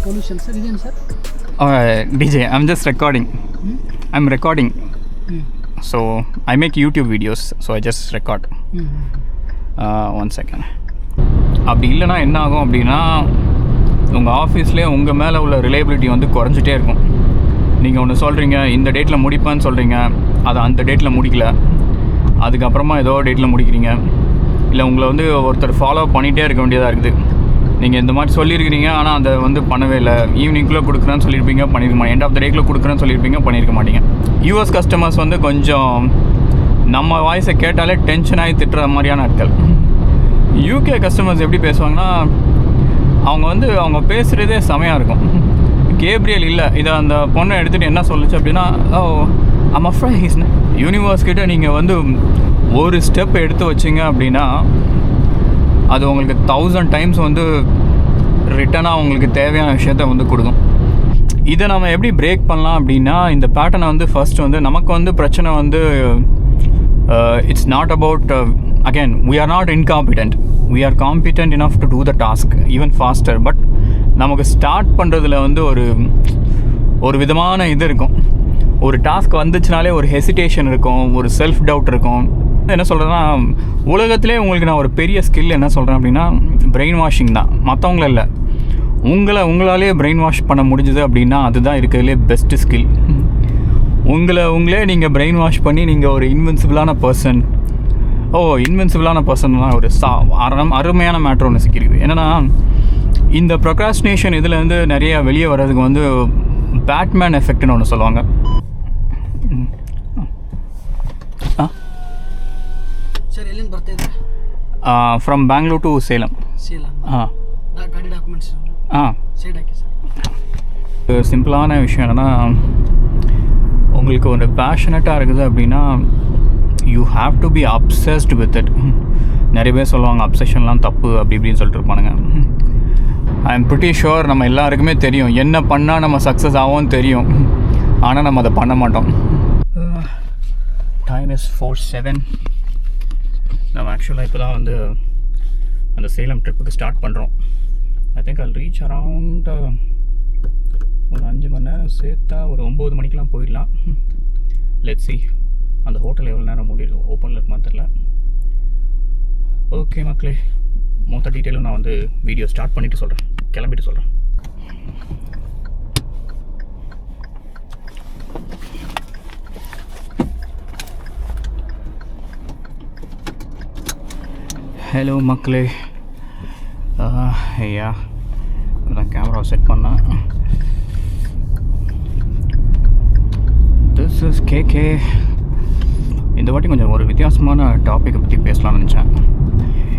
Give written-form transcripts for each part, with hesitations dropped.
pollution, sir. Is it, sir? DJ, I'm just recording. I'm recording. So I make YouTube videos, so I just record. 1 second. அப்படி இல்லைனா என்ன ஆகும் அப்படின்னா உங்கள் ஆஃபீஸ்லேயே உங்கள் மேலே உள்ள ரிலையபிலிட்டி வந்து குறைஞ்சிட்டே இருக்கும். நீங்கள் ஒன்று சொல்கிறீங்க, இந்த டேட்டில் முடிப்பேன்னு சொல்கிறீங்க, அதை அந்த டேட்டில் முடிக்கல, அதுக்கப்புறமா ஏதோ டேட்டில் முடிக்கிறீங்க, இல்லை உங்களை வந்து ஒருத்தர் ஃபாலோ பண்ணிகிட்டே இருக்க வேண்டியதாக இருக்குது. நீங்கள் இந்த மாதிரி சொல்லியிருக்கிறீங்க, ஆனால் அதை வந்து பண்ணவே இல்லை. ஈவினிங்குள்ளே கொடுக்குறேன்னு சொல்லியிருப்பீங்க, பண்ணியிருக்க மாட்டீங்க. எண்ட் ஆஃப் த டேக்குள்ளே கொடுக்குறேன்னு சொல்லியிருப்பீங்க, பண்ணியிருக்க மாட்டீங்க. யூஎஸ் கஸ்டமர்ஸ் வந்து கொஞ்சம் நம்ம வாய்ஸை கேட்டாலே டென்ஷன் ஆகி திட்டுற மாதிரியான ஆட்கள். யூகே கஸ்டமர்ஸ் எப்படி பேசுவாங்கன்னா, அவங்க பேசுகிறதே செமையாக இருக்கும். கேப்ரியல் இல்லை, இதை அந்த பொண்ணை எடுத்துகிட்டு என்ன சொல்லுச்சு அப்படின்னா, I'm afraid he's not. Universe கிட்டே நீங்கள் வந்து ஒரு ஸ்டெப் எடுத்து வச்சிங்க அப்படின்னா அது உங்களுக்கு 1000 டைம்ஸ் வந்து ரிட்டனாக உங்களுக்கு தேவையான விஷயத்த வந்து கொடுக்கும். இதை நம்ம எப்படி பிரேக் பண்ணலாம் அப்படின்னா, இந்த பேட்டர்னை வந்து ஃபர்ஸ்ட் வந்து நமக்கு வந்து பிரச்சனை வந்து it's not about again we are not incompetent, we are competent enough to do the task even faster. But நமக்கு ஸ்டார்ட் பண்ணுறதுல வந்து ஒரு விதமான இது இருக்கும். ஒரு டாஸ்க் வந்துச்சுனாலே ஒரு ஹெசிடேஷன் இருக்கும், ஒரு செல்ஃப் டவுட் இருக்கும். என்ன சொல்கிறேன்னா, உலகத்திலே உங்களுக்கு நான் ஒரு பெரிய ஸ்கில் என்ன சொல்கிறேன் அப்படின்னா, பிரெயின் வாஷிங் தான். மற்றவங்கள இல்லை, உங்களாலே பிரெயின் வாஷ் பண்ண முடிஞ்சுது அப்படின்னா அதுதான் இருக்கிறதுலே பெஸ்ட்டு ஸ்கில். உங்களே நீங்கள் பிரெயின் வாஷ் பண்ணி நீங்கள் ஒரு இன்வின்சிபிளான பர்சன். இன்வின்சிபிளான பர்சன் தான் ஒரு அருமையான மேட்ரு ஒன்று சிக்கிருக்குது. என்னென்னா, இந்த ப்ரொக்ராஸ்டினேஷன் இதில் வந்து நிறைய வெளியே வர்றதுக்கு வந்து பேட்மேன் எஃபெக்ட்னு ஒன்று சொல்லுவாங்க. Sir, ಎಲ್ಲಿಂದ ಬರ್ತಿದ್ದೆ? From Bangalore to Salem. ಗಾಡಿ ಡಾಕ್ಯುಮೆಂಟ್ಸ್ ಸೈಡ್ ಹಾಕಿ சார். சிம்பிளான விஷயம் என்னென்னா, உங்களுக்கு ஒரு பேஷனட்டாக இருக்குது அப்படின்னா you have to be obsessed with it. நிறைய பேர் சொல்லுவாங்க அப்சஷன்லாம் தப்பு அப்படி இப்படின்னு சொல்லிட்டு இருப்பானுங்க. ஐ எம் ப்ரிட்டி ஷுர் நம்ம எல்லாருக்குமே தெரியும் என்ன பண்ணால் நம்ம சக்ஸஸ் ஆகும்னு தெரியும், ஆனால் நம்ம அதை பண்ண மாட்டோம். Time is 4:07. நம்ம ஆக்சுவலாக இப்போ தான் வந்து அந்த சேலம் ட்ரிப்புக்கு ஸ்டார்ட் பண்ணுறோம். I think I'll reach around ஒரு 5 மணி நேரம் சேர்த்தா ஒரு 9 மணிக்கெலாம் போயிடலாம். லெட்ஸ் see அந்த ஹோட்டல் எவ்வளோ நேரம் மூடிடும், ஓப்பனில் இருக்குமான்னு தெரில. ஓகே மக்களே, மொத்த டீட்டெயிலும் நான் வந்து வீடியோ ஸ்டார்ட் பண்ணிவிட்டு சொல்கிறேன், கிளம்பிட்டு சொல்கிறேன். ஹலோ மக்களே, ஐயா நான் கேமராவை செட் பண்ணேன். This is KK. இந்த வாட்டி கொஞ்சம் ஒரு வித்தியாசமான டாப்பிக்கை பற்றி பேசலாம்னு நினச்சேன்.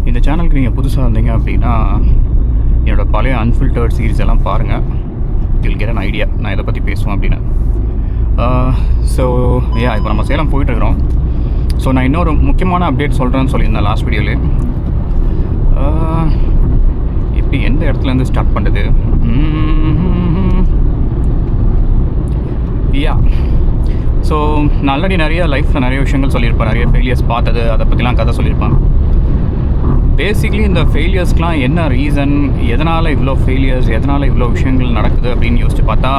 இந்த சேனலுக்கு நீங்கள் புதுசாக இருந்தீங்க அப்படின்னா என்னோடய பழைய அன்ஃபில்டர்ட் சீரீஸ் எல்லாம் பாருங்கள். யூல் கெட் an ஐடியா நான் இதை பற்றி பேசுவேன் அப்படின்னு. ஸோ இப்போ நம்ம சேலம் போயிட்டுருக்குறோம். ஸோ நான் இன்னொரு முக்கியமான அப்டேட் சொல்கிறேன்னு சொல்லியிருந்தேன் லாஸ்ட் வீடியோவில். எப்படி எந்த இடத்துலேருந்து ஸ்டார்ட் பண்ணுறது? ஸோ நான் ஆல்ரெடி நிறைய லைஃப்பில் நிறைய விஷயங்கள் சொல்லியிருப்பேன், நிறைய ஃபெயிலியர்ஸ் பார்த்தது, அதை பற்றிலாம் கதை சொல்லியிருப்பேன். பேசிக்லி இந்த ஃபெயிலியர்ஸ்க்கெலாம் என்ன ரீசன், எதனால் இவ்வளோ ஃபெயிலியர்ஸ், எதனால் இவ்வளோ விஷயங்கள் நடக்குது அப்படின்னு யோசிச்சு பார்த்தா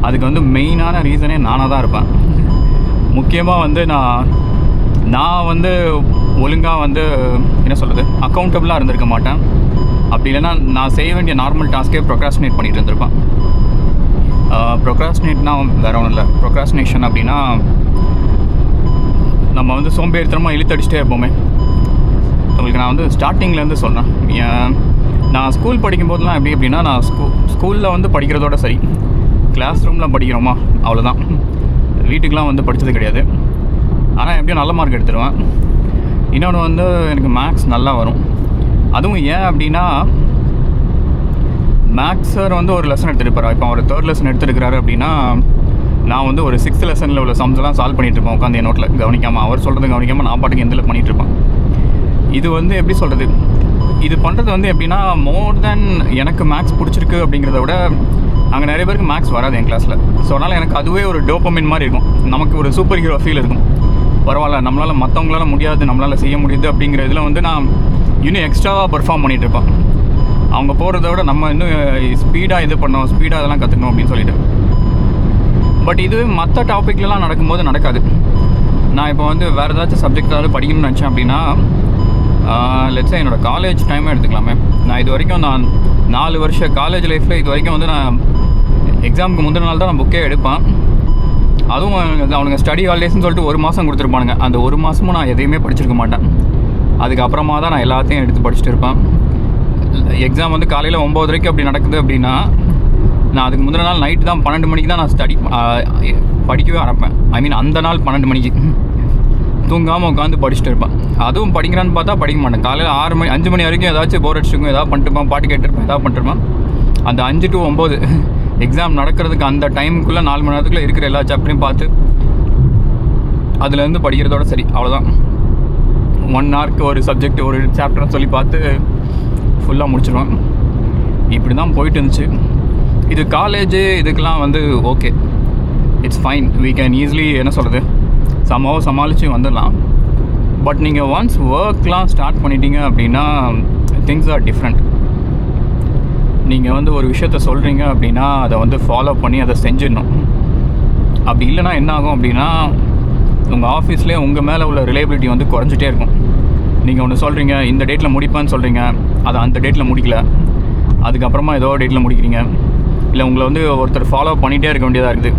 அதுக்கு வந்து மெயினான ரீசனே நானாக தான் இருப்பேன். முக்கியமாக வந்து நான் வந்து ஒழுங்காக வந்து என்ன சொல்கிறது, அக்கௌண்டபிளாக இருந்திருக்க மாட்டேன். அப்படி இல்லைன்னா நான் செய்ய வேண்டிய நார்மல் டாஸ்க்கே ப்ரொக்ராஸ்டினேட் பண்ணிகிட்டு இருந்திருப்பேன். ப்ரொக்ராஸ்டினேட்னா வேறு ஒன்றும் இல்லை. ப்ரொக்ராஸ்டினேஷன் அப்படின்னா நம்ம வந்து சோம்பேறித்தனமாக இழுத்தடிச்சிட்டே இருப்போமே. உங்களுக்கு நான் வந்து ஸ்டார்டிங்லேருந்து சொல்கிறேன். நான் ஸ்கூல் படிக்கும்போதெலாம் எப்படி அப்படின்னா, நான் ஸ்கூலில் வந்து படிக்கிறதோட சரி, கிளாஸ் ரூமில் படிக்கிறோமா அவ்வளோதான். வீட்டுக்கெலாம் வந்து படித்தது கிடையாது. ஆனால் எப்படியும் நல்ல மார்க் எடுத்துருவேன். இன்னொன்று வந்து எனக்கு மேக்ஸ் நல்லா வரும். அதுவும் ஏன் அப்படின்னா, மேக்ஸ் சார் வந்து ஒரு லெசன் எடுத்துருப்பார். இப்போ அவர் 3rd லெசன் எடுத்துருக்கிறாரு அப்படின்னா நான் வந்து ஒரு 6th லெசனில் உள்ள சம்ஸ்லாம் சால்வ் பண்ணிகிட்ருப்பேன் உட்காந்து என் நோட்டில் கவனிக்காமல். அவர் சொல்கிறது கவனிக்காமல் நான் பாட்டுக்கு எந்தில் பண்ணிகிட்ருப்பேன். இது வந்து எப்படி சொல்கிறது, இது பண்ணுறது வந்து எப்படின்னா, மோர் தென் எனக்கு மேக்ஸ் பிடிச்சிருக்கு அப்படிங்கிறத விட அங்கே நிறைய பேருக்கு மேக்ஸ் வராது என் கிளாஸில். ஸோ அதனால் எனக்கு அதுவே ஒரு டோபமின் மாதிரி இருக்கும். நமக்கு ஒரு சூப்பர் ஹீரோ ஃபீல் இருக்கும். பரவாயில்ல, நம்மளால் மற்றவங்களால முடியாது, நம்மளால் செய்ய முடியுது அப்படிங்கிற இதில் வந்து நான் இன்னும் எக்ஸ்ட்ராவாக பர்ஃபார்ம் பண்ணிகிட்ருப்பேன். அவங்க போகிறத விட நம்ம இன்னும் ஸ்பீடாக இது பண்ணோம், ஸ்பீடாக அதெல்லாம் கற்றுக்கணும் அப்படின்னு சொல்லிட்டு. பட் இது மற்ற டாப்பிக்லலாம் நடக்கும்போது நடக்காது. நான் இப்போ வந்து வேறு ஏதாச்சும் சப்ஜெக்ட் ஏதாவது படிக்கணும்னு நினச்சேன் அப்படின்னா, லெட்ஸே என்னோடய காலேஜ் டைமே எடுத்துக்கலாமே. நான் இது வரைக்கும் 4 வருஷ காலேஜ் லைஃப்பில் இது வரைக்கும் வந்து நான் எக்ஸாமுக்கு முந்தின நாள் தான் நான் புக்கே எடுப்பேன். அதுவும் அவனுங்க ஸ்டடி ஹாலிடேஸ்னு சொல்லிட்டு 1 மாதம் கொடுத்துருப்பானுங்க. அந்த 1 மாதமும் நான் எதையுமே படிச்சிருக்க மாட்டேன். அதுக்கப்புறமா தான் நான் எல்லாத்தையும் எடுத்து படிச்சுட்டு இருப்பேன். எக்ஸாம் வந்து காலையில் 9:30 அப்படி நடக்குது அப்படின்னா, நான் அதுக்கு முந்தின நாள் நைட்டு தான் 12 மணிக்கு தான் நான் படிக்கவே ஆரம்பிப்பேன். ஐ மீன் அந்த நாள் 12 மணிக்கு தூங்காமல் உட்காந்து படிச்சுட்டு இருப்பேன். அதுவும் படிக்கிறான்னு பார்த்தா படிக்க மாட்டேன். காலையில் 5 மணி வரைக்கும் ஏதாச்சும் போர் அடிச்சுருக்கும், ஏதாவது பண்ணிட்டுருப்பேன், பாட்டு கேட்டுருப்பேன், ஏதாவது பண்ணிட்டுருப்பேன். அந்த 5 to 9 எக்ஸாம் நடக்கிறதுக்கு அந்த டைமுக்குள்ளே 4 மணி நேரத்துக்குள்ளே இருக்கிற எல்லா சாப்டரையும் பார்த்து அதுலேருந்து படிக்கிறதோட சரி, அவ்வளோதான். 1 ஹவருக்கு ஒரு சப்ஜெக்ட் ஒரு சாப்டர்னு சொல்லி பார்த்து ஃபுல்லாக முடிச்சிடுவேன். இப்படி தான் போயிட்டு இருந்துச்சு. இது காலேஜு இதுக்கெலாம் வந்து okay, it's fine, we can easily என்ன சொல்கிறது சமாளித்து வந்துடலாம். பட் நீங்கள் ஒன்ஸ் ஒர்க்லாம் ஸ்டார்ட் பண்ணிட்டீங்க அப்படின்னா திங்ஸ் ஆர் டிஃப்ரெண்ட். நீங்கள் வந்து ஒரு விஷயத்த சொல்கிறீங்க அப்படின்னா அதை வந்து ஃபாலோ பண்ணி அதை செஞ்சிடணும். அப்படி இல்லைனா என்ன ஆகும் அப்படின்னா, உங்கள் ஆஃபீஸ்லேயே உங்கள் மேலே உள்ள ரிலையபிலிட்டி வந்து குறைஞ்சிட்டே இருக்கும். நீங்கள் ஒன்று சொல்கிறீங்க, இந்த டேட்டில் முடிப்பேன்னு சொல்கிறீங்க, அதை அந்த டேட்டில் முடிக்கல, அதுக்கப்புறமா ஏதோ டேட்டில் முடிக்கிறீங்க. இல்லை உங்களை வந்து ஒருத்தர் ஃபாலோ பண்ணிகிட்டே இருக்க வேண்டியதாக இருக்குது.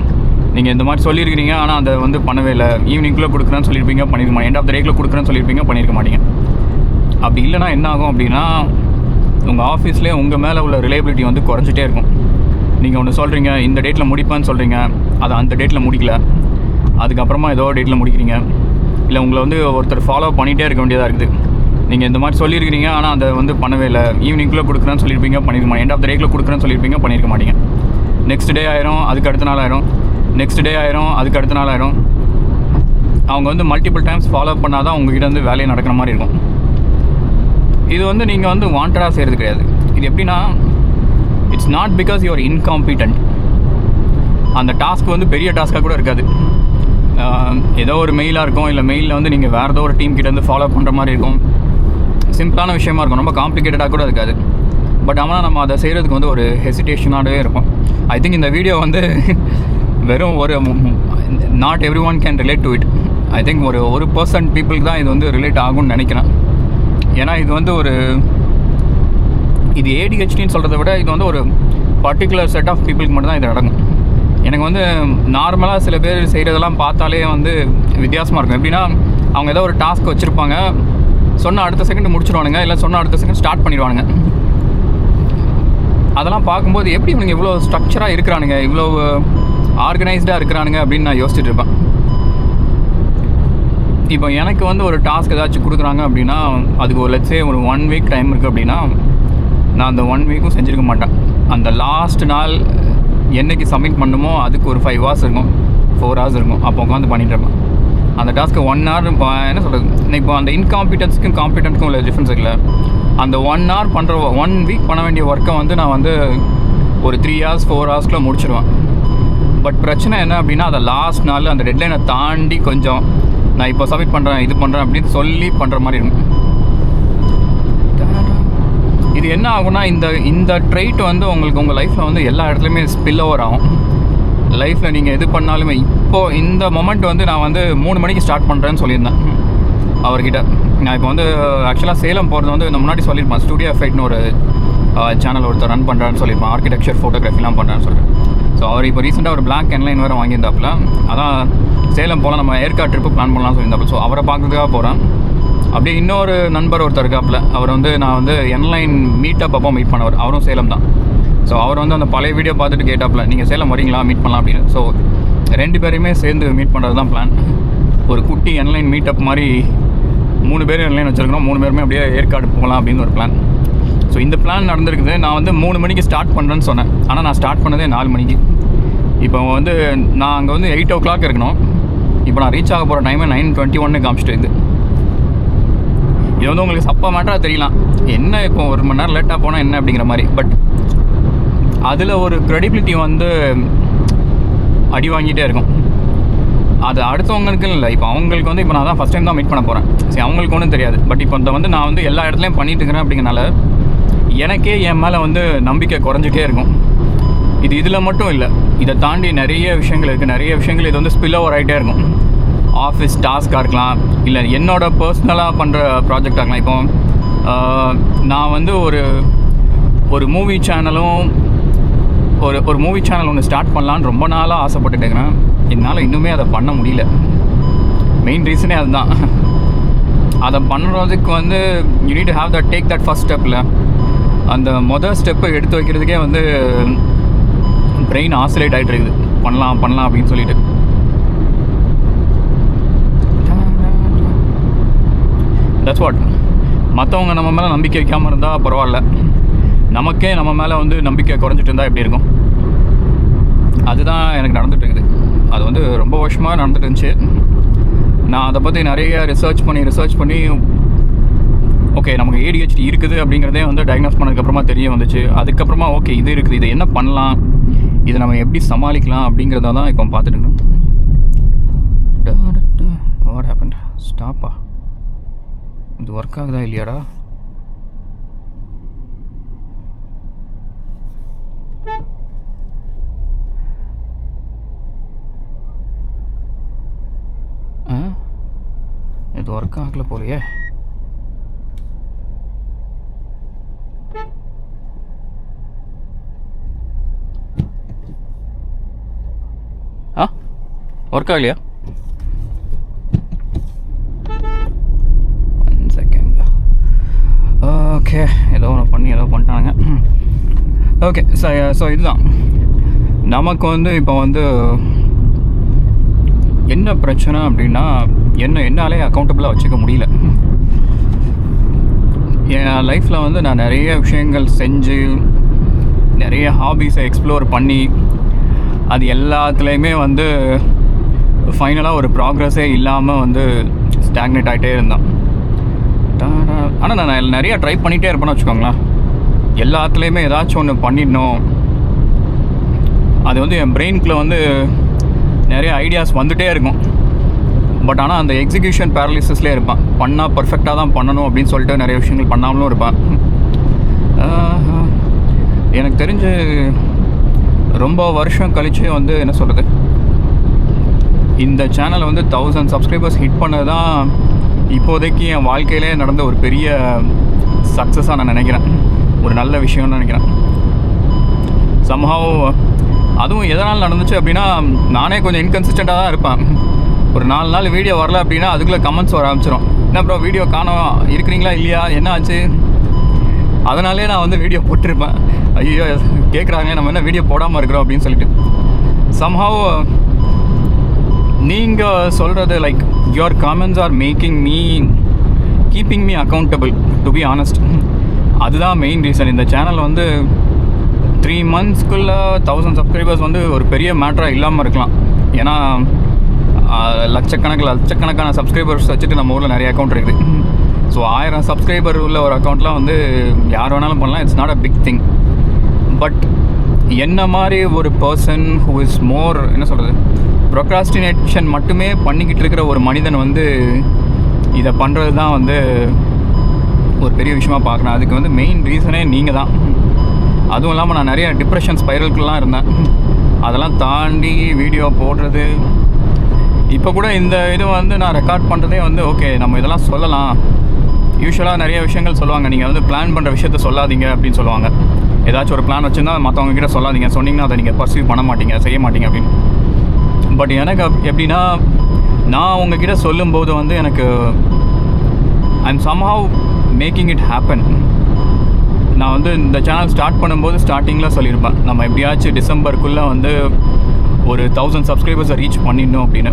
நீங்கள் இந்த மாதிரி சொல்லியிருக்கிறீங்க, ஆனால் அதை வந்து பண்ணவே இல்லை. ஈவினிங்குள்ளே கொடுக்குறேன்னு சொல்லியிருப்பீங்க, பண்ணியிருக்க மாட்டீங்க. எண்ட் ஆஃப் த டேக்கில் கொடுக்குறேன்னு சொல்லியிருப்பீங்க, பண்ணியிருக்க மாட்டீங்க. அப்படி இல்லைனா என்ன ஆகும் அப்படின்னா, உங்கள் ஆஃபீஸ்லேயே உங்கள் மேலே உள்ள ரிலையபிலிட்டி வந்து குறைஞ்சிட்டே இருக்கும். நீங்கள் ஒன்று சொல்கிறீங்க, இந்த டேட்டில் முடிப்பேன்னு சொல்கிறீங்க, அதை அந்த டேட்டில் முடிக்கல, அதுக்கப்புறமா ஏதோ டேட்டில் முடிக்கிறீங்க. இல்லை உங்களை வந்து ஒருத்தர் ஃபாலோ பண்ணிகிட்டே இருக்க வேண்டியதாக இருக்குது. நீங்கள் இந்த மாதிரி சொல்லியிருக்கிறீங்க, ஆனால் அதை வந்து பண்ணவே இல்லை. ஈவினிங்குள்ளே கொடுக்குறேன்னு சொல்லியிருப்பீங்க, பண்ணியிருக்க மாட்டீங்க. எண்ட் ஆஃப் த டேக்கில் கொடுக்குறேன்னு சொல்லியிருப்பீங்க, பண்ணியிருக்க மாட்டீங்க. நெக்ஸ்ட் டே ஆயிரும், அதுக்கு அடுத்த நாள் ஆயிரும், நெக்ஸ்ட் டே ஆயிரும், அதுக்கு அடுத்த நாள் ஆயிரும். அவங்க வந்து மல்டிபிள் டைம்ஸ் ஃபாலோ பண்ணால் தான் உங்ககிட்ட வந்து வேலையை நடக்கிற மாதிரி இருக்கும். இது வந்து நீங்கள் வந்து வாண்டடாக செய்கிறது கிடையாது. இது எப்படின்னா, it's not because you are incompetent. அந்த டாஸ்க் வந்து பெரிய டாஸ்க்காக கூட இருக்காது. ஏதோ ஒரு மெயிலாக இருக்கும், இல்லை மெயிலில் வந்து நீங்கள் வேறு ஏதோ ஒரு டீம் கிட்ட வந்து ஃபாலோ பண்ணுற மாதிரி இருக்கும். சிம்பிளான விஷயமா இருக்கும், ரொம்ப காம்ப்ளிகேட்டடாக கூட இருக்காது. பட் ஆனால் நம்ம அதை செய்கிறதுக்கு வந்து ஒரு ஹெசிடேஷனாகவே இருக்கும். ஐ திங்க் இந்த வீடியோ வந்து வெறும் ஒரு not every one can relate to it. I think ஒரு 1% பீப்புளுக்கு தான் இது வந்து ரிலேட் ஆகும்னு நினைக்கிறேன். ஏன்னா இது வந்து இது ADHDன்னு சொல்கிறத விட இது வந்து ஒரு பர்டிகுலர் செட் ஆஃப் பீப்புளுக்கு மட்டும் தான் இது நடக்கும். எனக்கு வந்து நார்மலாக சில பேர் செய்கிறதெல்லாம் பார்த்தாலே வந்து வித்தியாசமாக இருக்கும். எப்படின்னா, அவங்க ஏதோ ஒரு டாஸ்க் வச்சுருப்பாங்க, சொன்ன அடுத்த செகண்ட் முடிச்சிடுவானுங்க, இல்லை சொன்ன அடுத்த செகண்ட் ஸ்டார்ட் பண்ணிடுவானுங்க. அதெல்லாம் பார்க்கும்போது எப்படி இவனுங்க இவ்வளோ ஸ்ட்ரக்சராக இருக்கிறானுங்க, இவ்வளோ ஆர்கனைஸ்டாக இருக்கிறானுங்க அப்படின்னு நான் யோசிச்சுட்டு இருப்பேன். இப்போ எனக்கு வந்து ஒரு டாஸ்க் ஏதாச்சும் கொடுக்குறாங்க அப்படின்னா, அதுக்கு ஒரு லட்சே ஒரு 1 வீக் டைம் இருக்குது அப்படின்னா, நான் அந்த 1 வீக்கும் செஞ்சுருக்க மாட்டேன். அந்த லாஸ்ட் நாள் என்றைக்கு சப்மிட் பண்ணுமோ அதுக்கு ஒரு 5 hours இருக்கும், 4 hours இருக்கும். அப்போ உட்காந்து பண்ணிட்டு இருப்பேன் அந்த டாஸ்க்கு. 1 hour என்ன சொல்கிறது, இப்போ அந்த இன்காம்பிட்டன்ஸுக்கும் காம்பிட்டன்ஸுக்கும் உள்ள டிஃப்ரென்ஸ் இருக்குல்ல. அந்த 1 hour பண்ணுற 1 வீக் பண்ண வேண்டிய ஒர்க்கை வந்து நான் வந்து ஒரு 3 hours 4 hoursக்குள்ளே முடிச்சிடுவேன். பட் பிரச்சனை என்ன அப்படின்னா, அதை லாஸ்ட் நாள் அந்த டெட்லைனை தாண்டி கொஞ்சம் நான் இப்போ சப்மிட் பண்ணுறேன், இது பண்ணுறேன் அப்படின்னு சொல்லி பண்ணுற மாதிரி இருக்கும். இது என்ன ஆகும்னா, இந்த ட்ரைட் வந்து உங்களுக்கு உங்கள் லைஃப்பில் வந்து எல்லா இடத்துலையுமே ஸ்பில் ஓவர் ஆகும். லைஃப்பில் நீங்கள் எது பண்ணாலுமே. இப்போது இந்த மொமெண்ட் வந்து நான் வந்து 3 மணிக்கு ஸ்டார்ட் பண்ணுறேன்னு சொல்லியிருந்தேன் அவர்கிட்ட. நான் இப்போ வந்து ஆக்சுவலாக சேலம் போகிறது வந்து நான் முன்னாடி சொல்லியிருப்பேன். ஸ்டுடியோ எஃபெக்ட்னு ஒரு சேனல் ஒருத்தர் ரன் பண்ணுறான்னு சொல்லியிருப்பேன். ஆர்கிடெக்சர் ஃபோட்டோகிராஃபிலாம் பண்ணுறேன்னு சொல்லிட்டு. ஸோ அவர் இப்போ ரீசெண்டாக ஒரு பிளாக் என்லைன் வேறு வாங்கியிருந்தாப்புல. அதான் சேலம் போல் நம்ம ஏற்காடு ட்ரிப்பு பிளான் பண்ணலாம்னு சொல்லியிருந்தாப்புல. ஸோ அவரை பார்க்குறதுக்காக போகிறேன். அப்படியே இன்னொரு நண்பர் ஒருத்தர் இருக்காப்புல. அவர் வந்து நான் வந்து என்லைன் மீட்டப் அப்போ மீட் பண்ணவர். அவரும் சேலம் தான். ஸோ அவர் வந்து அந்த பழைய வீடியோ பார்த்துட்டு கேட்டாப்புல, நீங்கள் சேலம் வரீங்களா, மீட் பண்ணலாம் அப்படின்னு. ஸோ 2 பேரையுமே சேர்ந்து மீட் பண்ணுறது தான் பிளான். ஒரு குட்டி என்லைன் மீட்டப் மாதிரி 3 பேர் என்லைன் வச்சுருக்கோம். 3 பேருமே அப்படியே ஏற்காடு போகலாம் அப்படின்னு ஒரு பிளான். ஸோ இந்த பிளான் நடந்திருக்குது. நான் வந்து 3 மணிக்கு ஸ்டார்ட் பண்ணுறேன்னு சொன்னேன். ஆனால் நான் ஸ்டார்ட் பண்ணதே 4 மணிக்கு. இப்போ வந்து நான் அங்கே வந்து 8 o'clock இருக்கணும். இப்போ நான் ரீச் ஆக போகிற டைமே 9:21 காமிச்சிட்டு இருக்குது. இது வந்து உங்களுக்கு சப்பா மேட்டராக தெரியலாம், என்ன இப்போ 1 மணி நேரம் லேட்டாக போனால் என்ன அப்படிங்கிற மாதிரி. பட் அதில் ஒரு க்ரெடிபிலிட்டி வந்து அடி வாங்கிட்டே இருக்கும். அது அடுத்தவங்களுக்கு இல்லை. இப்போ அவங்களுக்கு வந்து இப்போ நான் தான் ஃபஸ்ட் டைம் தான் மீட் பண்ண போகிறேன். சரி, அவங்களுக்கு ஒன்றும் தெரியாது. பட் இப்போ இந்த வந்து நான் வந்து எல்லா இடத்துலையும் பண்ணிட்டு இருக்கிறேன் அப்படிங்கிறனால எனக்கே என் மேலே வந்து நம்பிக்கை குறைஞ்சிட்டே இருக்கும். இதில் மட்டும் இல்லை, இதை தாண்டி நிறைய விஷயங்கள் இருக்குது. நிறைய விஷயங்கள் இது வந்து ஸ்பில் ஓவர் ஆகிட்டே இருக்கும். ஆஃபீஸ் டாஸ்க்காக இருக்கலாம், இல்லை என்னோடய பர்சனலாக பண்ணுற ப்ராஜெக்டாக இருக்கலாம். இப்போ நான் வந்து ஒரு மூவி சேனலும் ஒரு மூவி சேனல் ஒன்று ஸ்டார்ட் பண்ணலான்னு ரொம்ப நாளாக ஆசைப்பட்டுட்டு இருக்கிறேன். என்னால் இன்னுமே அதை பண்ண முடியல. மெயின் ரீசனே அதுதான். அதை பண்ணுறதுக்கு வந்து you need to have that take that first ஸ்டெப்பில். அந்த மொதல் ஸ்டெப்பை எடுத்து வைக்கிறதுக்கே வந்து பிரெயின் ஆசிலேட் ஆகிட்டு இருக்குது. பண்ணலாம் அப்படின்னு சொல்லிட்டு. That's what. மற்றவங்க நம்ம மேலே நம்பிக்கை வைக்காமல் இருந்தால் பரவாயில்ல, நமக்கே நம்ம மேலே வந்து நம்பிக்கை குறைஞ்சிட்டு இருந்தால் எப்படி இருக்கும்? அதுதான் எனக்கு நடந்துகிட்டு இருக்குது. அது வந்து ரொம்ப வருஷமாக நடந்துட்டு இருந்துச்சு. நான் அதை பற்றி நிறைய ரிசர்ச் பண்ணி ஓகே நமக்கு ADHD இருக்குது அப்படிங்கிறதே வந்து டயக்னோஸ் பண்ணதுக்கப்புறமா தெரிய வந்துச்சு. அதுக்கப்புறமா ஓகே இது இருக்குது, இதை என்ன பண்ணலாம், இதை நம்ம எப்படி சமாளிக்கலாம் அப்படிங்கிறத தான் இப்போ பார்த்துட்டு இருக்கோம். What happened? ஸ்டாப்பா? இது ஒர்க் ஆகுதா இல்லையாடா? இது ஒர்க் ஆகல போலையே. ஒர்க் ஆகலையா? One second. ஓகே, ஏதோ பண்ணிட்டாங்க. ஓகே, ஸோ இதுதான் நமக்கு வந்து இப்போ வந்து என்ன பிரச்சனை அப்படின்னா, என்னாலே அக்கௌண்டபிளாக வச்சுக்க முடியல. என் லைஃப்பில் வந்து நான் நிறைய விஷயங்கள் செஞ்சு நிறைய ஹாபீஸை எக்ஸ்ப்ளோர் பண்ணி அது எல்லாத்துலேயுமே வந்து ஃபைனலாக ஒரு ப்ராக்ரஸே இல்லாமல் வந்து ஸ்டாக்னேட் ஆகிட்டே இருந்தேன். ஆனால் நான் நிறையா ட்ரை பண்ணிகிட்டே இருப்பேன்னு வச்சுக்கோங்களேன். எல்லாத்துலேயுமே ஏதாச்சும் ஒன்று பண்ணிடணும். அது வந்து என் பிரெயினுக்குள்ளே வந்து நிறைய ஐடியாஸ் வந்துகிட்டே இருக்கும். பட் ஆனால் அந்த எக்ஸிக்யூஷன் பேரலிசிஸ்லேயே இருப்பேன். பண்ணால் பர்ஃபெக்டாக தான் பண்ணணும் அப்படின்னு சொல்லிட்டு நிறைய விஷயங்கள் பண்ணாமலும் இருப்பேன். எனக்கு தெரிஞ்சு ரொம்ப வருஷம் கழித்து வந்து என்ன சொல்கிறது, இந்த சேனலை வந்து 1000 சப்ஸ்கிரைபர்ஸ் ஹிட் பண்ணது தான் இப்போதைக்கு என் வாழ்க்கையிலே நடந்த ஒரு பெரிய சக்ஸஸாக நான் நினைக்கிறேன். ஒரு நல்ல விஷயம்னு நினைக்கிறேன். சம்ஹவ் அதுவும் எதனால் நடந்துச்சு அப்படின்னா, நானே கொஞ்சம் இன்கன்சிஸ்டண்ட்டாக தான் இருப்பேன். ஒரு 4 நாள் வீடியோ வரல அப்படின்னா அதுக்குள்ளே கமெண்ட்ஸ் வர ஆரம்பிச்சிடும். என்ன ப்ரோ வீடியோ காணோம், இருக்கிறீங்களா இல்லையா, என்ன ஆச்சு? அதனாலே நான் வந்து வீடியோ போட்டிருப்பேன். ஐயோ கேட்குறாங்க நம்ம என்ன வீடியோ போடாமல் இருக்கிறோம் அப்படின்னு சொல்லிட்டு. சம்ஹவ் நீங்கள் சொல்கிறது like your comments are keeping me accountable, to be honest. அதுதான் மெயின் ரீசன். இந்த சேனல் வந்து 3 monthsக்குள்ளே 1000 சப்ஸ்கிரைபர்ஸ் வந்து ஒரு பெரிய மேட்டராக இல்லாமல் இருக்கலாம். ஏன்னா லட்சக்கணக்கான சப்ஸ்கிரைபர்ஸ் வச்சுட்டு நம்ம ஊரில் நிறைய அக்கௌண்ட் இருக்குது. ஸோ 1000 சப்ஸ்கிரைபர் உள்ள ஒரு அக்கௌண்ட்லாம் வந்து யார் வேணாலும் பண்ணலாம். It's not a big thing. But என்ன மாதிரி ஒரு பர்சன் ஹூ இஸ் மோர் என்ன சொல்கிறது, ப்ரொக்ராஸ்டினேஷன் மட்டுமே பண்ணிக்கிட்டு இருக்கிற ஒரு மனிதன் வந்து இதை பண்ணுறது தான் வந்து ஒரு பெரிய விஷயமாக பார்க்குறேன். அதுக்கு வந்து மெயின் ரீசனே நீங்கள் தான். அதுவும் இல்லாமல் நான் நிறைய டிப்ரெஷன் ஸ்பைரல்கெலாம் இருந்தேன். அதெல்லாம் தாண்டி வீடியோ போடுறது, இப்போ கூட இந்த இது வந்து நான் ரெக்கார்ட் பண்ணுறதே வந்து ஓகே நம்ம இதெல்லாம் சொல்லலாம். யூஸ்வலாக நிறைய விஷயங்கள் சொல்லுவாங்க, நீங்கள் வந்து பிளான் பண்ணுற விஷயத்த சொல்லாதீங்க அப்படின்னு சொல்லுவாங்க. ஏதாச்சும் ஒரு பிளான் வச்சுருந்தா மற்றவங்க கிட்ட சொல்லாதீங்க, சொன்னீங்கன்னா அதை நீங்கள் பர்சீவ் பண்ண மாட்டீங்க, செய்ய மாட்டீங்க அப்படின்னு. பட் எனக்கு எப்படின்னா, நான் உங்ககிட்ட சொல்லும்போது வந்து எனக்கு I am somehow making it happen. நான் வந்து இந்த சேனல் ஸ்டார்ட் பண்ணும்போது ஸ்டார்டிங்கில் சொல்லியிருப்பேன், நம்ம எப்படியாச்சும் டிசம்பருக்குள்ளே வந்து ஒரு 1000 சப்ஸ்கிரைபர்ஸை ரீச் பண்ணிடணும் அப்படின்னு.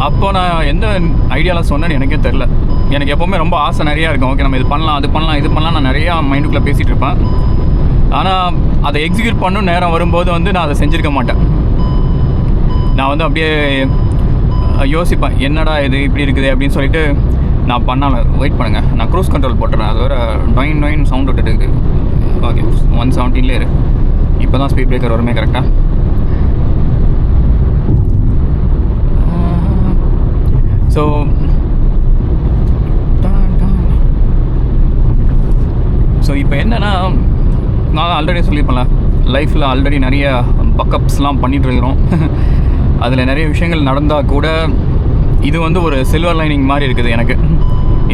அப்போ நான் எந்த ஐடியாவில் சொன்னேன்னு எனக்கே தெரில. எனக்கு எப்போவுமே ரொம்ப ஆசை நிறையா இருக்கும். ஓகே நம்ம இது பண்ணலாம், அது பண்ணலாம், இது பண்ணலாம், நான் நிறையா மைண்டுக்குள்ளே பேசிகிட்டு இருப்பேன். ஆனால் அதை எக்ஸிக்யூட் பண்ணணும் நேரம் வரும்போது வந்து நான் அதை செஞ்சுருக்க மாட்டேன். நான் வந்து அப்படியே யோசிப்பேன், என்னடா இது இப்படி இருக்குது அப்படின்னு சொல்லிட்டு நான் பண்ணால. வெயிட் பண்ணுங்கள், நான் க்ரூஸ் கண்ட்ரோல் போட்டுறேன். அது வேறு டொயின் சவுண்ட் விட்டுட்டு இருக்குது. ஓகே 117 இரு. இப்போ தான் ஸ்பீட் பிரேக்கர் வருமே கரெக்டாக. ஸோ ஸோ இப்போ என்னென்னா, நான் ஆல்ரெடி சொல்லியிருப்பேன்ல, லைஃப்பில் ஆல்ரெடி நிறைய பக்கப்ஸ்லாம் பண்ணிகிட்ருக்கிறோம். அதில் நிறைய விஷயங்கள் நடந்தால் கூட இது வந்து ஒரு சில்வர் லைனிங் மாதிரி இருக்குது எனக்கு.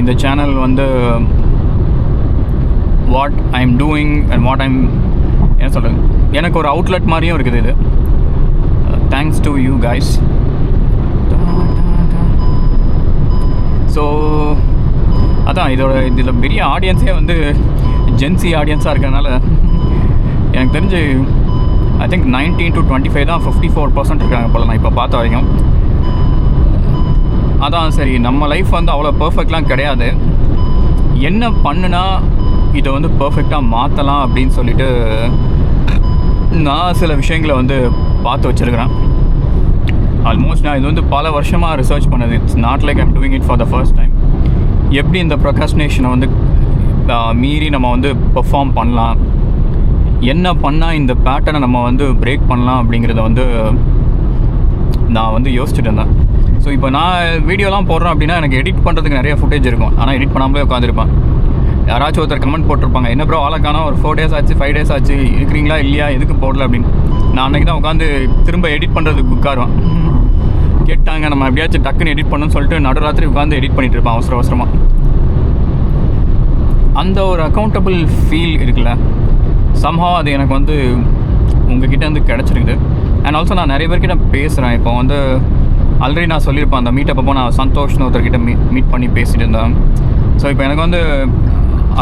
இந்த சேனல் வந்து what I am doing and what I'm என்ன சொல்கிறது, எனக்கு ஒரு அவுட்லெட் மாதிரியும் இருக்குது இது. Thanks to you guys. So அதான் இதில் பெரிய ஆடியன்ஸே வந்து ஜென்சி ஆடியன்ஸாக இருக்கிறதுனால எனக்கு தெரிஞ்சு ஐ திங்க் 19 to 25 தான் 54% இருக்காங்க போல் நான் இப்போ பார்த்த வரைக்கும். அதான் சரி, நம்ம லைஃப் வந்து அவ்வளோ பர்ஃபெக்ட்லாம் கிடையாது. என்ன பண்ணுனா இதை வந்து பர்ஃபெக்டாக மாற்றலாம் அப்படின்னு சொல்லிட்டு நான் சில விஷயங்களை வந்து பார்த்து வச்சுருக்கிறேன். ஆல்மோஸ்ட் நான் இது வந்து பல வருஷமாக ரிசர்ச் பண்ணது. It's not like I'm doing it for the first time. எப்படி இந்த ப்ரொக்ராஸ்டினேஷனை வந்து மீறி நம்ம வந்து பெர்ஃபார்ம் பண்ணலாம், என்ன பண்ணால் இந்த பேட்டர்னை நம்ம வந்து பிரேக் பண்ணலாம் அப்படிங்கிறத வந்து நான் வந்து யோசிச்சுட்டு இருந்தேன். ஸோ இப்போ நான் வீடியோலாம் போடுறேன் அப்படின்னா எனக்கு எடிட் பண்ணுறதுக்கு நிறைய ஃபுட்டேஜ் இருக்கும். ஆனால் எடிட் பண்ணாமலே உட்காந்துருப்பேன். யாராச்சும் ஒருத்தர் கமெண்ட் போட்டிருப்பாங்க, என்ன ப்ரோ ஆளக்கானா ஒரு 4 days ஆச்சு 5 days ஆச்சு இருக்கிறீங்களா இல்லையா, எதுக்கு போடல அப்படின்னு. நான் அன்றைக்கி தான் உட்காந்து திரும்ப எடிட் பண்ணுறதுக்கு உட்காருவேன். கேட்டாங்க நம்ம எப்படியாச்சும் டக்குன்னு எடிட் பண்ணணும்னு சொல்லிட்டு நடுராத்திரி உட்காந்து எடிட் பண்ணிகிட்டு இருப்பேன் அவசரமாக. அந்த ஒரு அக்கௌண்டபிள் ஃபீல் இருக்குல்ல, சம்ஹாவ் அது எனக்கு வந்து உங்ககிட்ட வந்து கிடச்சிருக்குது. அண்ட் ஆல்சோ நான் நிறைய பேர்கிட்ட பேசுகிறேன். இப்போ வந்து ஆல்ரெடி நான் சொல்லியிருப்பேன், அந்த மீட்டப் அப்போ நான் சந்தோஷ்னு ஒருத்தர்கிட்ட மீட் பண்ணி பேசிகிட்டு இருந்தேன். ஸோ இப்போ எனக்கு வந்து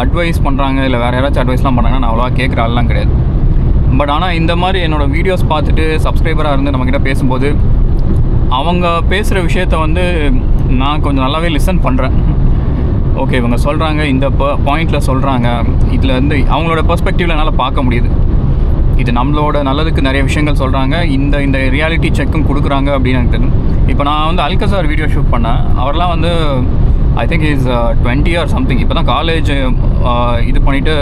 அட்வைஸ் பண்ணுறாங்க இல்லை வேறு யாராச்சும் அட்வைஸ்லாம் பண்ணுறாங்கன்னா நான் அவ்வளோவா கேட்குற ஆள்லாம் கிடையாது. பட் ஆனால் இந்த மாதிரி என்னோடய வீடியோஸ் பார்த்துட்டு சப்ஸ்கிரைபராக இருந்து நம்மக்கிட்ட பேசும்போது அவங்க பேசுகிற விஷயத்த வந்து நான் கொஞ்சம் நல்லாவே லிசன் பண்ணுறேன். ஓகே, இவங்க சொல்கிறாங்க, இந்த பாயிண்டில் சொல்கிறாங்க, இதில் வந்து அவங்களோட பெர்ஸ்பெக்டிவில் என்னால் பார்க்க முடியுது. இது நம்மளோட நல்லதுக்கு நிறைய விஷயங்கள் சொல்கிறாங்க, இந்த ரியாலிட்டி செக்கும் கொடுக்குறாங்க அப்படின்னு எனக்கு தெரியும். இப்போ நான் வந்து அல்கசார் வீடியோ ஷூட் பண்ணேன். அவர்லாம் வந்து I think is 20 or something. இப்போ தான் காலேஜ் இது பண்ணிவிட்டு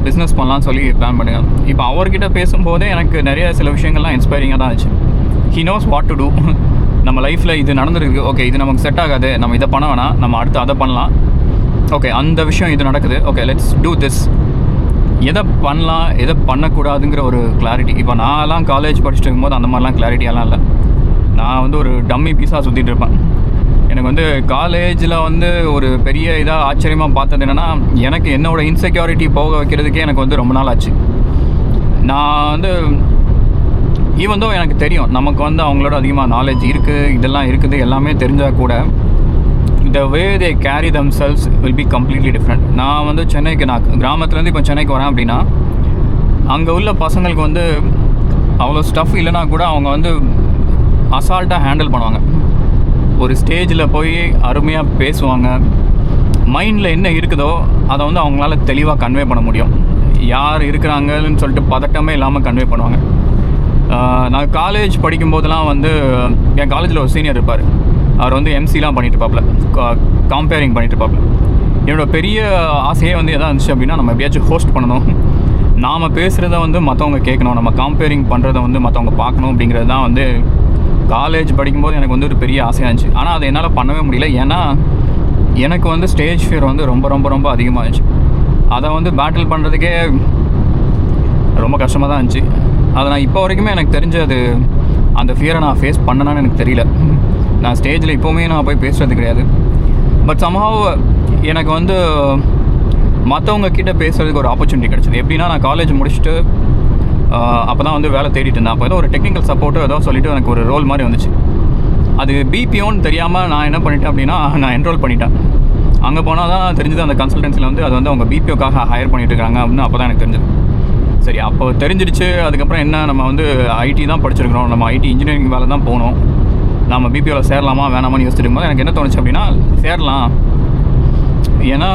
பிஸ்னஸ் பண்ணலான்னு சொல்லி பிளான் பண்ணுவேன். இப்போ அவர்கிட்ட பேசும்போதே எனக்கு நிறைய சில விஷயங்கள்லாம் இன்ஸ்பைரிங்காக தான் இருந்துச்சு. He knows what to do. நம்ம லைஃப்பில் இது நடந்துருக்கு, ஓகே இது நமக்கு செட் ஆகாது, நம்ம இதை பண்ண வேணாம், நம்ம அடுத்து அதை பண்ணலாம், ஓகே அந்த விஷயம் இது நடக்குது, ஓகே லெட்ஸ் டூ திஸ். எதை பண்ணலாம் எதை பண்ணக்கூடாதுங்கிற ஒரு கிளாரிட்டி. இப்போ நான்லாம் காலேஜ் படிச்சுட்டு இருக்கும்போது அந்த மாதிரிலாம் கிளாரிட்டியெல்லாம் இல்லை. நான் வந்து ஒரு டம்மி பீஸாக சுற்றிட்டு இருப்பேன். எனக்கு வந்து காலேஜில் வந்து ஒரு பெரிய இதாக ஆச்சரியமாக பார்த்தது என்னென்னா, எனக்கு என்னோடய இன்செக்யூரிட்டி போக வைக்கிறதுக்கே எனக்கு வந்து ரொம்ப நாள் ஆச்சு. நான் வந்து ஈவன் தோ எனக்கு தெரியும் நமக்கு வந்து அவங்களோட அதிகமாக நாலேஜ் இருக்குது, இதெல்லாம் இருக்குது, எல்லாமே தெரிஞ்சால் கூட the way they carry themselves will be completely different. நான் வந்து சென்னைக்கு, நான் கிராமத்துலேருந்து இப்போ சென்னைக்கு வரேன் அப்படின்னா அங்கே உள்ள பசங்களுக்கு வந்து அவ்வளோ ஸ்டஃப் இல்லைனா கூட அவங்க வந்து அசால்ட்டாக ஹேண்டில் பண்ணுவாங்க. ஒரு ஸ்டேஜில் போய் அருமையாக பேசுவாங்க. மைண்டில் என்ன இருக்குதோ அதை வந்து அவங்களால தெளிவாக கன்வே பண்ண முடியும். யார் இருக்கிறாங்கன்னு சொல்லிட்டு பதட்டமே இல்லாமல் கன்வே பண்ணுவாங்க. நான் காலேஜ் படிக்கும்போதெல்லாம் வந்து என் காலேஜில் ஒரு சீனியர் இருப்பார். அவர் வந்து எம்சிலாம் பண்ணிட்டுருப்பாப்புல, கம்பேரிங் பண்ணிட்டுருப்பாப்புல. என்னோடய பெரிய ஆசையே வந்து எதாவது இருந்துச்சு அப்படின்னா, நம்ம எப்படியாச்சும் ஹோஸ்ட் பண்ணணும், நாம் பேசுகிறத வந்து மற்றவங்க கேட்கணும், நம்ம கம்பேரிங் பண்ணுறத வந்து மற்றவங்க பார்க்கணும் அப்படிங்கிறது தான் வந்து காலேஜ் படிக்கும்போது எனக்கு வந்து ஒரு பெரிய ஆசையாக இருந்துச்சு. ஆனால் அதை என்னால் பண்ணவே முடியல. ஏன்னா எனக்கு வந்து ஸ்டேஜ் ஃபியர் வந்து ரொம்ப ரொம்ப ரொம்ப அதிகமாக இருந்துச்சு. அதை வந்து பேட்டில் பண்ணுறதுக்கே ரொம்ப கஷ்டமாக தான் இருந்துச்சு. அதை நான் இப்போ வரைக்குமே எனக்கு தெரிஞ்சு அது அந்த ஃபியரை நான் ஃபேஸ் பண்ணனான்னு எனக்கு தெரியல. நான் ஸ்டேஜில் இப்போவுமே நான் போய் பேசுகிறது கிடையாது. பட் சம்ஹவ் எனக்கு வந்து மற்றவங்க கிட்டே பேசுகிறதுக்கு ஒரு ஆப்பர்ச்சுனிட்டி கிடச்சிது. எப்படின்னா, நான் காலேஜ் முடிச்சுட்டு அப்போ தான் வந்து வேலை தேடிட்டு இருந்தேன். அப்போ ஏதோ ஒரு டெக்னிக்கல் சப்போர்ட்டு ஏதோ சொல்லிவிட்டு எனக்கு ஒரு ரோல் மாதிரி வந்துச்சு. அது பிபிஓன்னு தெரியாமல் நான் என்ன பண்ணிட்டேன் அப்படின்னா, நான் என்ரோல் பண்ணிட்டேன். அங்கே போனால் தான் தெரிஞ்சது அந்த கன்சல்டன்சியில் வந்து அது வந்து அவங்க பிபிஓக்காக ஹையர் பண்ணிட்டு இருக்காங்க அப்படின்னு. அப்போ தான் எனக்கு தெரிஞ்சது. சரி, அப்போ தெரிஞ்சிடுச்சு. அதுக்கப்புறம் என்ன, நம்ம வந்து ஐடி தான் படிச்சிருக்கிறோம், நம்ம ஐடி இன்ஜினியரிங் வேலை தான் போகணும், நம்ம பிபிஓவில் சேரலாமா வேணாமான்னு யோசிச்சுட்டு இருக்கும்போது எனக்கு என்ன தோணுச்சு அப்படின்னா, சேரலாம். ஏன்னா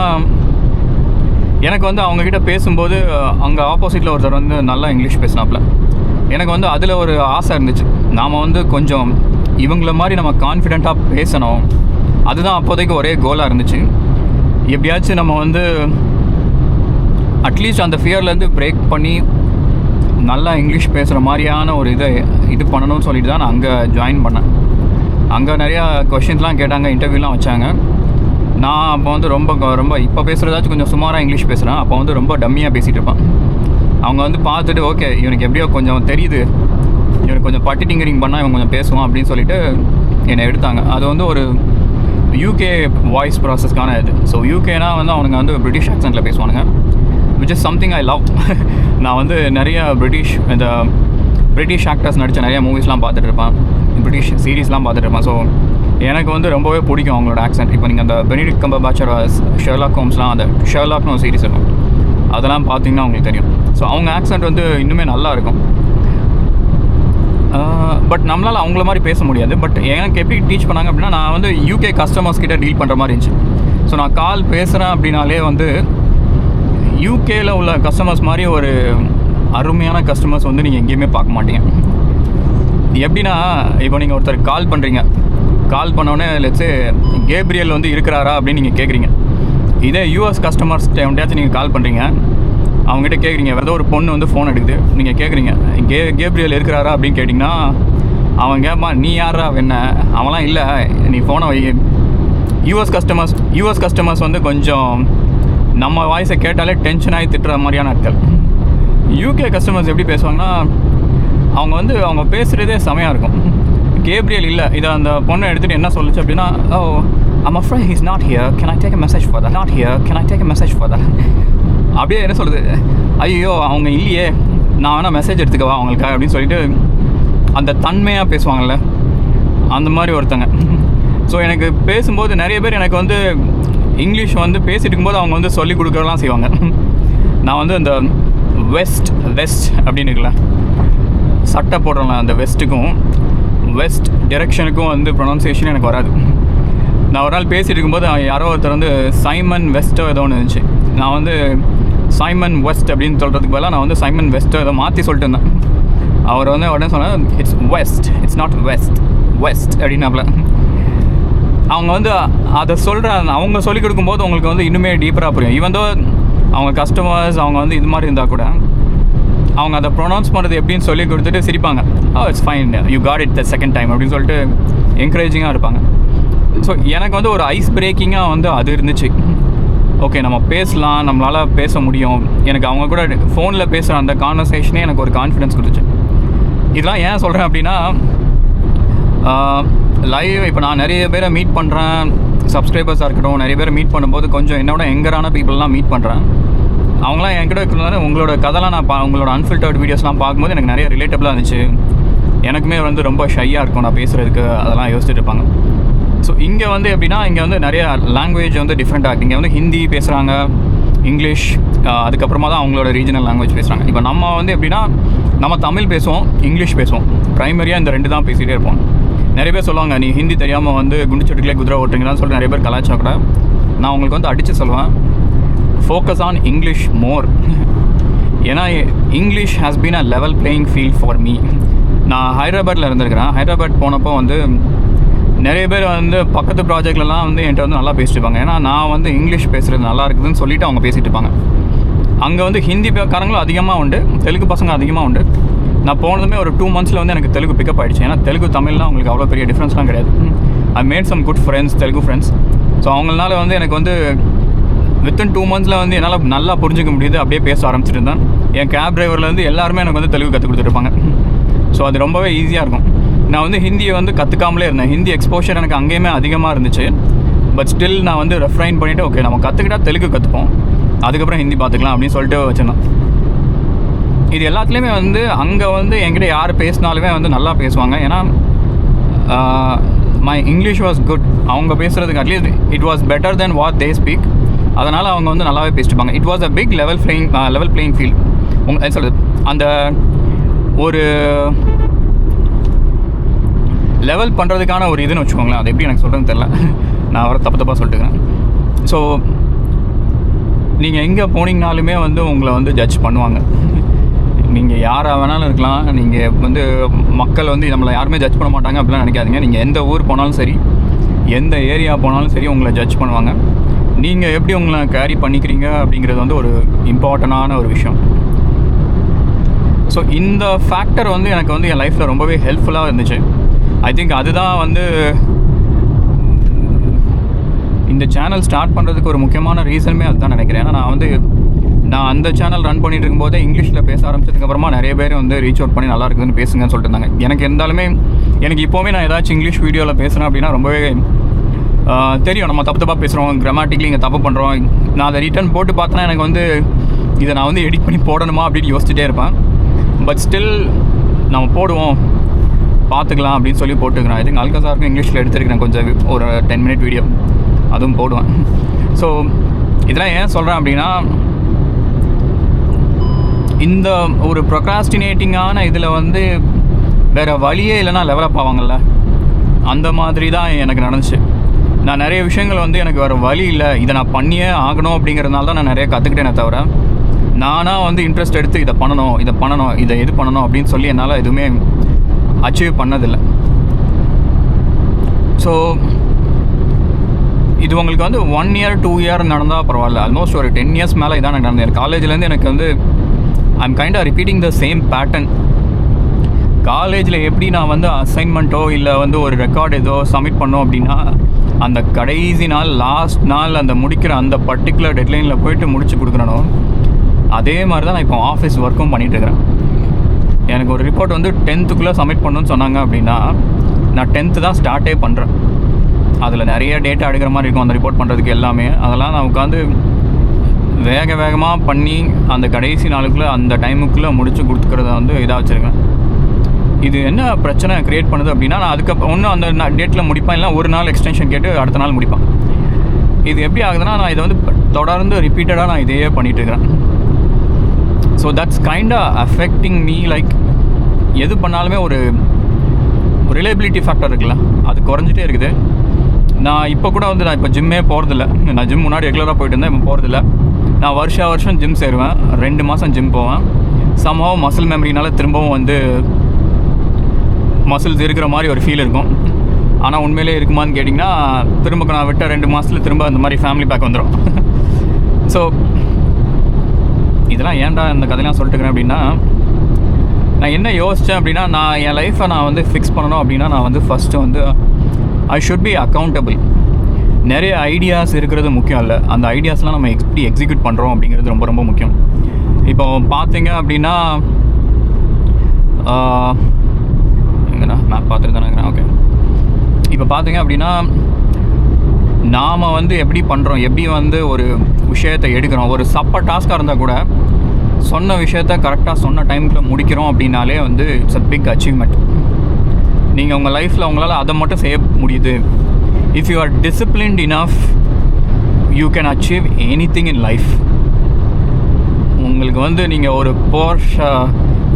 எனக்கு வந்து அவங்கக்கிட்ட பேசும்போது அங்கே ஆப்போசிட்டில் ஒருத்தர் வந்து நல்லா இங்கிலீஷ் பேசினாப்புல. எனக்கு வந்து அதில் ஒரு ஆசை இருந்துச்சு, நாம் வந்து கொஞ்சம் இவங்கள மாதிரி நம்ம கான்ஃபிடெண்ட்டாக பேசணும். அதுதான் அப்போதைக்கு ஒரே கோலாக இருந்துச்சு. எப்படியாச்சும் நம்ம வந்து அட்லீஸ்ட் அந்த ஃபியர்லேருந்து பிரேக் பண்ணி நல்லா இங்கிலீஷ் பேசுகிற மாதிரியான ஒரு இது பண்ணணும்னு சொல்லிட்டு தான் நான் அங்கே ஜாயின் பண்ணேன். அங்கே நிறையா கொஷின்ஸ்லாம் கேட்டாங்க, இன்டர்வியூலாம் வச்சாங்க. நான் அப்போ வந்து ரொம்ப இப்போ பேசுகிறதாச்சும் கொஞ்சம் சுமாராக இங்கிலீஷ் பேசுகிறேன். அப்போ வந்து ரொம்ப டம்மியாக பேசிகிட்டு இருப்பேன். அவங்க வந்து பார்த்துட்டு ஓகே இவனுக்கு எப்படியோ கொஞ்சம் தெரியுது, இவனுக்கு கொஞ்சம் பட்டி டிங்கரிங் பண்ணால் இவன் கொஞ்சம் பேசுவான் அப்படின்னு சொல்லிட்டு என்னை எடுத்தாங்க. அது வந்து ஒரு யூகே வாய்ஸ் ப்ராசஸ்க்கான இது. ஸோ யூகேனா வந்து அவனுங்க வந்து பிரிட்டிஷ் ஆக்சென்ட்டில் பேசுவானுங்க, which is something I love. நான் வந்து நிறைய பிரிட்டிஷ் ஆக்டர்ஸ் நடித்த நிறைய மூவிஸ்லாம் பார்த்துட்டு இருப்பேன், பிரிட்டிஷ் சீரீஸ்லாம் பார்த்துட்டு இருப்பேன். ஸோ எனக்கு வந்து ரொம்பவே பிடிக்கும் அவங்களோட ஆக்சென்ட். இப்போ நீங்கள் அந்த பெனிடிக்ட் கம்பர்பேட்சர் ஷெர்லாக் ஹோம்ஸ்லாம், அந்த ஷெர்லாக்னு ஒரு சீரீஸ் இருக்கும், அதெல்லாம் பார்த்தீங்கன்னா உங்களுக்கு தெரியும். ஸோ அவங்க ஆக்சென்ட் வந்து இன்னுமே நல்லா இருக்கும். பட் நம்மளால் அவங்கள மாதிரி பேச முடியாது. பட் எனக்கு எப்படி டீச் பண்ணாங்க அப்படின்னா, நான் வந்து யூகே கஸ்டமர்ஸ் கிட்ட டீல் பண்ணுற மாதிரி இருந்துச்சு. ஸோ நான் கால் பேசுகிறேன் அப்படின்னாலே வந்து யூகேயில் உள்ள கஸ்டமர்ஸ் மாதிரி ஒரு அருமையான கஸ்டமர்ஸ் வந்து நீங்கள் எங்கேயுமே பார்க்க மாட்டீங்க. எப்படின்னா, இப்போ நீங்கள் ஒருத்தர் கால் பண்ணுறீங்க, கால் பண்ணோடனே லெட்ஸே கேப்ரியல் வந்து இருக்கிறாரா அப்படின்னு நீங்கள் கேட்குறீங்க. இதே யூஎஸ் கஸ்டமர்ஸ்கிட்ட எப்படியாச்சும் நீங்கள் கால் பண்ணுறீங்க, அவங்ககிட்ட கேட்குறீங்க, வேறு ஏதோ ஒரு பொண்ணு வந்து ஃபோன் எடுக்குது, நீங்கள் கேட்குறீங்க கேப்ரியல் இருக்கிறாரா அப்படின்னு கேட்டிங்கன்னா, அவன் கேட்பான் நீ யாரா என்ன, அவன்லாம் இல்லை நீ ஃபோனை வை. யூஎஸ் கஸ்டமர்ஸ் வந்து கொஞ்சம் நம்ம வாய்ஸை கேட்டாலே டென்ஷன் ஆகி திட்டுற மாதிரியான ஆட்கள். யூகே கஸ்டமர்ஸ் எப்படி பேசுவாங்கன்னா, அவங்க பேசுகிறதே செமையாக இருக்கும். கேப்ரியல் இல்லை, இதை அந்த பொண்ணை எடுத்துகிட்டு என்ன சொல்லுச்சு அப்படின்னா, ஓ I'm afraid he's not here, can I take a message for that? Not here, can I take a message for that? அப்படியே என்ன சொல்லுது, ஐயோ அவங்க இல்லையே, நான் வேணால் மெசேஜ் எடுத்துக்கவா அவங்களுக்காக அப்படின்னு சொல்லிட்டு அந்த தன்மையாக பேசுவாங்கள்ல, அந்த மாதிரி ஒருத்தங்க. ஸோ எனக்கு பேசும்போது நிறைய பேர் எனக்கு வந்து இங்கிலீஷ் வந்து பேசிட்டு இருக்கும்போது அவங்க வந்து சொல்லிக் கொடுக்குறலாம் செய்வாங்க. நான் வந்து அந்த வெஸ்ட் அப்படின்னு இருக்குல்ல, சட்டை போடுறோம்ல, அந்த வெஸ்ட் டிரெக்ஷனுக்கும் வந்து ப்ரொனன்சியேஷன் எனக்கு வராது. நான் ஒரு நாள் பேசிகிட்டு இருக்கும்போது யாரோ ஒருத்தர் வந்து சைமன் வெஸ்ட்டோ ஏதோ ஒன்று இருந்துச்சு. நான் வந்து சைமன் வெஸ்ட் அப்படின்னு சொல்கிறதுக்கு பதிலாக நான் வந்து சைமன் வெஸ்ட்டோ ஏதோ மாற்றி சொல்லிட்டு இருந்தேன். அவர் வந்து உடனே சொன்னார், it's waste, it's not waste அப்படின்னாப்புல. அவங்க வந்து அதை அவங்க சொல்லிக் கொடுக்கும்போது உங்களுக்கு வந்து இன்னுமே டீப்பராக புரியும். ஈவன் தோ அவங்க கஸ்டமர்ஸ் அவங்க வந்து இது மாதிரி இருந்தால் கூட அவங்க அதை ப்ரொனவுன்ஸ் பண்ணுறது எப்படின்னு சொல்லி கொடுத்துட்டு சிரிப்பாங்க. It's fine, you got it the second time அப்படின்னு சொல்லிட்டு என்கரேஜிங்காக இருப்பாங்க. ஸோ எனக்கு வந்து ஒரு ஐஸ் பிரேக்கிங்காக வந்து அது இருந்துச்சு. ஓகே நம்ம பேசலாம், நம்மளால் பேச முடியும். எனக்கு அவங்க கூட ஃபோனில் பேசுகிற அந்த கான்வர்சேஷனே எனக்கு ஒரு கான்ஃபிடென்ஸ் கொடுத்துச்சு. இதெல்லாம் ஏன் சொல்கிறேன் அப்படின்னா, லைவ் இப்போ நான் நிறைய பேரை மீட் பண்ணுறேன், சப்ஸ்கிரைபர்ஸாக இருக்கட்டும், நிறைய பேரை மீட் பண்ணும்போது கொஞ்சம் என்னோட எங்கரான பீப்புளெலாம் மீட் பண்ணுறேன். அவங்களாம் என்கிட்ட இருக்கிறதுனால உங்களோட கதைலாம் நான் உங்களோட அன்ஃபில்டர்ட் வீடியோஸ்லாம் பார்க்கும்போது எனக்கு நிறைய ரிலேட்டபிளாக இருந்துச்சு. எனக்குமே வந்து ரொம்ப ஷையாக இருக்கும் நான் பேசுகிறதுக்கு, அதெல்லாம் யோசிச்சுட்டு இருப்பாங்க. ஸோ இங்கே வந்து எப்படின்னா, இங்கே வந்து நிறைய லாங்குவேஜ் வந்து டிஃப்ரெண்ட்டாக இருக்குது. இங்கே வந்து ஹிந்தி பேசுகிறாங்க, இங்கிலீஷ், அதுக்கப்புறமா தான் அவங்களோட ரீஜனல் லாங்குவேஜ் பேசுகிறாங்க. இப்போ நம்ம வந்து எப்படின்னா, நம்ம தமிழ் பேசுவோம், இங்கிலீஷ் பேசுவோம், ப்ரைமரியாக இந்த ரெண்டு தான் பேசிகிட்டே இருப்போம். நிறைய பேர் சொல்லுவாங்க, நீ ஹிந்தி தெரியாமல் வந்து குண்டுச்சட்டுக்கிலே குதிரை ஓட்டுறீங்களான்னு சொல்லிட்டு நிறைய பேர் கலாச்சா கூட நான் உங்களுக்கு வந்து அடித்து சொல்லுவேன், ஃபோக்கஸ் ஆன் இங்கிலீஷ் மோர். ஏன்னா English has been a level playing field for me. நான் ஹைதராபாத்தில் இருந்திருக்கிறேன். ஹைதராபாத் போனப்போ வந்து நிறைய பேர் வந்து பக்கத்து ப்ராஜெக்ட்லலாம் வந்து என்கிட்ட வந்து நல்லா பேசிட்டு இருப்பாங்க. ஏன்னா நான் வந்து இங்கிலீஷ் பேசுகிறது நல்லா இருக்குதுன்னு சொல்லிவிட்டு அவங்க பேசிகிட்டு இருப்பாங்க. அங்கே வந்து ஹிந்தி காரங்களும் அதிகமாக உண்டு, தெலுங்கு பசங்க அதிகமாக உண்டு. நான் போனதுமே ஒரு 2 months வந்து எனக்கு தெலுங்கு பிக்கப் ஆகிடுச்சு. ஏன்னா தெலுங்கு தமிழ்லாம் அவங்களுக்கு அவ்வளோ பெரிய டிஃப்ரென்ஸ்லாம் கிடையாது. I made some good friends, Telugu friends. So அவங்களால வந்து எனக்கு வந்து வித்தின் 2 months வந்து என்னால் நல்லா புரிஞ்சிக்க முடியுது. அப்படியே பேச ஆரம்பிச்சிட்டு இருந்தேன். என் கேப் டிரைவர்லேருந்து எல்லாருமே எனக்கு வந்து தெலுங்கு கற்றுக் கொடுத்துருப்பாங்க. ஸோ அது ரொம்பவே ஈஸியாக இருக்கும். நான் வந்து ஹிந்தியை வந்து கற்றுக்காமலே இருந்தேன். ஹிந்தி எக்ஸ்போஷர் எனக்கு அங்கேயுமே அதிகமாக இருந்துச்சு. பட் ஸ்டில் நான் வந்து ரெஃப்ரைன் பண்ணிவிட்டு ஓகே நம்ம கற்றுக்கிட்டா தெலுங்கு கற்றுப்போம், அதுக்கப்புறம் ஹிந்தி பார்த்துக்கலாம் அப்படின்னு சொல்லிட்டு வச்சுருந்தேன். இது எல்லாத்துலேயுமே வந்து அங்கே வந்து என்கிட்ட யார் பேசினாலுமே வந்து நல்லா பேசுவாங்க. ஏன்னா மை இங்கிலீஷ் வாஸ் குட். அவங்க பேசுகிறதுக்கு at least it was better than what they speak. அதனால் அவங்க வந்து நல்லாவே பேசிட்டுப்பாங்க. It was a big level playing field. என்ன சொல்கிறது, அந்த ஒரு லெவல் பண்ணுறதுக்கான ஒரு இதுன்னு வச்சுக்கோங்களேன். அது எப்படி எனக்கு சொல்கிறதுன்னு தெரில, நான் அவரை தப்பாக சொல்லிட்டுக்கிறேன். ஸோ நீங்கள் எங்கே போனீங்கனாலுமே வந்து உங்களை வந்து ஜட்ஜ் பண்ணுவாங்க. நீங்கள் யாராக வேணாலும் இருக்கலாம். நீங்கள் வந்து மக்கள் வந்து நம்மளை யாருமே ஜட்ஜ் பண்ண மாட்டாங்க அப்படிலாம் நினைக்காதீங்க. நீங்கள் எந்த ஊர் போனாலும் சரி, எந்த ஏரியா போனாலும் சரி, உங்களை ஜட்ஜ் பண்ணுவாங்க. நீங்கள் எப்படி உங்களை கேரி பண்ணிக்கிறீங்க அப்படிங்கிறது வந்து ஒரு இம்பார்ட்டண்டான ஒரு விஷயம். ஸோ இந்த ஃபேக்டர் வந்து எனக்கு வந்து என் லைஃப்பில் ரொம்பவே ஹெல்ப்ஃபுல்லாக இருந்துச்சு. ஐ திங்க் அதுதான் வந்து இந்த சேனல் ஸ்டார்ட் பண்ணுறதுக்கு ஒரு முக்கியமான ரீசனுமே அதுதான் நினைக்கிறேன். ஏன்னா நான் அந்த சேனல் ரன் பண்ணிட்டு இருக்கும்போதே இங்கிலீஷில் பேச ஆரம்பிச்சதுக்கப்புறமா நிறைய பேர் வந்து ரீச் அவுட் பண்ணி நல்லா இருக்குதுன்னு பேசுங்கன்னு சொல்லிட்டு இருந்தாங்க. எனக்கு இருந்தாலுமே எனக்கு இப்போவுமே நான் ஏதாச்சும் இங்கிலீஷ் வீடியோவில் பேசுகிறேன் அப்படின்னா ரொம்பவே தெரியும் நம்ம தப்பாக பேசுகிறோம், கிராமட்டிக்கலி இங்கே தப்பு பண்ணுறோம். நான் அதை ரிட்டன் போட்டு பார்த்தேன்னா எனக்கு வந்து இதை நான் வந்து எடிட் பண்ணி போடணுமா அப்படின்னு யோசிச்சுட்டே இருப்பேன். பட் ஸ்டில் நம்ம போடுவோம், பார்த்துக்கலாம் அப்படின்னு சொல்லி போட்டுக்கிறேன். ஐ திங்க் அல்கசாருக்கும் இங்கிலீஷில் எடுத்துருக்கிறேன் கொஞ்சம் ஒரு 10 minute வீடியோ, அதுவும் போடுவேன். ஸோ இதெல்லாம் ஏன் சொல்கிறேன் அப்படின்னா, இந்த ஒரு ப்ரொக்ராஸ்டினேட்டிங்கான இதில் வந்து வேறு வழியே இல்லைன்னா டெவலப் ஆவாங்கள்ல, அந்த மாதிரி தான் எனக்கு நடந்துச்சு. நான் நிறைய விஷயங்கள் வந்து எனக்கு வேறு வழி இல்லை, இதை நான் பண்ணியே ஆகணும் அப்படிங்கிறதுனால தான் நான் நிறைய கற்றுக்கிட்டேனே தவிர, நானாக வந்து இன்ட்ரெஸ்ட் எடுத்து இதை பண்ணணும் இதை இது பண்ணணும் அப்படின்னு சொல்லி என்னால் எதுவுமே அச்சீவ் பண்ணதில்லை. ஸோ இது உங்களுக்கு வந்து 1 year 2 year நடந்தால் பரவாயில்ல, ஆல்மோஸ்ட் ஒரு 10 years மேலே இதான் எனக்கு நடந்தது. காலேஜ்லேருந்து எனக்கு வந்து I'm kind of repeating the same pattern. காலேஜில் எப்படி நான் வந்து அசைன்மெண்ட்டோ இல்லை வந்து ஒரு ரெக்கார்டு ஏதோ சப்மிட் பண்ணோம் அப்படின்னா, அந்த கடைசி நாள் லாஸ்ட் நாள் அந்த முடிக்கிற அந்த பர்டிகுலர் டெட்லைனில் போயிட்டு முடிச்சு கொடுக்குறனோ, அதே மாதிரி தான் நான் இப்போ ஆஃபீஸ் ஒர்க்கும் பண்ணிகிட்ருக்கிறேன். எனக்கு ஒரு ரிப்போர்ட் வந்து 10th சப்மிட் பண்ணணும்னு சொன்னாங்க அப்படின்னா, நான் 10th தான் ஸ்டார்ட்டே பண்ணுறேன். அதில் நிறைய டேட்டா எடுக்கிற மாதிரி இருக்கும் அந்த ரிப்போர்ட் பண்ணுறதுக்கு எல்லாமே. அதெல்லாம் நான் உட்காந்து வேகமாக பண்ணி அந்த கடைசி நாளுக்குள்ளே அந்த டைமுக்குள்ளே முடிச்சு கொடுத்துக்கிறத வந்து இதாக வச்சுருக்கேன். இது என்ன பிரச்சனை க்ரியேட் பண்ணுது அப்படின்னா, நான் அதுக்கப்புறம் ஒன்றும் அந்த டேட்டில் முடிப்பேன், இல்லை ஒரு நாள் எக்ஸ்டென்ஷன் கேட்டு அடுத்த நாள் முடிப்பேன். இது எப்படி ஆகுதுன்னா, நான் இதை வந்து தொடர்ந்து ரிப்பீட்டடாக நான் இதையே பண்ணிகிட்டு இருக்கிறேன். ஸோ தட்ஸ் கைண்டாக அஃபெக்டிங் மீ. லைக் எது பண்ணாலுமே ஒரு ரிலையபிலிட்டி ஃபேக்டர் இருக்குல்ல, அது குறைஞ்சிட்டே இருக்குது. நான் இப்போ கூட வந்து நான் இப்போ ஜிம்மே போகிறதில்ல. நான் ஜிம் முன்னாடி ரெகுலராக போயிட்டு இருந்தேன், இப்போ போகிறதில்ல. நான் வருஷம் ஜிம் சேருவேன், 2 மாதம் ஜிம் போவேன். சம்ஹவ் மசில் மெமரினால திரும்பவும் வந்து மசில்ஸ் இருக்கிற மாதிரி ஒரு ஃபீல் இருக்கும். ஆனால் உண்மையிலே இருக்குமான்னு கேட்டிங்கன்னா, திரும்ப நான் விட்ட 2 மாதத்தில் திரும்ப அந்த மாதிரி ஃபேமிலி பேக் வந்துடும். ஸோ இதெல்லாம் ஏன்டா இந்த கதையெல்லாம் சொல்லிட்டுக்கிறேன் அப்படின்னா, நான் என்ன யோசித்தேன் அப்படின்னா, நான் என் லைஃப்பை நான் வந்து ஃபிக்ஸ் பண்ணணும் அப்படின்னா, நான் வந்து ஃபஸ்ட்டு வந்து ஐ ஷுட் பி அக்கௌண்டபிள். நிறைய ஐடியாஸ் இருக்கிறது முக்கியம் இல்லை, அந்த ஐடியாஸ்லாம் நம்ம எப்படி எக்ஸிக்யூட் பண்ணுறோம் அப்படிங்கிறது ரொம்ப ரொம்ப முக்கியம். இப்போ பார்த்தீங்க அப்படின்னா, எங்கண்ணா மேப் பார்த்துட்டு தானே இருக்கிறேன். ஓகே, இப்போ பார்த்தீங்க அப்படின்னா, நாம் வந்து எப்படி பண்ணுறோம், எப்படி வந்து ஒரு விஷயத்தை எடுக்கிறோம். ஒரு டாஸ்காக இருந்தால் கூட சொன்ன விஷயத்த கரெக்டாக சொன்ன டைமுக்குள்ளே முடிக்கிறோம் அப்படின்னாலே வந்து இட்ஸ் அ பிக் அச்சீவ்மெண்ட். நீங்கள் உங்கள் லைஃப்பில் உங்களால் அதை மட்டும் செய்ய முடியுது. If you R disciplined enough, you can achieve anything in life. உங்களுக்கு வந்து நீங்கள் ஒரு Porsche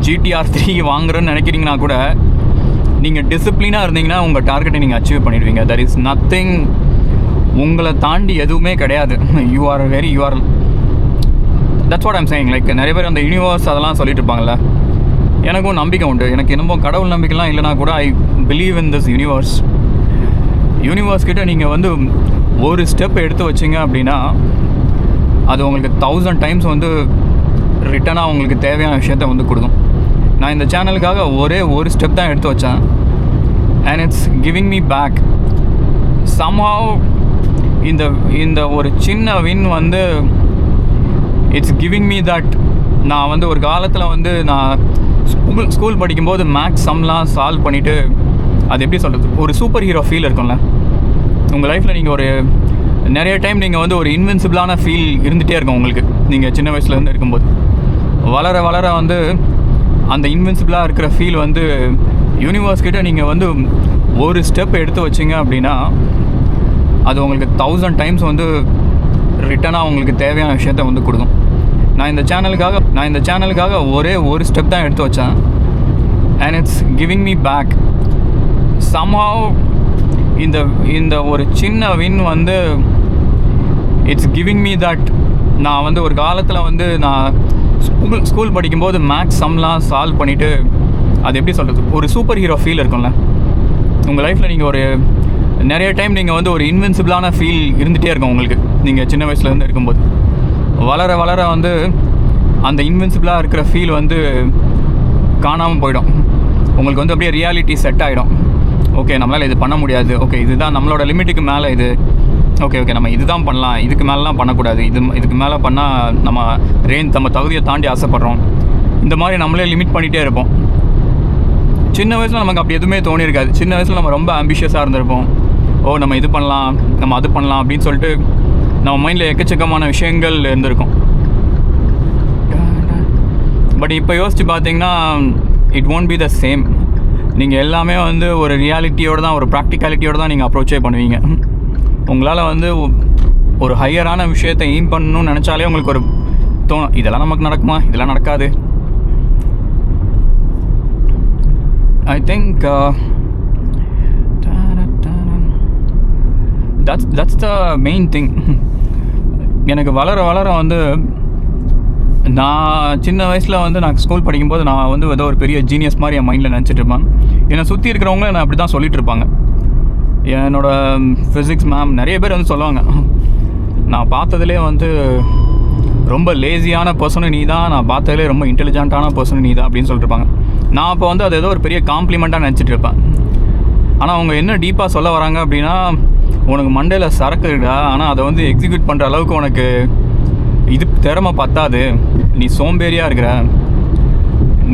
GTR 3 வாங்குறேன்னு நினைக்கிறீங்கன்னா கூட, நீங்கள் டிசிப்ளினாக இருந்தீங்கன்னா உங்கள் டார்கெட்டை நீங்கள் அச்சீவ் பண்ணிடுவீங்க. தட் இஸ் நத்திங், உங்களை தாண்டி எதுவுமே கிடையாது. You are that's what I'm saying. Like நிறைய பேர் அந்த யூனிவர்ஸ் அதெல்லாம் சொல்லிட்டு இருப்பாங்கள்ல, எனக்கும் நம்பிக்கை உண்டு. எனக்கு என்னமோ கடவுள் நம்பிக்கைலாம் இல்லைனா கூட I believe in this universe கிட்ட நீங்கள் வந்து ஒரு ஸ்டெப் எடுத்து வச்சிங்க அப்படின்னா, அது உங்களுக்கு 1000 times வந்து ரிட்டனாக உங்களுக்கு தேவையான விஷயத்த வந்து கொடுக்கும். நான் இந்த சேனலுக்காக ஒரு ஸ்டெப் தான் எடுத்து வச்சேன், and it's giving me back somehow. இந்த ஒரு சின்ன வின் வந்து இட்ஸ் கிவிங் மீ தட். நான் வந்து ஒரு காலத்தில் வந்து நான் ஸ்கூல் படிக்கும்போது மேக்ஸ் சம்லாம் சால்வ் பண்ணிவிட்டு, அது எப்படி சொல்கிறது, ஒரு சூப்பர் ஹீரோ ஃபீல் இருக்கும்ல உங்கள் லைஃப்பில். நீங்கள் ஒரு நிறைய டைம் நீங்கள் வந்து ஒரு இன்வின்சிபிளான ஃபீல் இருந்துகிட்டே இருக்கும் உங்களுக்கு. நீங்கள் சின்ன வயசுலேருந்து இருக்கும்போது வளர வந்து அந்த இன்வின்சிபிளாக இருக்கிற ஃபீல் வந்து யூனிவர்ஸ் கிட்ட நீங்கள் வந்து ஒரு ஸ்டெப் எடுத்து வச்சிங்க அப்படின்னா, அது உங்களுக்கு 1000 times வந்து ரிட்டனாக உங்களுக்கு தேவையான விஷயத்த வந்து கொடுக்கும். நான் இந்த சேனலுக்காக ஒரு ஸ்டெப் தான் எடுத்து வச்சேன், and it's giving me back somehow. இந்த ஒரு சின்ன வின் வந்து இட்ஸ் கிவிங் மீ தட். நான் வந்து ஒரு காலத்தில் வந்து நான் ஸ்கூல் படிக்கும்போது மேக்ஸ் சம்லாம் சால்வ் பண்ணிவிட்டு, அது எப்படி சொல்கிறது, ஒரு சூப்பர் ஹீரோ ஃபீல் இருக்கும்ல உங்கள் லைஃப்பில். நீங்கள் ஒரு நிறைய டைம் நீங்கள் வந்து ஒரு இன்வின்சிபிளான ஃபீல் இருந்துகிட்டே இருக்கும் உங்களுக்கு. நீங்கள் சின்ன வயசுலேருந்து இருக்கும்போது வளர வந்து அந்த இன்வின்சிபிளாக இருக்கிற ஃபீல் வந்து காணாமல் போயிடும். உங்களுக்கு வந்து அப்படியே ரியாலிட்டி செட் ஆகிடும். ஓகே, நம்மளால் இது பண்ண முடியாது, ஓகே இதுதான் நம்மளோட லிமிட்டுக்கு மேலே இது ஓகே நம்ம இதுதான் பண்ணலாம், இதுக்கு மேலெலாம் பண்ணக்கூடாது, இதுக்கு மேலே பண்ணால் நம்ம தகுதியை தாண்டி ஆசைப்பட்றோம், இந்த மாதிரி நம்மளே லிமிட் பண்ணிகிட்டே இருப்போம். சின்ன வயசில் நமக்கு அப்படி எதுவுமே தோணியிருக்காது. சின்ன வயசில் நம்ம ரொம்ப ஆம்பிஷியஸாக இருந்திருப்போம். நம்ம இது பண்ணலாம், நம்ம அது பண்ணலாம் அப்படின்னு சொல்லிட்டு நம்ம மைண்டில் எக்கச்சக்கமான விஷயங்கள் இருந்திருக்கும். பட் இப்போ யோசித்து பார்த்தீங்கன்னா it won't be the same. நீங்கள் எல்லாமே வந்து ஒரு ரியாலிட்டியோடு தான், ஒரு ப்ராக்டிகாலிட்டியோடு தான் நீங்கள் அப்ரோச்சே பண்ணுவீங்க. உங்களால் வந்து ஒரு ஹையரான விஷயத்தை எய்ம் பண்ணணும்னு நினச்சாலே உங்களுக்கு ஒரு தோணும், இதெல்லாம் நமக்கு நடக்குமா, இதெல்லாம் நடக்காது. I think that's the main thing. எனக்கு வளர வந்து நான் சின்ன வயசில் வந்து நான் ஸ்கூல் படிக்கும்போது நான் வந்து ஏதோ ஒரு பெரிய ஜீனியஸ் மாதிரி என் மைண்டில் நினச்சிட்டு இருப்பேன். என்னை சுற்றி இருக்கிறவங்களும் என்னை அப்படி தான் சொல்லிகிட்டு இருப்பாங்க. என்னோடய ஃபிசிக்ஸ் மேம் நிறைய பேர் வந்து சொல்லுவாங்க, நான் பார்த்ததுலே வந்து ரொம்ப லேசியான பர்சனும் நீ தான், நான் பார்த்ததுலே ரொம்ப இன்டெலிஜென்ட்டான பர்சனும் நீ தான் அப்படின்னு சொல்லிட்டுருப்பாங்க. நான் அப்போ வந்து அது ஏதோ ஒரு பெரிய காம்ப்ளிமெண்ட்டாக நினச்சிட்டு இருப்பேன். ஆனால் அவங்க என்ன டீப்பாக சொல்ல வராங்க அப்படின்னா, உனக்கு மண்டையில் சரக்குடா, ஆனால் அதை வந்து எக்ஸிக்யூட் பண்ணுற அளவுக்கு உனக்கு இது திறமை பத்தாது, நீ சோம்பேறியாக இருக்கிற,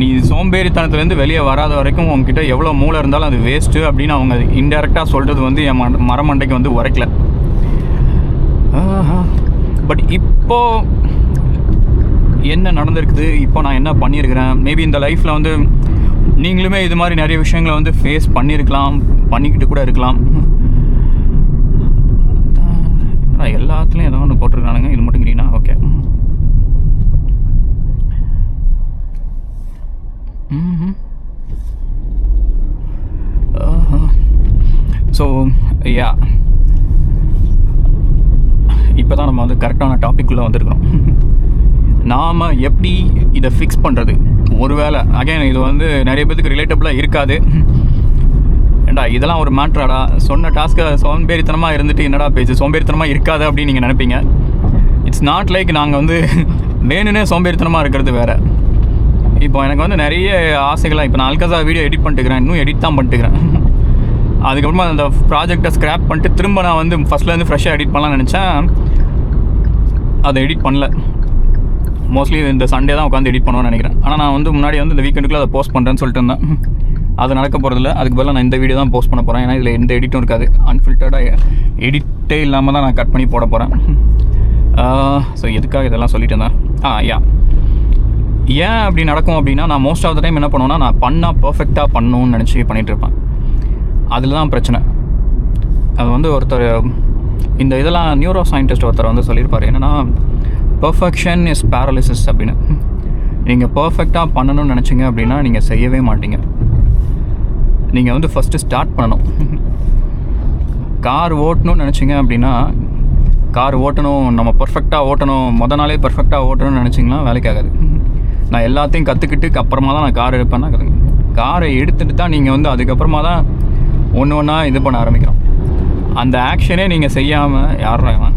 நீ சோம்பேறித்தனத்துலேருந்து வெளியே வராத வரைக்கும் உங்ககிட்ட எவ்வளோ மூளை இருந்தாலும் அது வேஸ்ட்டு அப்படின்னு அவங்க இன்டெரக்டாக சொல்கிறது வந்து என் மரமண்டைக்கு வந்து உரைக்கல. பட் இப்போது என்ன நடந்திருக்குது, இப்போ நான் என்ன பண்ணியிருக்கிறேன், மேபி இந்த லைஃப்பில் வந்து நீங்களுமே இது மாதிரி நிறைய விஷயங்களை வந்து ஃபேஸ் பண்ணியிருக்கலாம், பண்ணிக்கிட்டு கூட இருக்கலாம். எல்லாத்துலேயும் ஏதோ ஒன்று போட்டிருக்கானுங்க, இது மட்டும் கிரீனா? ஓகே. ஸோ யா, இப்போ தான் நம்ம வந்து கரெக்டான டாபிக்குள்ளே வந்துருக்கிறோம். நாம் எப்படி இதை ஃபிக்ஸ் பண்ணுறது? ஒருவேளை அகைன் இது வந்து நிறைய பேருக்கு ரிலேட்டபுளாக இருக்காது. ஏண்டா இதெல்லாம் ஒரு மேட்ராடா, சொன்ன டாஸ்க்கை சோம்பேறித்தனமாக இருந்துட்டு என்னடா பேச்சு, சோம்பேறித்தனமாக இருக்காது அப்படின்னு நீங்கள் நினைப்பீங்க. இட்ஸ் நாட் லைக் நாங்கள் வந்து வேணுன்னே சோம்பேறித்தனமாக இருக்கிறது வேறு. இப்போ எனக்கு வந்து நிறைய ஆசைகளாக, இப்போ நான் அல்கஸா வீடியோ எடிட் பண்ணிட்டுக்கிறேன், இன்னும் எடிட் தான் பண்ணிட்டுக்கிறேன். அதுக்கப்புறமா அந்த ப்ராஜெக்டை ஸ்க்ராப் பண்ணிட்டு திரும்ப நான் வந்து ஃபஸ்ட்லேருந்து ஃப்ரெஷ்ஷாக எடிட் பண்ணலாம்னு நினச்சேன். அதை எடிட் பண்ணல. மோஸ்ட்லி இந்த சண்டே தான் உட்காந்து எடிட் பண்ணுவேன்னு நினைக்கிறேன். ஆனால் நான் வந்து முன்னாடி வந்து இந்த வீக்கெண்டுக்குள்ளே அதை போஸ்ட் பண்ணுறேன்னு சொல்லிட்டு இருந்தேன். அது நடக்க போகிறதில்ல. அதுக்கு பதிலாக நான் இந்த வீடியோ தான் போஸ்ட் பண்ண போகிறேன். ஏன்னா இதில் எந்த எடிட்டும் இருக்காது, அன்ஃபில்டர்டாக எடிட்டே இல்லாமல் தான் நான் கட் பண்ணி போட போகிறேன். ஸோ எதுக்காக இதெல்லாம் சொல்லிட்டு இருந்தேன்? ஏன் அப்படி நடக்கும் அப்படின்னா, நான் மோஸ்ட் ஆஃப் த டைம் என்ன பண்ணுவேன்னா, நான் பண்ணால் பர்ஃபெக்டாக பண்ணணும்னு நினச்சி பண்ணிகிட்ருப்பேன். அதில் தான் பிரச்சனை. அது வந்து ஒருத்தர் இந்த இதெல்லாம் நியூரோ சயின்டிஸ்ட் ஒருத்தர் வந்து சொல்லியிருப்பார், என்னென்னா பர்ஃபெக்ஷன் இஸ் பேரலிசிஸ் அப்படின்னு. நீங்கள் பர்ஃபெக்டாக பண்ணணும்னு நினச்சிங்க அப்படின்னா நீங்கள் செய்யவே மாட்டீங்க. நீங்கள் வந்து ஃபஸ்ட்டு ஸ்டார்ட் பண்ணணும். கார் ஓட்டணும்னு நினச்சிங்க அப்படின்னா, கார் ஓட்டணும், நம்ம பர்ஃபெக்டாக ஓட்டணும், மொதல் நாளே பர்ஃபெக்டாக ஓட்டணும்னு நினச்சிங்கன்னா வேலைக்கு ஆகாது. நான் எல்லாத்தையும் கற்றுக்கிட்டு அப்புறமா தான் நான் கார் எடுப்பேன்னா, காரை எடுத்துகிட்டு தான் நீங்கள் வந்து அதுக்கப்புறமா தான் ஒன்று ஒன்றா இது பண்ண ஆரம்பிக்கிறோம். அந்த ஆக்ஷனே நீங்கள் செய்யாமல் யாரும்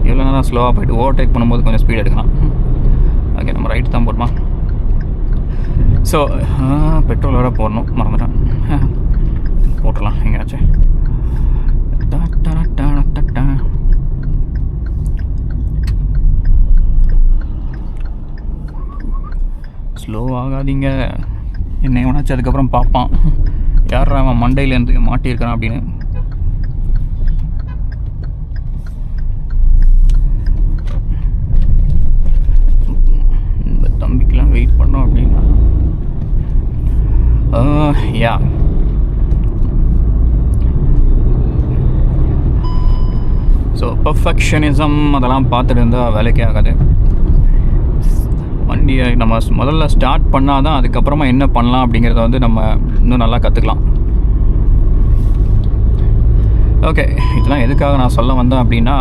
இவ்வளோ நேரம் ஸ்லோவாக போய்ட்டு ஓவர்டேக் பண்ணும்போது கொஞ்சம் ஸ்பீட் எடுக்கலாம். ஓகே, நம்ம ரைட் தான் போடுமா? ஸோ பெட்ரோலோட போடணும், மறந்துட்டேன். போட்டுடலாம் எங்கேயாச்சும். ஸ்லோ ஆகாதீங்க, என்னை வேணாச்சு அதுக்கப்புறம் பார்ப்பான், யார் அவன் மண்டையிலேருந்து மாட்டியிருக்கான் அப்படின்னு. இந்த தம்பிக்கெலாம் வெயிட் பண்ணோம் அப்படின்னா யா. ஸோ பர்ஃபெக்ஷனிசம் அதெல்லாம் பார்த்துட்டு இருந்தால் வேலைக்கே ஆகாது. வண்டியை நம்ம முதல்ல ஸ்டார்ட் பண்ணால் தான் அதுக்கப்புறமா என்ன பண்ணலாம் அப்படிங்கிறத வந்து நம்ம இன்னும் நல்லா கற்றுக்கலாம். ஓகே, இதெல்லாம் எதுக்காக நான் சொல்ல வந்தேன் அப்படின்னா,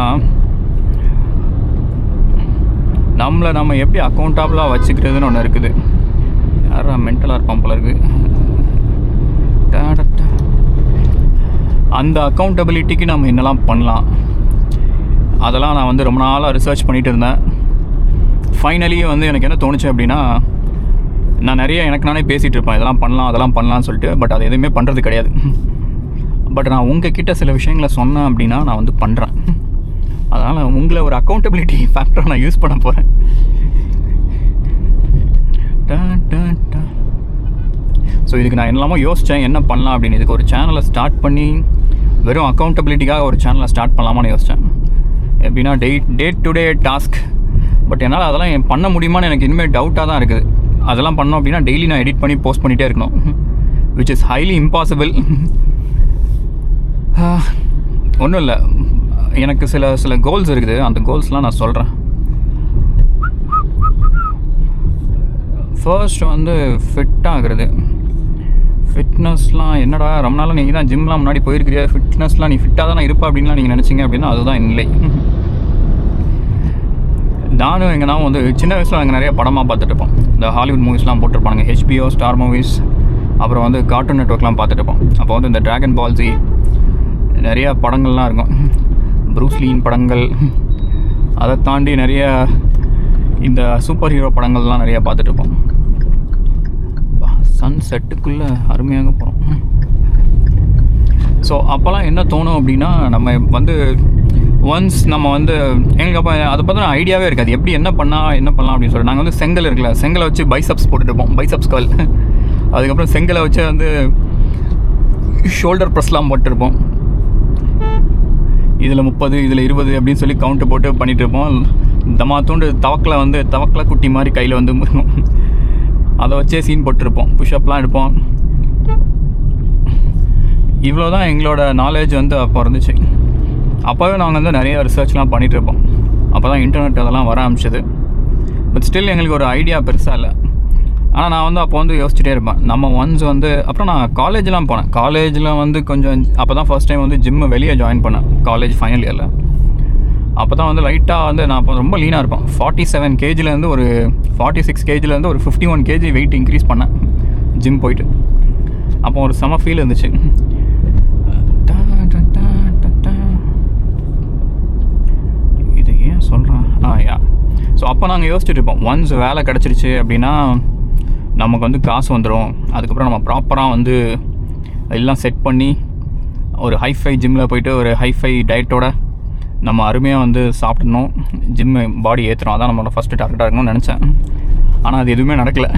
நம்ம எப்படி அக்கௌண்டபிளாக வச்சுக்கிறதுன்னு ஒன்று இருக்குது. யாரா மென்டலாக இருப்பான் போல இருக்குது. அந்த அக்கௌண்டபிலிட்டிக்கு நம்ம என்னெல்லாம் பண்ணலாம், அதெல்லாம் நான் வந்து ரொம்ப நாளாக ரிசர்ச் பண்ணிகிட்டு இருந்தேன். ஃபைனலி வந்து எனக்கு என்ன தோணுச்சு அப்படின்னா, நான் நிறைய எனக்கு நானே பேசிகிட்டு இருப்பேன், இதெல்லாம் பண்ணலாம் அதெல்லாம் பண்ணலான்னு சொல்லிட்டு. பட் அது எதுவுமே பண்ணுறது கிடையாது. பட் நான் உங்ககிட்ட சில விஷயங்களை சொன்னேன் அப்படின்னா நான் வந்து பண்ணுறேன். அதனால் உங்களை ஒரு அக்கௌண்டபிலிட்டி ஃபேக்டரை நான் யூஸ் பண்ண போகிறேன். ஸோ இதுக்கு நான் என்னெல்லாமோ யோசித்தேன் என்ன பண்ணலாம் அப்படின்னு. இதுக்கு ஒரு சேனலை ஸ்டார்ட் பண்ணி வெறும் அக்கௌண்டபிலிட்டிக்காக ஒரு சேனலை ஸ்டார்ட் பண்ணலாமான்னு யோசித்தேன். எப்படின்னா day to day task. But என்னால் அதெல்லாம் பண்ண முடியுமான்னு எனக்கு இனிமேல் டவுட்டாக தான் இருக்குது. அதெல்லாம் பண்ணோம் அப்படின்னா டெய்லி நான் எடிட் பண்ணி போஸ்ட் பண்ணிகிட்டே இருக்கணும், விச் இஸ் ஹைலி இம்பாசிபிள். ஒன்றும் இல்லை, எனக்கு சில கோல்ஸ் இருக்குது. அந்த கோல்ஸ்லாம் நான் சொல்கிறேன். ஃபர்ஸ்ட் வந்து ஃபிட் ஆகிறது. ஃபிட்னஸ்லாம் என்னடா ரொம்ப நாளாக நீங்கள் தான் ஜிம்லாம் முன்னாடி போயிருக்கிறியா, ஃபிட்னஸ்லாம் நீ ஃபிட்டாக தான் இருப்பா அப்படின்லாம் நீங்கள் நினச்சிங்க அப்படின்னா அதுதான் இல்லை. நானும் எங்கன்னா வந்து சின்ன வயசில் நாங்கள் நிறைய படமாக பார்த்துட்டு இருப்போம். இந்த ஹாலிவுட் மூவிஸ்லாம் போட்டிருப்பாங்க, HBO ஸ்டார் மூவிஸ், அப்புறம் வந்து கார்ட்டூன் நெட்வொர்க்லாம் பார்த்துட்டு இருப்போம். அப்போ வந்து இந்த ட்ராகன் பால் ஜி நிறையா படங்கள்லாம் இருக்கும், ப்ரூஸ்லீன் படங்கள். அதை தாண்டி நிறைய இந்த சூப்பர் ஹீரோ படங்கள்லாம் நிறையா பார்த்துட்டு இருப்போம். சன் செட்டுக்குள்ளே அருமையாக போகிறோம். ஸோ அப்போல்லாம் என்ன தோணும் அப்படின்னா, நம்ம வந்து ஒன்ஸ் நம்ம வந்து எங்களுக்கு அப்போ அதை பற்றின ஐடியாவே இருக்காது, எப்படி என்ன பண்ணலாம் அப்படின்னு சொல்லிட்டு. நாங்கள் வந்து செங்கல் இருக்குல்ல, செங்கலை வச்சு பைசப்ஸ் போட்டுட்டு இருப்போம், பைசப்ஸ் கல். அதுக்கப்புறம் செங்கலை வச்சு வந்து ஷோல்டர் ப்ரெஸ்லாம் போட்டுருப்போம். இதில் 30 இதில் 20 அப்படின்னு சொல்லி கவுண்ட்டு போட்டு பண்ணிகிட்டு இருப்போம். தமாத்தூண்டு தவக்கலை குட்டி மாதிரி கையில் வந்து அதை வச்சே சீன் போட்டிருப்போம், புஷ்அப்லாம் எடுப்போம். இவ்வளோ தான் எங்களோட நாலேஜ் வந்து அப்போ இருந்துச்சு. அப்போவே நாங்கள் வந்து நிறைய ரிசர்ச்லாம் பண்ணிகிட்டு இருப்போம். அப்போ தான் இன்டர்நெட் அதெல்லாம் வர ஆரம்பிச்சது. பட் ஸ்டில் எங்களுக்கு ஒரு ஐடியா பெருசாக இல்லை. ஆனால் நான் வந்து அப்போ வந்து யோசிச்சுட்டே இருப்பேன், நம்ம ஒன்ஸ் வந்து அப்புறம் நான் காலேஜ்லாம் போனேன். காலேஜில் வந்து கொஞ்சம் அப்போ தான் ஃபஸ்ட் டைம் வந்து ஜிம்மு வெளியே ஜாயின் பண்ணேன், காலேஜ் ஃபைனல் இயரில். அப்போ தான் வந்து லைட்டாக வந்து நான் அப்போ ரொம்ப லீனாக இருப்பேன். 47 kgலேருந்து ஒரு 46 kgலேருந்து ஒரு 51 kg வெயிட் இன்க்ரீஸ் பண்ணேன் ஜிம் போயிட்டு. அப்போ ஒரு செம ஃபீல் இருந்துச்சு. இது ஏன் சொல்கிறேன், யா. ஸோ அப்போ நாங்கள் யோசிச்சுட்டு இருப்போம், ஒன்ஸ் வேலை கிடச்சிருச்சு அப்படின்னா நமக்கு வந்து காசு வந்துடும். அதுக்கப்புறம் நம்ம ப்ராப்பராக வந்து எல்லாம் செட் பண்ணி ஒரு ஹைஃபை ஜிம்மில் போயிட்டு ஒரு ஹைஃபை டயட்டோட நம்ம அருமையாக வந்து சாப்பிடணும், ஜிம்மு பாடி ஏற்றுறோம், அதான் நம்மளோட ஃபஸ்ட்டு டார்கெட்டாக இருக்கணும்னு நினச்சேன். ஆனால் அது எதுவுமே நடக்கலை.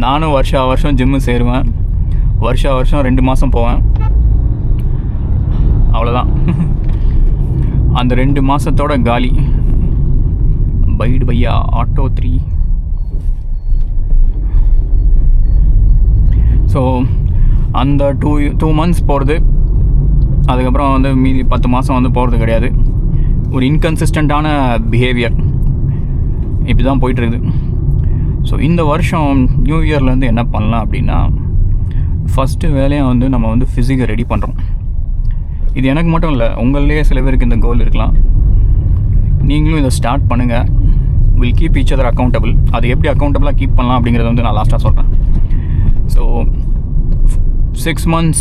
நானும் வருஷம் ஜிம்மு சேருவேன், வருஷம் 2 மாதம் போவேன், அவ்வளோதான். அந்த 2 மாதத்தோட காலி. பைடு பையா ஆட்டோ 3. ஸோ அந்த 2 months போகிறது, அதுக்கப்புறம் வந்து மீதி 10 மாதம் வந்து போகிறது கிடையாது. ஒரு இன்கன்சிஸ்டண்ட்டான பிஹேவியர் இப்படி தான் போயிட்டுருக்குது. ஸோ இந்த வருஷம் நியூ இயர்லேருந்து என்ன பண்ணலாம் அப்படின்னா, ஃபஸ்ட்டு வேலையாக வந்து நம்ம வந்து ஃபிசிக்கை ரெடி பண்ணுறோம். இது எனக்கு மட்டும் இல்லை, உங்கள்லேயே சில பேருக்கு இந்த கோல் இருக்கலாம். நீங்களும் இதை ஸ்டார்ட் பண்ணுங்கள். Will keep each other accountable. அது எப்படி அக்கௌண்டபிளாக கீப் பண்ணலாம் அப்படிங்கிறத வந்து நான் லாஸ்ட்டாக சொல்கிறேன். ஸோ 6 months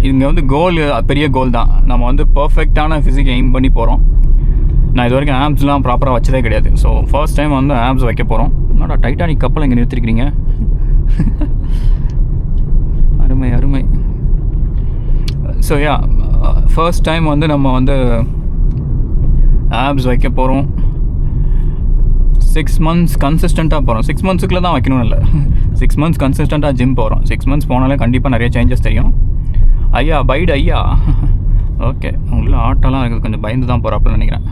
இங்கே வந்து கோல் பெரிய கோல் தான். நம்ம வந்து பர்ஃபெக்டான ஃபிசிக்கை எய்ம் பண்ணி போகிறோம். நான் இது வரைக்கும் ஆப்ஸ்லாம் ப்ராப்பராக வச்சதே கிடையாது. ஸோ ஃபர்ஸ்ட் டைம் வந்து ஆப்ஸ் வைக்க போகிறோம். என்னடா டைட்டானிக் கப்பல் இங்கே நிறுத்திருக்கிறீங்க, அருமை. ஸோ யா, ஃபர்ஸ்ட் டைம் வந்து நம்ம வந்து ஆப்ஸ் வைக்க போகிறோம். 6 months கன்சிஸ்டண்ட்டாக போகிறோம். 6 monthsக்குள்ளே தான் வைக்கணும் இல்லை, 6 months கன்சிஸ்டண்ட்டாக ஜிம் போகிறோம். 6 months போனாலே கண்டிப்பாக நிறைய சேஞ்சஸ் தெரியும். ஐயா பைடு ஐயா. ஓகே, உங்களுக்குள்ள ஆட்டோலாம் இருக்குது, கொஞ்சம் பயந்து தான் போகிறாப்புன்னு நினைக்கிறேன்.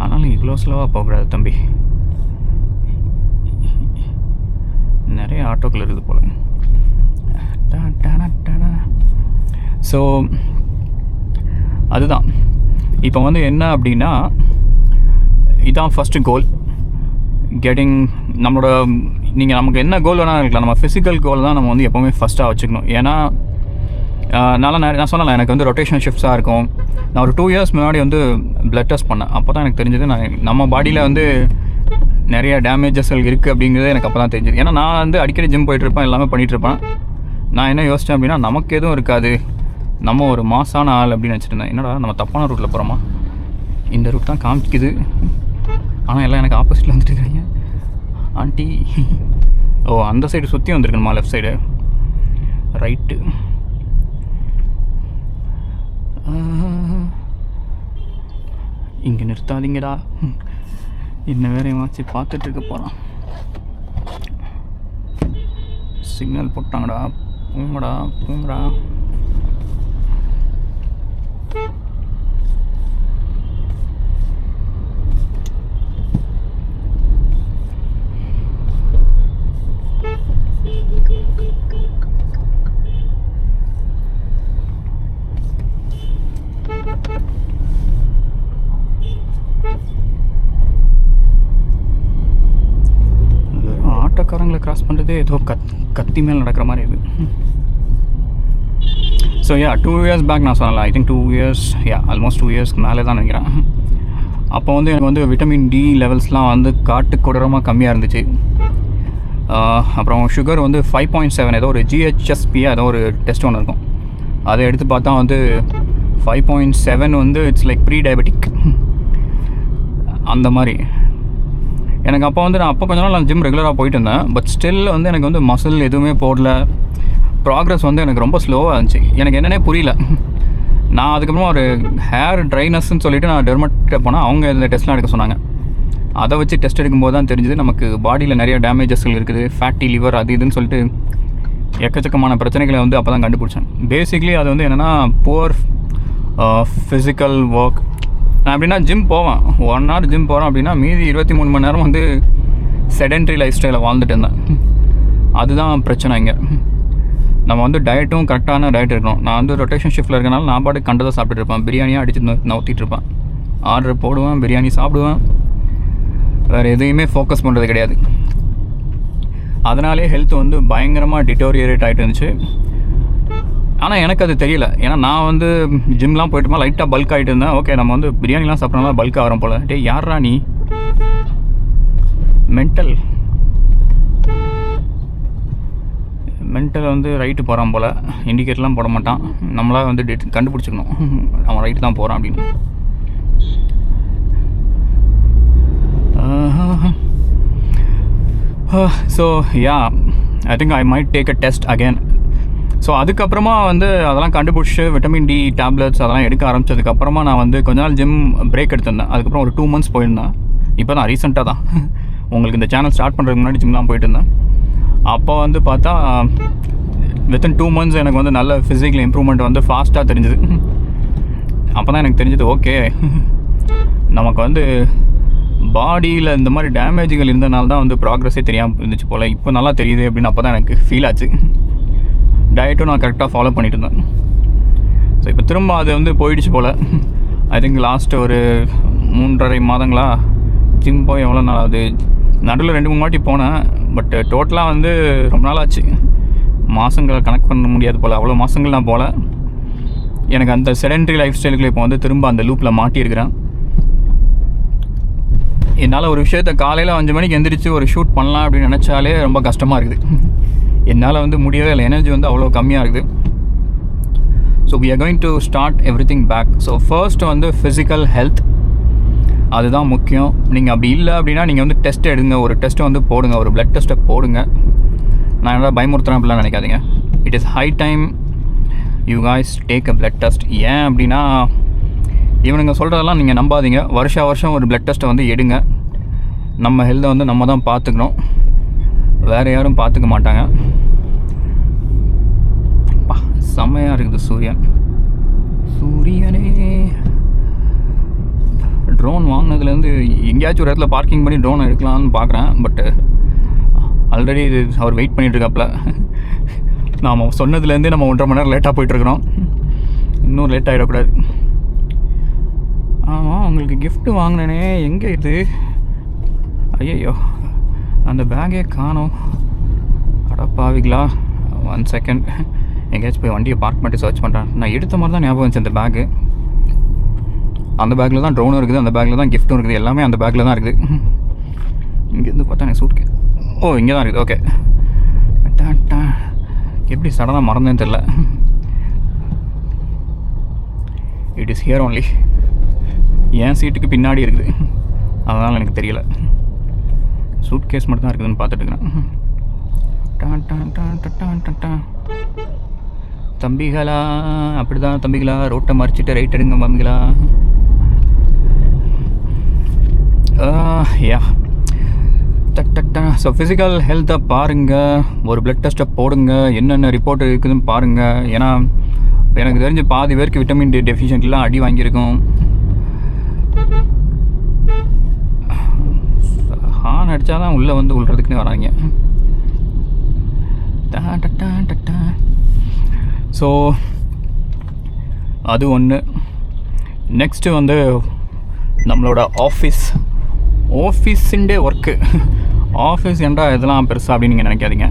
ஆனாலும் இவ்வளோ ஸ்லோவாக போகக்கூடாது தம்பி, நிறைய ஆட்டோக்கள் இருக்குது போல். ஸோ அதுதான் இப்போ வந்து என்ன அப்படின்னா, இதுதான் ஃபஸ்ட்டு கோல். கெட்டிங் நம்மளோட நமக்கு என்ன கோல் வேணால் இருக்கலாம், நம்ம ஃபிசிக்கல் கோல் தான் நம்ம வந்து எப்போவுமே ஃபஸ்ட்டாக வச்சுக்கணும். ஏன்னா நான் சொன்னல, எனக்கு வந்து ரொட்டேஷனல் ஷிஃப்ட்ஸாக இருக்கும். நான் ஒரு 2 years முன்னாடி வந்து பிளட் டெஸ்ட் பண்ணேன். அப்போ தான் எனக்கு தெரிஞ்சது நம்ம பாடியில் வந்து நிறைய டேமேஜஸ் இருக்குது அப்படிங்கிறது எனக்கு அப்போ தான் தெரிஞ்சது. ஏன்னா நான் வந்து அடிக்கடி ஜிம் போயிட்டுருப்பேன், எல்லாமே பண்ணிகிட்ருப்பேன். நான் என்ன யோசித்தேன் அப்படின்னா, நமக்கு எதுவும் இருக்காது, நம்ம ஒரு மாசான ஆள் அப்படின்னு நினச்சிருந்தேன். என்னடா நம்ம தப்பான ரூட்டில் போகிறோமா, இந்த ரூட் தான் காமிக்குது, ஆனால் எல்லாம் எனக்கு ஆப்போசிட்டில் வந்துட்டு இருக்காங்க. ஆண்டி, ஓ அந்த சைடு சுற்றி வந்துருக்கணுமா, லெஃப்ட் சைடு, ரைட்டு. இங்கே நிறுத்தாதீங்கடா, இன்னும் வேற ஏமாச்சு பார்த்துட்டு இருக்க போகிறான். சிக்னல் போட்டாங்கடா, போங்கடா போங்கடா. ஆட்டோக்காரங்களை கிராஸ் பண்ணுறதே ஏதோ கத்தி மேலே நடக்கிற மாதிரி இருக்குது. ஸோ 2 years பேக் நான் சொன்னல, ஐ திங்க் 2 years, ஆல்மோஸ்ட் 2 yearsக்கு மேலே தான் நினைக்கிறேன். அப்போ வந்து எனக்கு வந்து விட்டமின் டி லெவல்ஸ்லாம் வந்து காட்டு கொடூரமாக கம்மியாக இருந்துச்சு. அப்புறம் சுகர் வந்து 5.7 ஏதோ ஒரு GHSP ஏதோ ஒரு டெஸ்ட் ஒன்று இருக்கும், அதை எடுத்து பார்த்தா வந்து 5.7 வந்து இட்ஸ் லைக் ப்ரீ டயபெட்டிக் அந்த மாதிரி. எனக்கு அப்போ வந்து நான் கொஞ்ச நாள் நான் ஜிம் ரெகுலராக போயிட்டு இருந்தேன். பட் ஸ்டில் வந்து எனக்கு வந்து மசில் எதுவுமே போடல, ப்ராக்ரஸ் வந்து எனக்கு ரொம்ப ஸ்லோவாக இருந்துச்சு. எனக்கு என்னென்னே புரியல. நான் அதுக்கப்புறமா ஒரு ஹேர் ட்ரைனஸ்ன்னு சொல்லிவிட்டு நான் டெர்மட்டில் போனால் அவங்க இந்த டெஸ்ட்லாம் எடுக்க சொன்னாங்க. அதை வச்சு டெஸ்ட் எடுக்கும்போது தான் தெரிஞ்சுது நமக்கு பாடியில் நிறைய டேமேஜஸ்கள் இருக்குது, ஃபேட்டி லிவர் அது இதுன்னு சொல்லிட்டு எக்கச்சக்கமான பிரச்சனைகளை வந்து அப்போ தான் கண்டுபிடிச்சேன். பேசிக்லி அது வந்து என்னென்னா புவர் ஃபிசிக்கல் ஒர்க். நான் எப்படின்னா ஜிம் போவேன், 1 hour ஜிம் போகிறேன் அப்படின்னா மீதி 23 மணி நேரம் வந்து செடென்ட்ரி லைஃப் ஸ்டைலில் வாழ்ந்துட்டு இருந்தேன். அதுதான் பிரச்சனை இங்கே. நம்ம வந்து டயட்டும் கரெக்டான டயட் இருக்கணும். நான் வந்து ரொட்டேஷன் ஷிஃப்ட்டில் இருக்கனால நான் பாட்டு கண்டதை சாப்பிட்டுட்டு இருப்பேன், பிரியாணியாக அடித்து நவுத்திட்டு இருப்பேன், ஆர்டர் போடுவேன், பிரியாணி சாப்பிடுவேன், வேறு எதையுமே ஃபோக்கஸ் பண்ணுறது கிடையாது. அதனாலே ஹெல்த் வந்து பயங்கரமாக டிட்டோரியேட் ஆகிட்டு இருந்துச்சு. ஆனால் எனக்கு அது தெரியல. ஏன்னா நான் வந்து ஜிம்லாம் போய்ட்டுமா லைட்டாக பல்க் ஆகிட்டு இருந்தேன். ஓகே, நம்ம வந்து பிரியாணிலாம் சாப்பிட்றனால பல்க் ஆகிறோம் போல். டே யாரா நீ, மென்டல் வந்து ரைட்டு போகிறான் போல், இண்டிகேட்டர்லாம் போட மாட்டான். நம்மளாக வந்து கண்டுபிடிச்சிக்கணும் அவன் ரைட்டு தான் போகிறான் அப்படின்னு. So I think I might take a test again. So அதுக்கப்புறமா வந்து அதெல்லாம் கண்டுபிடிச்சி விட்டமின் டி டேப்லெட்ஸ் அதெல்லாம் எடுக்க ஆரம்பித்ததுக்கப்புறமா நான் வந்து கொஞ்ச நாள் ஜிம் பிரேக் எடுத்திருந்தேன். அதுக்கப்புறம் ஒரு 2 months போயிருந்தேன். இப்போ தான் ரீசெண்டாக தான் உங்களுக்கு இந்த சேனல் ஸ்டார்ட் பண்ணுறதுக்கு முன்னாடி ஜிம்லாம் போயிட்டு இருந்தேன். அப்போ வந்து பார்த்தா வித்தின் 2 months எனக்கு வந்து நல்ல ஃபிசிக்கல் இம்ப்ரூவ்மெண்ட் வந்து ஃபாஸ்ட்டாக தெரிஞ்சுது. அப்போ தான் எனக்கு தெரிஞ்சது ஓகே, நமக்கு வந்து பாடியில் இந்த மாதிரி டேமேஜுகள் இருந்தனால தான் வந்து ப்ராக்ரஸே தெரியாமல் இருந்துச்சு போல். இப்போ நல்லா தெரியுது அப்படின்னு அப்போ தான் எனக்கு ஃபீல் ஆச்சு. டயட்டும் நான் கரெக்டாக ஃபாலோ பண்ணிட்டு இருந்தேன். ஸோ இப்போ திரும்ப அது வந்து போயிடுச்சு போல். ஐ திங்க் லாஸ்ட் ஒரு 3.5 மாதங்களா ஜிம் போய் எவ்வளோ நாள் ஆகுது. நடுவில் 2-3 வாட்டி போனேன். பட் டோட்டலாக வந்து ரொம்ப நாள் ஆச்சு, மாதங்களை கணக்கு பண்ண முடியாது போல். அவ்வளோ மாதங்கள் நான் போகல. எனக்கு அந்த செடென்ட்ரி லைஃப் ஸ்டைலுக்குள்ள இப்போ வந்து திரும்ப அந்த லூப்பில் மாட்டியிருக்கிறேன். என்னால் ஒரு விஷயத்தை காலையில் 5 மணிக்கு எந்திரிச்சு ஒரு ஷூட் பண்ணலாம் அப்படின்னு நினச்சாலே ரொம்ப கஷ்டமாக இருக்குது. என்னால் வந்து முடியவே இல்லை, எனர்ஜி வந்து அவ்வளோ கம்மியாக இருக்குது. So we are going to start everything back. So first வந்து ஃபிசிக்கல் ஹெல்த், அதுதான் முக்கியம். நீங்கள் அப்படி இல்லை அப்படின்னா நீங்கள் வந்து டெஸ்ட் எடுங்க, ஒரு டெஸ்ட்டை வந்து போடுங்க, ஒரு பிளட் டெஸ்ட்டை போடுங்க. நான் என்ன பயமுறுத்துறேன் அப்படிலாம் நினைக்காதீங்க. It is high time you guys take a blood test. ஏன் அப்படின்னா இவனுங்க சொல்கிறதெல்லாம் நீங்கள் நம்பாதீங்க. வருஷம் ஒரு பிளட் டெஸ்ட்டை வந்து எடுங்க. நம்ம ஹெல்த்தை வந்து நம்ம தான் பார்த்துக்கணும், வேறு யாரும் பார்த்துக்க மாட்டாங்க. செம்மையாக இருக்குது சூரியனே. ட்ரோன் வாங்கினதுலேருந்து எங்கேயாச்சும் ஒரு இடத்துல பார்க்கிங் பண்ணி ட்ரோன் எடுக்கலான்னு பார்க்குறேன். பட் ஆல்ரெடி இது அவர் வெயிட் பண்ணிகிட்ருக்காப்புல. நாம் சொன்னதுலேருந்தே நம்ம 1.5 மணி நேரம் லேட்டாக போயிட்டுருக்குறோம். இன்னும் லேட் ஆகிடக்கூடாது. ஆமாம், உங்களுக்கு கிஃப்ட்டு வாங்கினேனே, எங்கே இது? ஐயோ, அந்த பேக்கே காணோம். அடப்பாவிங்களா, 1 செகண்ட் எங்கேயாச்சும் போய் வண்டியை பார்க் பண்ணிட்டு சர்ச் பண்ணுறேன். நான் எடுத்த மாதிரி தான் ஞாபகம் வந்துச்சு அந்த பேக்கு. அந்த பேக்கில் தான் ட்ரோனும் இருக்குது, அந்த பேக்கில் தான் கிஃப்ட்டும் இருக்குது, எல்லாமே அந்த பேக்கில் தான் இருக்குது. இங்கேருந்து பார்த்தா எனக்கு சூட் இங்கே தான் இருக்குது. ஓகே, எப்படி சடனாக மறந்தேன்னு தெரில. It is here only. என் சீட்டுக்கு பின்னாடி இருக்குது, அதனால் எனக்கு தெரியல. சூட் கேஸ் மட்டும் தான் இருக்குதுன்னு பார்த்துட்டு இருக்கிறேன். தம்பிகளா, அப்படி தான் தம்பிகளா, ரோட்டை மறிச்சிட்டு ரைட் எடுங்க தம்பிகளா. யா ஸோ ஃபிசிக்கல் ஹெல்த்தை பாருங்கள், ஒரு பிளட் டெஸ்ட்டை போடுங்க, என்னென்ன ரிப்போர்ட் இருக்குதுன்னு பாருங்கள். ஏன்னா எனக்கு தெரிஞ்சு பாதி பேருக்கு விட்டமின் டி டெஃபிஷியன்ட்லாம் அடி வாங்கியிருக்கும். ஹார்ன் அடித்தா தான் உள்ளே வந்து உள்றதுக்குன்னு வராங்க. ஸோ அது ஒன்று. நெக்ஸ்ட்டு வந்து நம்மளோட ஆஃபீஸுண்டே ஒர்க்கு. ஆஃபீஸ் ஏன்டா இதெல்லாம் பெருசாக அப்படின்னு நீங்கள் நினைக்காதீங்க.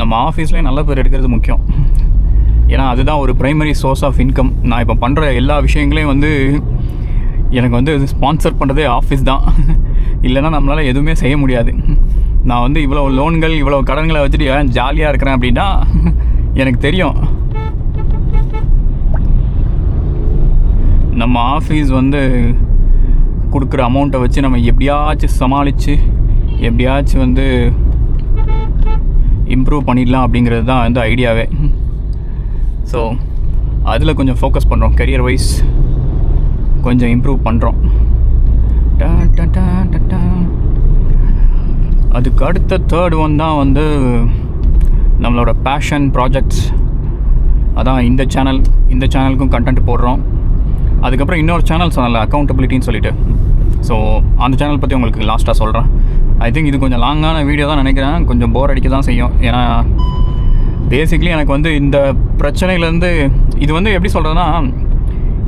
நம்ம ஆஃபீஸ்லேயே நல்ல பேர் எடுக்கிறது முக்கியம். ஏன்னா அதுதான் ஒரு ப்ரைமரி சோர்ஸ் ஆஃப் இன்கம். நான் இப்போ பண்ணுற எல்லா விஷயங்களையும் வந்து எனக்கு வந்து ஸ்பான்சர் பண்ணுறதே ஆஃபீஸ் தான். இல்லைன்னா நம்மளால் எதுவுமே செய்ய முடியாது. நான் வந்து இவ்வளோ லோன்கள் இவ்வளோ கடன்களை வச்சுட்டு ஏன் ஜாலியாக இருக்கிறேன் அப்படின்னா எனக்கு தெரியும் நம்ம ஆஃபீஸ் வந்து கொடுக்குற அமௌண்ட்டை வச்சு நம்ம எப்படியாச்சும் சமாளித்து எப்படியாச்சும் வந்து இம்ப்ரூவ் பண்ணிடலாம் அப்படிங்கிறது தான் வந்து ஐடியாவே. ஸோ அதில் கொஞ்சம் ஃபோக்கஸ் பண்ணுறோம். கரியர் வைஸ் கொஞ்சம் இம்ப்ரூவ் பண்ணுறோம். அதுக்கு அடுத்த தேர்ட் ஒன் தான் வந்து நம்மளோட பேஷன் ப்ராஜெக்ட்ஸ். அதான் இந்த சேனலுக்கும் கண்டென்ட் போடுறோம். அதுக்கப்புறம் இன்னொரு சேனல் சொன்னல அக்கௌண்டபிலிட்டின்னு சொல்லிட்டு. ஸோ அந்த சேனல் பற்றி உங்களுக்கு லாஸ்ட்டாக சொல்கிறேன். ஐ திங்க் இது கொஞ்சம் லாங்கான வீடியோ தான் நினைக்கிறேன். கொஞ்சம் போர் அடிக்க தான் செய்யும். ஏன்னா பேசிக்லி எனக்கு வந்து இந்த பிரச்சனையிலேருந்து இது வந்து எப்படி சொல்கிறதுனா,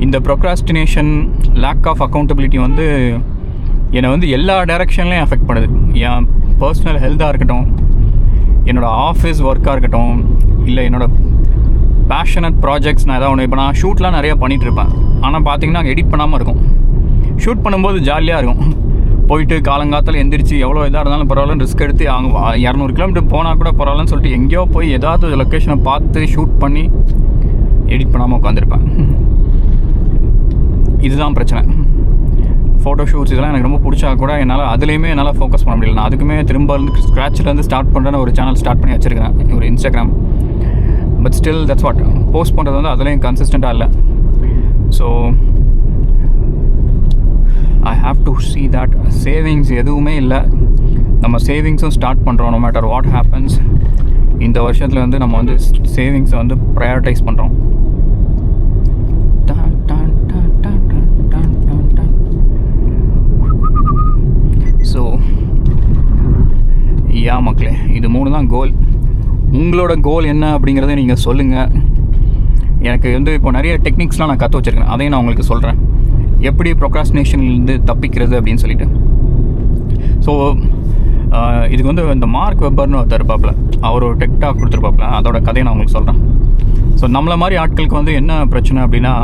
இந்த ப்ரொக்ராஸ்டினேஷன், லேக் ஆஃப் அக்கௌண்டபிலிட்டி வந்து என்னை வந்து எல்லா டைரெக்ஷன்லேயும் அஃபெக்ட் பண்ணுது. என் பர்சனல் ஹெல்த்தாக இருக்கட்டும், என்னோடய ஆஃபீஸ் ஒர்க்காக இருக்கட்டும், இல்லை என்னோடய பேஷனட் ப்ராஜெக்ட்ஸ். நான் எதாவது ஒன்று இப்போ நான் ஷூட்லாம் நிறையா பண்ணிகிட்ருப்பேன். ஆனால் பார்த்தீங்கன்னா அங்கே எடிட் பண்ணாமல் இருக்கும். ஷூட் பண்ணும்போது ஜாலியாக இருக்கும். போயிட்டு காலங்காலத்தில் எந்திரிச்சு எவ்வளோ இதாக இருந்தாலும் பரவாயில்லன்னு ரிஸ்க் எடுத்து அங்கே 200 கிலோமீட்டர் போனால் கூட பரவாயில்லன்னு சொல்லிட்டு எங்கேயோ போய் ஏதாவது லொக்கேஷனை பார்த்து ஷூட் பண்ணி எடிட் பண்ணாமல் உட்காந்துருப்பேன். இதுதான் பிரச்சனை. ஃபோட்டோ ஷூட்ஸ் இதெல்லாம் எனக்கு ரொம்ப பிடிச்சா கூட என்னால் ஃபோக்கஸ் பண்ண முடியல. நான் அதுக்குமே திரும்ப ஸ்க்ராட்ச்லேருந்து ஸ்டார்ட் பண்ணுறேன்னு ஒரு சேனல் ஸ்டார்ட் பண்ணி வச்சுருக்கேன், ஒரு Instagram. But still that's what, post பண்ணுறது வந்து அதுலேயும் கன்சிஸ்டண்ட்டாக இல்லை. So I have to see that savings எதுவுமே இல்லை. நம்ம சேவிங்ஸும் ஸ்டார்ட் பண்ணுறோம். நோ மேட்டர் வாட் ஹேப்பன்ஸ், இந்த வருஷத்தில் வந்து நம்ம வந்து சேவிங்ஸை வந்து ப்ரையாரிட்டைஸ் பண்ணுறோம். ஸோ யா மக்களே, இது 3 தான் கோல். உங்களோட கோல் என்ன அப்படிங்கிறத நீங்கள் சொல்லுங்கள். எனக்கு வந்து இப்போ நிறைய டெக்னிக்ஸ்லாம் நான் கற்று வச்சுருக்கேன். அதையும் நான் உங்களுக்கு சொல்கிறேன், எப்படி ப்ரொக்ராஸ்டினேஷன்லேருந்து தப்பிக்கிறது அப்படின்னு சொல்லிட்டு. ஸோ இதுக்கு வந்து இந்த மார்க் வெப்பர்னு ஒருத்தர் இருப்பாப்புல, அவர் ஒரு டெக்டாக் கொடுத்துருப்பாப்புல, அதோட கதையை நான் உங்களுக்கு சொல்கிறேன். ஸோ நம்மளை மாதிரி ஆட்களுக்கு வந்து என்ன பிரச்சனை அப்படின்னா,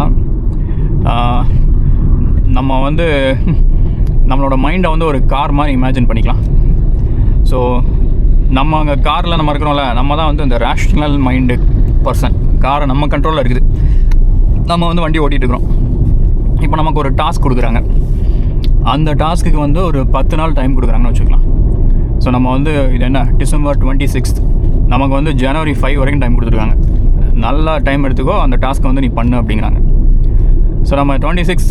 நம்ம வந்து நம்மளோட மைண்டை வந்து ஒரு கார் மாதிரி இமேஜின் பண்ணிக்கலாம். ஸோ நம்ம அங்கே காரில் நம்ம இருக்கிறோம்ல, நம்ம தான் வந்து இந்த ரேஷ்னல் மைண்டு பர்சன். காரை நம்ம கண்ட்ரோலில் இருக்குது. நம்ம வந்து வண்டி ஓட்டிகிட்டு இருக்கிறோம். இப்போ நமக்கு ஒரு டாஸ்க் கொடுக்குறாங்க. அந்த டாஸ்க்குக்கு வந்து ஒரு 10 நாள் டைம் கொடுக்குறாங்கன்னு வச்சுக்கலாம். ஸோ நம்ம வந்து இது என்ன டிசம்பர் 26, நமக்கு வந்து ஜனவரி 5 வரைக்கும் டைம் கொடுத்துருக்காங்க. நல்லா டைம் எடுத்துக்கோ, அந்த டாஸ்க்கை வந்து நீ பண்ணு அப்படிங்கிறாங்க. ஸோ நம்ம 26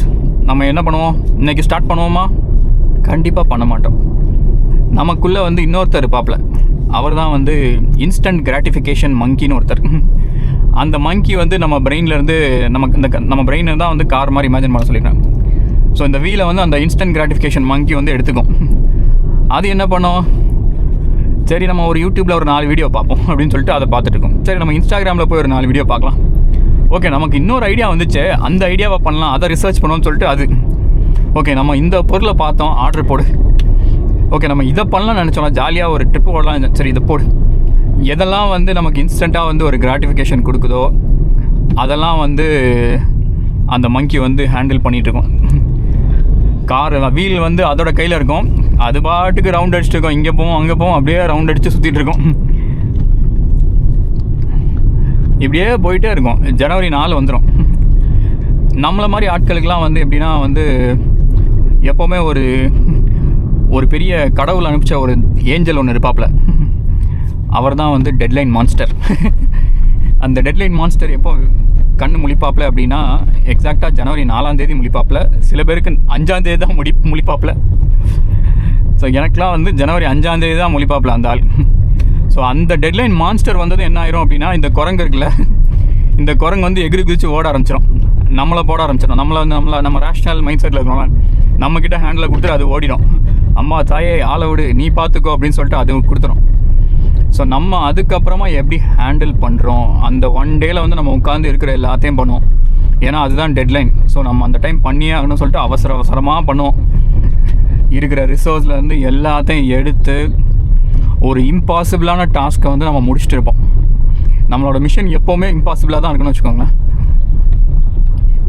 நம்ம என்ன பண்ணுவோம், இன்றைக்கி ஸ்டார்ட் பண்ணுவோமா? கண்டிப்பாக பண்ண மாட்டோம். நமக்குள்ளே வந்து இன்னொருத்தர் இருப்பாப்புல, அவர் தான் வந்து இன்ஸ்டன்ட் கிராட்டிஃபிகேஷன் மங்கின்னு ஒருத்தர். அந்த மங்கி வந்து நம்ம பிரெயின்லேருந்து நம்ம பிரெயினில் தான் வந்து கார் மாதிரி இமேஜின் பண்ண சொல்லியிருக்கேன். ஸோ இந்த வீலை வந்து அந்த இன்ஸ்டன்ட் கிராட்டிஃபிகேஷன் மங்கி வந்து எடுத்துக்கும். அது என்ன பண்ணோம், சரி நம்ம ஒரு யூடியூப்பில் ஒரு 4 வீடியோ பார்ப்போம் அப்படின்னு சொல்லிட்டு அதை பார்த்துட்டு இருக்கோம். சரி நம்ம இன்ஸ்டாகிராமில் போய் ஒரு 4 வீடியோ பார்க்கலாம். ஓகே, நமக்கு இன்னொரு ஐடியா வந்துச்சு, அந்த ஐடியாவை பண்ணலாம், அதை ரிசர்ச் பண்ணுவோம்னு சொல்லிட்டு அது ஓகே நம்ம இந்த பொருளை பார்த்தோம், ஆர்டர் போடு. ஓகே நம்ம இதை பண்ணலாம் நினச்சோம், ஜாலியாக ஒரு ட்ரிப்பு போடலாம், சரி இதை போடு. எதெல்லாம் வந்து நமக்கு இன்ஸ்டண்ட்டாக வந்து ஒரு கிராட்டிஃபிகேஷன் கொடுக்குதோ அதெல்லாம் வந்து அந்த மங்கி வந்து ஹேண்டில் பண்ணிகிட்ருக்கோம். கார் வீல் வந்து அதோட கையில் இருக்கும், அது பாட்டுக்கு ரவுண்ட் அடிச்சுட்டு இருக்கோம். இங்கே போவோம் அங்கே போவோம், அப்படியே ரவுண்ட் அடித்து சுற்றிட்டு இருக்கோம். இப்படியே போயிட்டே இருக்கும். ஜனவரி 4 வந்துடும். நம்மளை மாதிரி ஆட்களுக்கெலாம் வந்து எப்படின்னா வந்து எப்போவுமே ஒரு பெரிய கடவுள் அனுப்பிச்ச ஒரு ஏஞ்சல் ஒன்று இருப்பாப்புல, அவர் தான் வந்து டெட்லைன் மான்ஸ்டர். அந்த டெட்லைன் மான்ஸ்டர் எப்போ கண் முழிப்பாப்பில் அப்படின்னா எக்ஸாக்டாக ஜனவரி 4ஆம் தேதி முழிப்பாப்பில், சில பேருக்கு 5ஆம் தேதி தான் முழிப்பாப்பில். ஸோ எனக்குலாம் வந்து ஜனவரி 5ஆம் தேதி தான் முழிப்பாப்பில் அந்த ஆள். ஸோ அந்த டெட்லைன் மான்ஸ்டர் வந்தது என்ன ஆயிரும் அப்படின்னா, இந்த குரங்கு இருக்குல்ல, இந்த குரங்கு வந்து எகிரி குதிச்சு ஓட ஆரம்பிச்சிடும், நம்மளை போட ஆரம்பிச்சிடும். நம்ம ரேஷ்னல் மைண்ட் செட்டில் இருக்கிறோம்ல, நம்மக்கிட்ட ஹேண்டில் கொடுத்துட்டு அது ஓடிடும். அம்மா தாயே ஆளை விடு, நீ பார்த்துக்கோ அப்படின்னு சொல்லிட்டு அது கொடுத்துரும். ஸோ நம்ம அதுக்கப்புறமா எப்படி ஹேண்டில் பண்ணுறோம், அந்த ஒன் டேயில் வந்து நம்ம உட்காந்து இருக்கிற எல்லாத்தையும் பண்ணுவோம். ஏன்னா அதுதான் டெட்லைன். ஸோ நம்ம அந்த டைம் பண்ணியே ஆகணும்னு சொல்லிட்டு அவசரமாக பண்ணுவோம். இருக்கிற ரிசோர்ஸ்லேருந்து எல்லாத்தையும் எடுத்து ஒரு இம்பாசிபிளான டாஸ்க்கை வந்து நம்ம முடிச்சுட்டு இருப்போம். நம்மளோட மிஷன் எப்போவுமே இம்பாசிபிளாக தான் இருக்குன்னு வச்சுக்கோங்களேன்.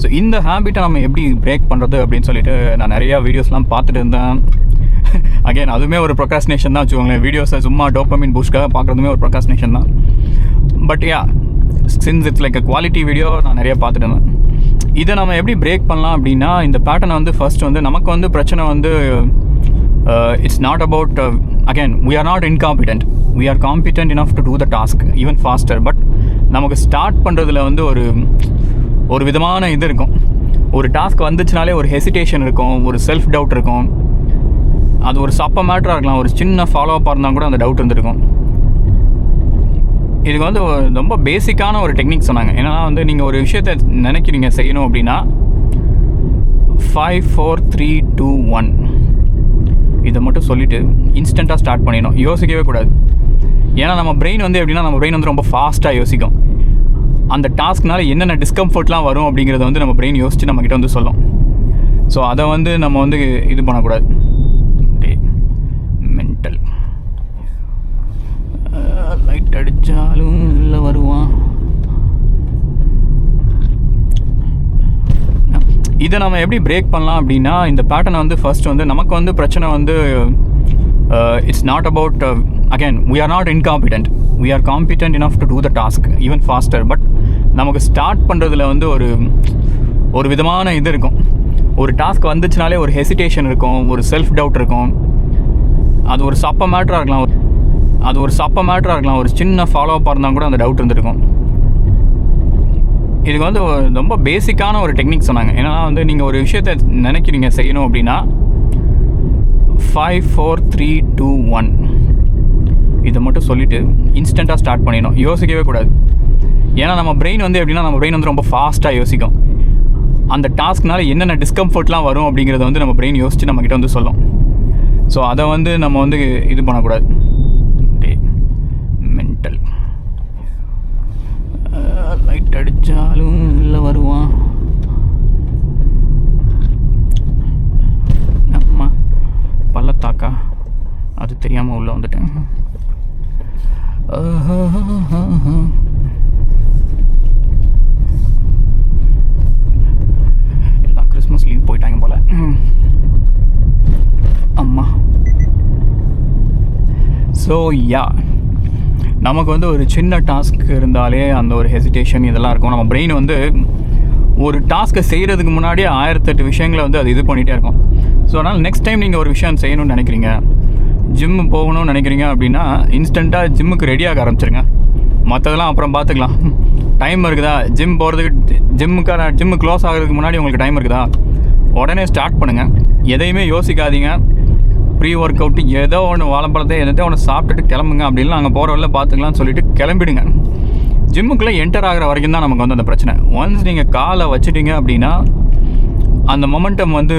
ஸோ இந்த ஹேபிட்டை நம்ம எப்படி பிரேக் பண்ணுறது அப்படின்னு சொல்லிட்டு நான் நிறையா வீடியோஸ்லாம் பார்த்துட்டு இருந்தேன். அகைன் அதுவுமே ஒரு ப்ரொக்ராஸ்டினேஷன் தான் வச்சுக்கோங்களேன். வீடியோஸை சும்மா டோப்பமின் பூஸ்ட்காக பார்க்குறதுமே ஒரு ப்ரொக்ராஸ்டினேஷன் தான். But yeah, since it's like quality video நான் நிறைய பார்த்துட்டு இருந்தேன். இதை நம்ம எப்படி பிரேக் பண்ணலாம் அப்படின்னா, இந்த பேட்டர்னை வந்து ஃபர்ஸ்ட் வந்து நமக்கு வந்து பிரச்சனை வந்து it's not about again we are not incompetent, we are competent enough to do the task even faster. But நமக்கு ஸ்டார்ட் பண்ணுறதுல வந்து ஒரு விதமான இது இருக்கும். ஒரு டாஸ்க் வந்துச்சுனாலே ஒரு ஹெசிடேஷன் இருக்கும், ஒரு செல்ஃப் டவுட் இருக்கும். அது ஒரு சப்ப மேட்டராக இருக்கலாம், ஒரு சின்ன ஃபாலோ அப்பாக இருந்தால் கூட அந்த டவுட் இருந்திருக்கும். இதுக்கு வந்து ரொம்ப பேசிக்கான ஒரு டெக்னிக் சொன்னாங்க. ஏன்னா வந்து நீங்கள் ஒரு விஷயத்தை நினைக்கிறீங்க செய்யணும் அப்படின்னா 5 4 3 2 1 இதை மட்டும் சொல்லிவிட்டு இன்ஸ்டண்ட்டாக ஸ்டார்ட் பண்ணிடணும், யோசிக்கவே கூடாது. ஏன்னா நம்ம பிரெயின் வந்து எப்படின்னா, நம்ம பிரெயின் வந்து ரொம்ப ஃபாஸ்ட்டாக யோசிக்கும். அந்த டாஸ்க்னால என்னென்ன டிஸ்கம்ஃபர்ட்லாம் வரும் அப்படிங்கிறத வந்து நம்ம பிரெயின் யோசித்து நம்மக்கிட்ட வந்து சொல்லும். ஸோ அதை வந்து நம்ம வந்து இது பண்ணக்கூடாது. மென்டல் லைட் அடித்தாலும் இல்லை வருவான். இதை நம்ம எப்படி பிரேக் பண்ணலாம் அப்படின்னா, இந்த பேட்டர்னை வந்து ஃபர்ஸ்ட் வந்து நமக்கு வந்து பிரச்சனை வந்து it's not about again we are not incompetent, we are competent enough to do the task even faster. But நமக்கு ஸ்டார்ட் பண்ணுறதுல வந்து ஒரு விதமான இது இருக்கும். ஒரு டாஸ்க் வந்துச்சுனாலே ஒரு ஹெசிடேஷன் இருக்கும், ஒரு செல்ஃப் டவுட் இருக்கும். அது ஒரு சப்ப மேட்டராக இருக்கலாம், ஒரு சின்ன ஃபாலோ அப்பாக இருந்தால் கூட அந்த டவுட் இருந்திருக்கும். இதுக்கு வந்து ரொம்ப பேசிக்கான ஒரு டெக்னிக் சொன்னாங்க. ஏன்னா வந்து நீங்கள் ஒரு விஷயத்தை நினைக்கிறீங்க செய்யணும் அப்படின்னா 5 4 3 2 1 இதை மட்டும் சொல்லிவிட்டு இன்ஸ்டண்ட்டாக ஸ்டார்ட் பண்ணிடணும், யோசிக்கவே கூடாது. ஏன்னா நம்ம பிரெயின் வந்து எப்படின்னா, நம்ம பிரெயின் வந்து ரொம்ப ஃபாஸ்ட்டாக யோசிக்கும். அந்த டாஸ்க்னால என்னென்ன டிஸ்கம்ஃபர்ட்லாம் வரும் அப்படிங்கிறத வந்து நம்ம பிரெயின் யோசித்து நம்மக்கிட்ட வந்து சொல்லும். ஸோ அதை வந்து நம்ம வந்து இது பண்ணக்கூடாது. மென்டல் லைட் அடித்தாலும் இல்லை வருவான். அம்மா பள்ளத்தாக்கா, அது தெரியாமல் உள்ளே வந்துட்டேன். எல்லாம் கிறிஸ்மஸ் லீவ் போயிட்டாங்க போல். அம்மா. ஸோ யா, நமக்கு வந்து ஒரு சின்ன டாஸ்க் இருந்தாலே அந்த ஒரு ஹெசிடேஷன் இதெல்லாம் இருக்கும். நம்ம பிரெயின் வந்து ஒரு டாஸ்க்கை செய்கிறதுக்கு முன்னாடியே 1008 விஷயங்களை வந்து அது இது பண்ணிகிட்டே இருக்கும். ஸோ அதனால் நெக்ஸ்ட் டைம் நீங்கள் ஒரு விஷயம் செய்யணும்னு நினைக்கிறீங்க, ஜிம்மு போகணும்னு நினைக்கிறீங்க அப்படின்னா இன்ஸ்டண்ட்டாக ஜிம்முக்கு ரெடியாக ஆரம்பிச்சிருங்க. மற்றதெல்லாம் அப்புறம் பார்த்துக்கலாம். டைம் இருக்குதா, ஜிம் போகிறதுக்கு, ஜிம்மு க்ளோஸ் ஆகிறதுக்கு முன்னாடி உங்களுக்கு டைம் இருக்குதா, உடனே ஸ்டார்ட் பண்ணுங்கள். எதையுமே யோசிக்காதீங்க. ப்ரீ ஒர்க் அவுட்டு ஏதோ ஒன்று வாழைப்பழத்தை எதோ ஒன்று சாப்பிட்டுட்டு கிளம்புங்க. அப்படின்லாம் நாங்கள் போகிற வரல பார்த்துக்கலாம்னு சொல்லிட்டு கிளம்பிடுங்க. ஜிம்முக்குள்ளே என்டர் ஆகிற வரைக்கும் தான் நமக்கு வந்து அந்த பிரச்சனை. ஒன்ஸ் நீங்கள் காலை வச்சுட்டீங்க அப்படின்னா அந்த மொமெண்டம் வந்து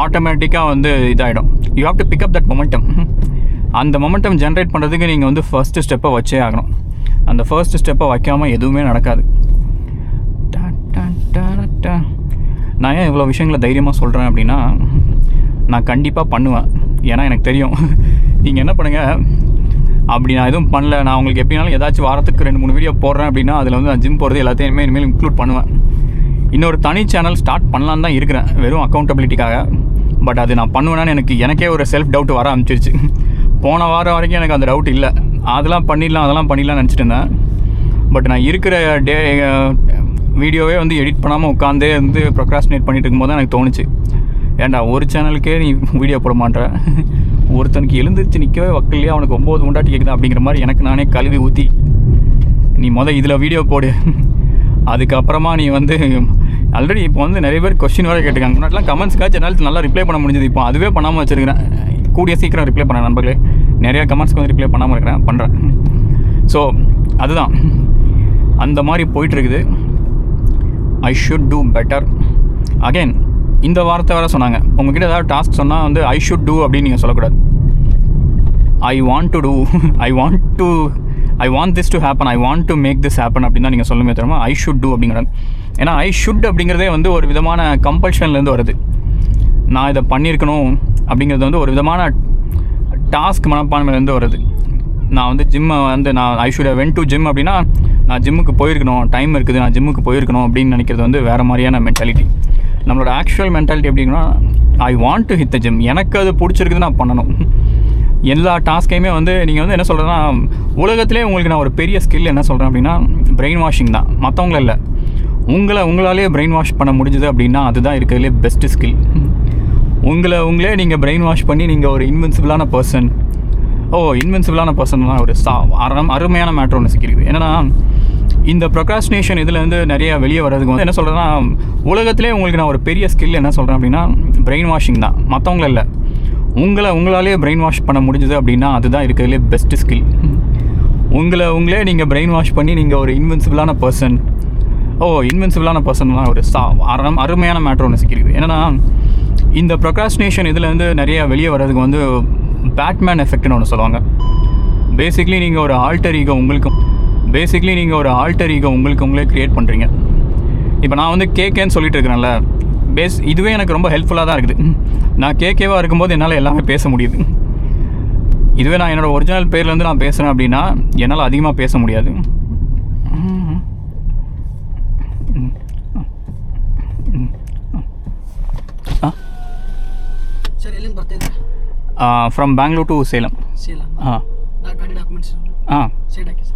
ஆட்டோமேட்டிக்காக வந்து இதாகிடும். You have to pick up that momentum. அந்த மொமெண்டம் ஜென்ரேட் பண்ணுறதுக்கு நீங்கள் வந்து ஃபர்ஸ்ட்டு ஸ்டெப்பை வச்சே ஆகணும். அந்த ஃபர்ஸ்ட் ஸ்டெப்பை வைக்காமல் எதுவுமே நடக்காது. நான் ஏன் இவ்வளோ விஷயங்களை தைரியமாக சொல்கிறேன் அப்படின்னா, நான் கண்டிப்பாக பண்ணுவேன். ஏன்னா எனக்கு தெரியும். நீங்கள் என்ன பண்ணுங்கள், அப்படி நான் எதுவும் பண்ணல, நான் உங்களுக்கு எப்படினாலும் ஏதாச்சும் வாரத்துக்கு 2-3 வீடியோ போடுறேன் அப்படின்னா அதில் வந்து நான் ஜிம் போகிறது எல்லாத்தையுமே இனிமேல் இன்க்ளூட் பண்ணுவேன். இன்னொரு தனி சேனல் ஸ்டார்ட் பண்ணலான்னு தான் இருக்கிறேன், வெறும் அக்கௌண்டபிலிட்டிக்காக. பட் அது நான் பண்ணுவேனான்னு எனக்கே ஒரு செல்ஃப் டவுட் வர ஆரம்பிச்சிருச்சு. போன வாரம் வரைக்கும் எனக்கு அந்த டவுட் இல்லை. அதெல்லாம் பண்ணிடலாம்னு நினச்சிட்டு இருந்தேன். பட் நான் இருக்கிற வீடியோவே வந்து எடிட் பண்ணாமல் உட்காந்தே வந்து ப்ரொக்ராஸ்டினேட் பண்ணிட்டு இருக்கும்போது தான் எனக்கு தோணுச்சு, ஏன்டா ஒரு சேனலுக்கே நீ வீடியோ போட மாட்டேற, ஒருத்தனுக்கு எழுந்திரிச்சு நிற்கவே வக்கலையே, அவனுக்கு 9 உண்டாட்டி கேட்குது அப்படிங்கிற மாதிரி எனக்கு நானே கழுவி ஊற்றி, நீ இதில் வீடியோ போடு அதுக்கப்புறமா நீ வந்து ஆல்ரெடி இப்போ வந்து நிறைய பேர் கொஸ்டின் வேறு கேட்டுருக்காங்க. முன்னாடிலாம் கமெண்ட்ஸ்க்காச்சும் என்னால் நல்லா ரிப்ளை பண்ண முடிஞ்சது. இப்போ அதுவே பண்ணாமல் வச்சுருக்கிறேன். கூடிய சீக்கிரம் ரிப்ளை பண்ணேன் நண்பர்களே. நிறையா கமெண்ட்ஸ்க்கு வந்து ரிப்ளை பண்ணாமல் இருக்கிறேன், பண்ணுறேன். ஸோ அதுதான் அந்த மாதிரி போயிட்டுருக்குது. I should do better. Again இந்த வார்த்தை வேறு சொன்னாங்க. உங்கள்கிட்ட ஏதாவது டாஸ்க் சொன்னால் வந்து ஐ ஷுட் டூ அப்படின்னு நீங்கள் சொல்லக்கூடாது. I want to do, I want this to happen, I want to make this happen அப்படின்னு தான் நீங்கள் சொல்லுமே தெரியுமா. ஐ ஷுட் டூ அப்படிங்கிறது. ஏன்னா ஐ ஷுட் அப்படிங்கிறதே வந்து ஒரு விதமான கம்பல்ஷன்லேருந்து வருது. நான் இதை பண்ணியிருக்கணும் அப்படிங்கிறது வந்து ஒரு விதமான டாஸ்க் மனப்பான்மையிலேருந்து வருது. நான் வந்து ஜிம்மை வந்து I should have went to gym அப்படின்னா நான் ஜிம்முக்கு போயிருக்கணும், டைம் இருக்குது, நான் ஜிம்முக்கு போயிருக்கணும் அப்படின்னு நினைக்கிறது வந்து வேறு மாதிரியான மென்டாலிட்டி. நம்மளோட ஆக்சுவல் மென்டாலிட்டி எப்படின்னா I want to hit the gym, எனக்கு அது பிடிச்சிருக்குது, நான் பண்ணணும். எல்லா டாஸ்க்கையுமே வந்து நீங்கள் வந்து என்ன சொல்கிறேன்னா, உலகத்திலே உங்களுக்கு நான் ஒரு பெரிய ஸ்கில் என்ன சொல்கிறேன் அப்படின்னா பிரெயின் வாஷிங் தான். மற்றவங்கள இல்லை, உங்களாலே பிரெயின் வாஷ் பண்ண முடிஞ்சுது அப்படின்னா அதுதான் இருக்கிறதுலே பெஸ்ட்டு ஸ்கில். உங்களே நீங்கள் பிரெயின் வாஷ் பண்ணி நீங்கள் ஒரு இன்வின்சிபிளான பர்சன். இன்வின்சிபிளான பர்சன்லாம் ஒரு அருமையான மேட்ரு ஒன்று சிக்கிருக்கு. என்னென்னா இந்த ப்ரொக்ராஸ்டினேஷன் இதில் வந்து நிறைய வெளியே வர்றதுக்கு வந்து என்ன சொல்கிறேன்னா, உலகத்திலே உங்களுக்கு நான் ஒரு பெரிய ஸ்கில் என்ன சொல்கிறேன் அப்படின்னா பிரெயின் வாஷிங் தான். மற்றவங்கள இல்லை, உங்களாலே பிரெயின் வாஷ் பண்ண முடிஞ்சுது அப்படின்னா அதுதான் இருக்கிறதுலே பெஸ்ட்டு ஸ்கில். உங்களே நீங்கள் பிரெயின் வாஷ் பண்ணி நீங்கள் ஒரு இன்வின்சிபிளான பர்சன். இன்வின்சிபிளான பர்சன்லாம் ஒரு அருமையான மேட்ரு ஒன்று சிக்கிருக்கு. என்னென்னா இந்த ப்ரொக்ராஸ்டினேஷன் இதில் வந்து நிறைய வெளியே வர்றதுக்கு வந்து பேட்மேன் எஃபெக்ட்னு ஒன்று சொல்லுவாங்க. பேசிக்லி நீங்கள் ஒரு ஆல்டர் ஈகோ உங்களே க்ரியேட் பண்ணுறீங்க. இப்போ நான் வந்து கேக்கேன்னு சொல்லிட்டு இருக்கிறேன்ல, இதுவே எனக்கு ரொம்ப ஹெல்ப்ஃபுல்லாக தான் இருக்குது. நான் கேக்கேவாக இருக்கும்போது என்னால் எல்லாமே பேச முடியுது. இதுவே நான் என்னோடய ஒரிஜினல் பேர்லேருந்து நான் பேசுகிறேன் அப்படின்னா என்னால் அதிகமாக பேச முடியாது. From Bangalore to Salem. ಹಾಂ, ಗಾಡಿ ಡಾಕ್ಯುಮೆಂಟ್ಸ್ ಹಾಂ, ಸೈಡ್ ಹಾಕಿ ಸರ್.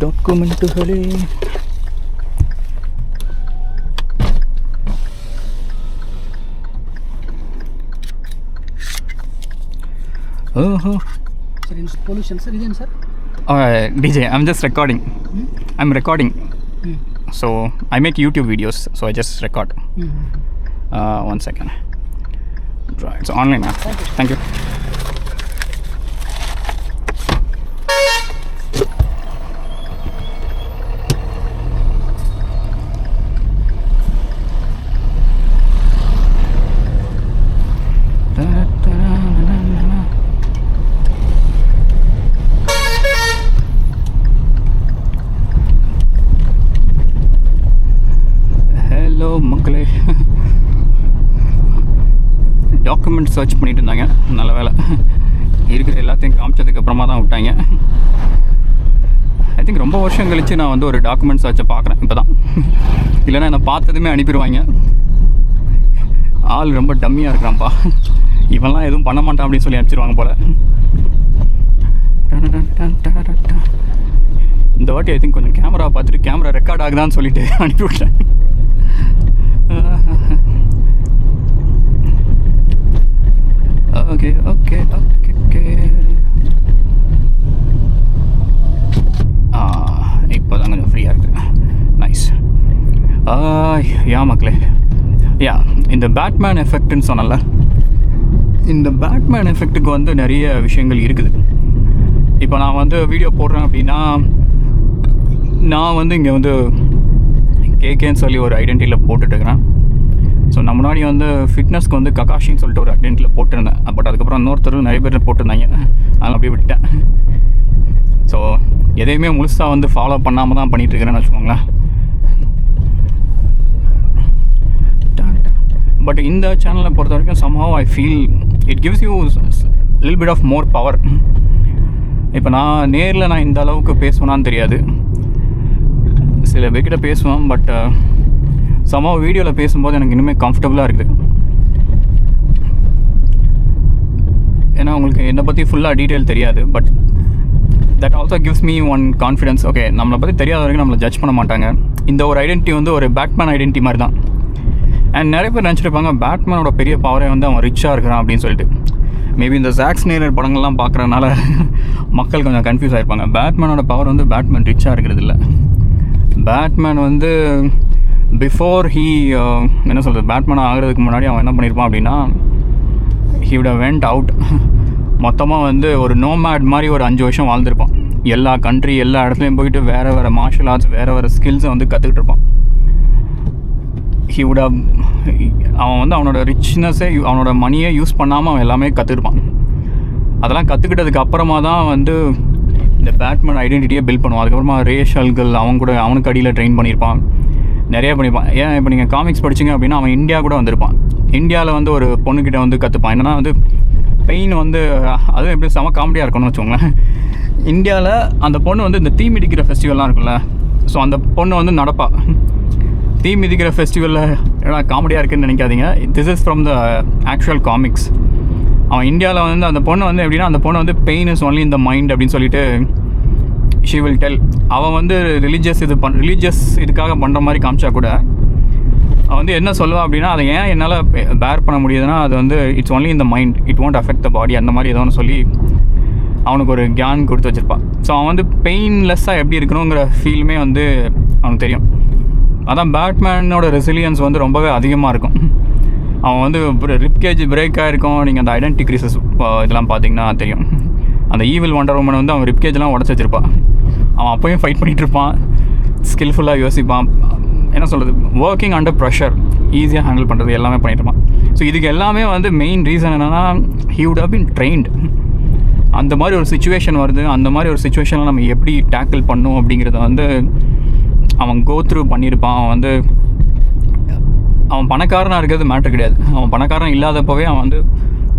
ಡಾಕ್ಯುಮೆಂಟುಗಳೇ ಓಹೋ ಸರ್. ಪೊಲ್ಯೂಷನ್ ಸರ್ ಇದೇನು sir? DJ, I'm just recording. I'm recording. So I make YouTube videos, so I just record. 1 second. Right, it's online now. Thank you. Hello மக்களே, document search பண்ணிட்டு இருந்தாங்க. நல்ல வேலை இருக்கிற எல்லாத்தையும் காமிச்சதுக்கு அப்புறமா தான் விட்டாங்க. ஐ திங்க் ரொம்ப வருஷம் கழித்து நான் வந்து ஒரு டாக்குமெண்ட் சர்ச்சை பார்க்குறேன் இப்போ தான். இல்லைன்னா என்னை பார்த்ததுமே அனுப்பிடுவாங்க. ஆள் ரொம்ப டம்மியாக இருக்கிறான்ப்பா, இவன்லாம் எதுவும் பண்ண மாட்டான் அப்படின்னு சொல்லி அனுப்பிச்சிருவாங்க போல். இந்த வாட்டி ஐ திங்க் கொஞ்சம் கேமரா பார்த்துட்டு கேமரா ரெக்கார்ட் ஆகுதான்னு சொல்லிட்டு அனுப்பிவிட்டேன். Okay okay okay okay. இப்போ தான் கொஞ்சம் ஃப்ரீயாக இருக்குது. நைஸ். மக்களே, இந்த பேட்மேன் எஃபெக்ட்னு சொன்னல, இந்த பேட்மேன் எஃபெக்ட்டுக்கு வந்து நிறைய விஷயங்கள் இருக்குது. இப்போ நான் வந்து வீடியோ போடுறேன் அப்படின்னா நான் வந்து இங்கே வந்து கேகேன்னு சொல்லி ஒரு ஐடென்டிட்டியில் போட்டுட்டுருக்கிறேன். ஸோ நான் முன்னாடி வந்து ஃபிட்னஸ்க்கு வந்து ககாஷின்னு சொல்லிட்டு ஒரு ஐடென்டிட்டியில் போட்டிருந்தேன். பட் அதுக்கப்புறம் இன்னொருத்தர் நிறைய பேர் போட்டிருந்தாங்க, அதனால் அப்படியே விட்டேன். ஸோ எதையுமே முழுசாக வந்து ஃபாலோ பண்ணாமல் தான் பண்ணிகிட்ருக்கிறேன்னு வச்சுக்கோங்களேன். பட் இந்த சேனலை பொறுத்த வரைக்கும் somehow I feel it gives you little bit of more power. இப்போ நான் நேரில் நான் இந்த அளவுக்கு பேசுவேனான்னு தெரியாது, சில பேர்கிட்ட பேசுவேன். பட் somehow வீடியோவில் பேசும்போது எனக்கு இன்னுமே கம்ஃபர்டபுளாக இருக்குது. ஏன்னா உங்களுக்கு என்னை பற்றி ஃபுல்லாக டீட்டெயில் தெரியாது. But that also gives me one confidence. Okay, நம்மளை பற்றி தெரியாத வரைக்கும் நம்மளை ஜட்ஜ் பண்ண மாட்டாங்க. இந்த ஒரு ஐடென்டிட்டி வந்து ஒரு பேட்மேன் ஐடென்டிட்டி மாதிரி தான். அண்ட் நிறைய பேர் நினச்சிருப்பாங்க பேட்மேனோட பெரிய பவரே வந்து அவன் ரிச்சாக இருக்கிறான் அப்படின்னு சொல்லிட்டு. மேபி இந்த ஜாக் ஸ்னைடர் படங்கள்லாம் பார்க்குறதுனால மக்கள் கொஞ்சம் கன்ஃபியூஸ் ஆகிருப்பாங்க. பேட்மேனோட பவர் வந்து பேட்மேன் ரிச்சாக இருக்கிறது இல்லை. பேட்மேன் வந்து பிஃபோர் என்ன சொல்கிறது, பேட்மேன் ஆகிறதுக்கு முன்னாடி அவன் என்ன பண்ணியிருப்பான் அப்படின்னா, he would have went out. மொத்தமாக வந்து ஒரு நோமேட் மாதிரி ஒரு 5 வருஷம் வாழ்ந்துருப்பான். எல்லா கண்ட்ரி எல்லா இடத்துலையும் போயிட்டு வேறு வேறு மார்ஷல் ஆர்ட்ஸ் வேறு வேறு ஸ்கில்ஸை வந்து கற்றுக்கிட்டு இருப்பான். ஹி வுட் ஹவ் அவன் வந்து அவனோட ரிச்னஸே அவனோட மணியை யூஸ் பண்ணாமல் அவன் எல்லாமே கற்றுருப்பான். அதெல்லாம் கற்றுக்கிட்டதுக்கு அப்புறமா தான் வந்து இந்த பேட்மேன் ஐடென்டிட்டியை பில்ட் பண்ணுவான். அதுக்கப்புறமா ரேஷல்கள் அவனுக்கு அடியில் ட்ரெயின் பண்ணியிருப்பான், நிறையா பண்ணியிருப்பான். ஏன் இப்போ நீங்கள் காமிக்ஸ் படிச்சிங்க அப்படின்னா அவன் இந்தியா கூட வந்திருப்பான். இந்தியாவில் வந்து ஒரு பொண்ணுக்கிட்ட வந்து கற்றுப்பான். என்னன்னா வந்து பெயின் வந்து அதுவும் எப்படி செம காமெடியாக இருக்கணும்னு வச்சுக்கோங்களேன். இந்தியாவில் அந்த பொண்ணு வந்து இந்த தீ மிதிக்கிற ஃபெஸ்டிவல்லாம் இருக்குல்ல, ஸோ அந்த பொண்ணு வந்து நடப்பா. தீ மிதிக்கிற ஃபெஸ்டிவலில் ஏன்னா காமெடியாக இருக்குதுன்னு நினைக்காதீங்க. This is from the actual comics. அவன் இந்தியாவில் வந்து அந்த பொண்ணு வந்து எப்படின்னா, அந்த பொண்ணு வந்து pain is only in the mind அப்படின்னு சொல்லிட்டு ஷி வில் டெல். அவன் வந்து ரிலீஜியஸ் இதுக்காக பண்ணுற மாதிரி காமிச்சா கூட அவன் வந்து என்ன சொல்லுவான் அப்படின்னா, அதை ஏன் என்னால் பேர் பண்ண முடியுதுன்னா அது வந்து இட்ஸ் ஒன்லி இந்த mind, it won't affect the body, அந்த மாதிரி ஏதோ ஒன்று சொல்லி அவனுக்கு ஒரு கியான் கொடுத்து வச்சுருப்பான். ஸோ அவன் வந்து பெயின்லெஸ்ஸாக எப்படி இருக்கணுங்கிற ஃபீலுமே வந்து அவனுக்கு தெரியும். அதான் பேட்மேனோட ரெசிலியன்ஸ் வந்து ரொம்பவே அதிகமாக இருக்கும். அவன் வந்து ரிப்கேஜ் பிரேக் ஆகிருக்கும். நீங்கள் அந்த ஐடென்டி கிரைசிஸ் இதெல்லாம் பார்த்தீங்கன்னா தெரியும். அந்த ஈவில் வண்டர் உமன் வந்து அவன் ரிப்கேஜ்லாம் உடச்சி வச்சிருப்பான். அவன் அப்போயும் ஃபைட் பண்ணிகிட்டு இருப்பான், ஸ்கில்ஃபுல்லாக யோசிப்பான். என்ன சொல்கிறது, ஒர்க்கிங் அண்டர் ப்ரெஷர் ஈஸியாக ஹேண்டில் பண்ணுறது எல்லாமே பண்ணிட்டு இருப்பான். ஸோ இதுக்கு எல்லாமே வந்து மெயின் ரீசன் என்னென்னா, he would have been trained. அந்த மாதிரி ஒரு சுச்சுவேஷன் வருது, அந்த மாதிரி ஒரு சுச்சுவேஷனில் நம்ம எப்படி டேக்கிள் பண்ணணும் அப்படிங்கிறத வந்து அவன் கோத்ரூ பண்ணியிருப்பான். அவன் வந்து அவன் பணக்காரனாக இருக்கிறது மேட்ரு கிடையாது. அவன் பணக்காரன் இல்லாதப்போவே அவன் வந்து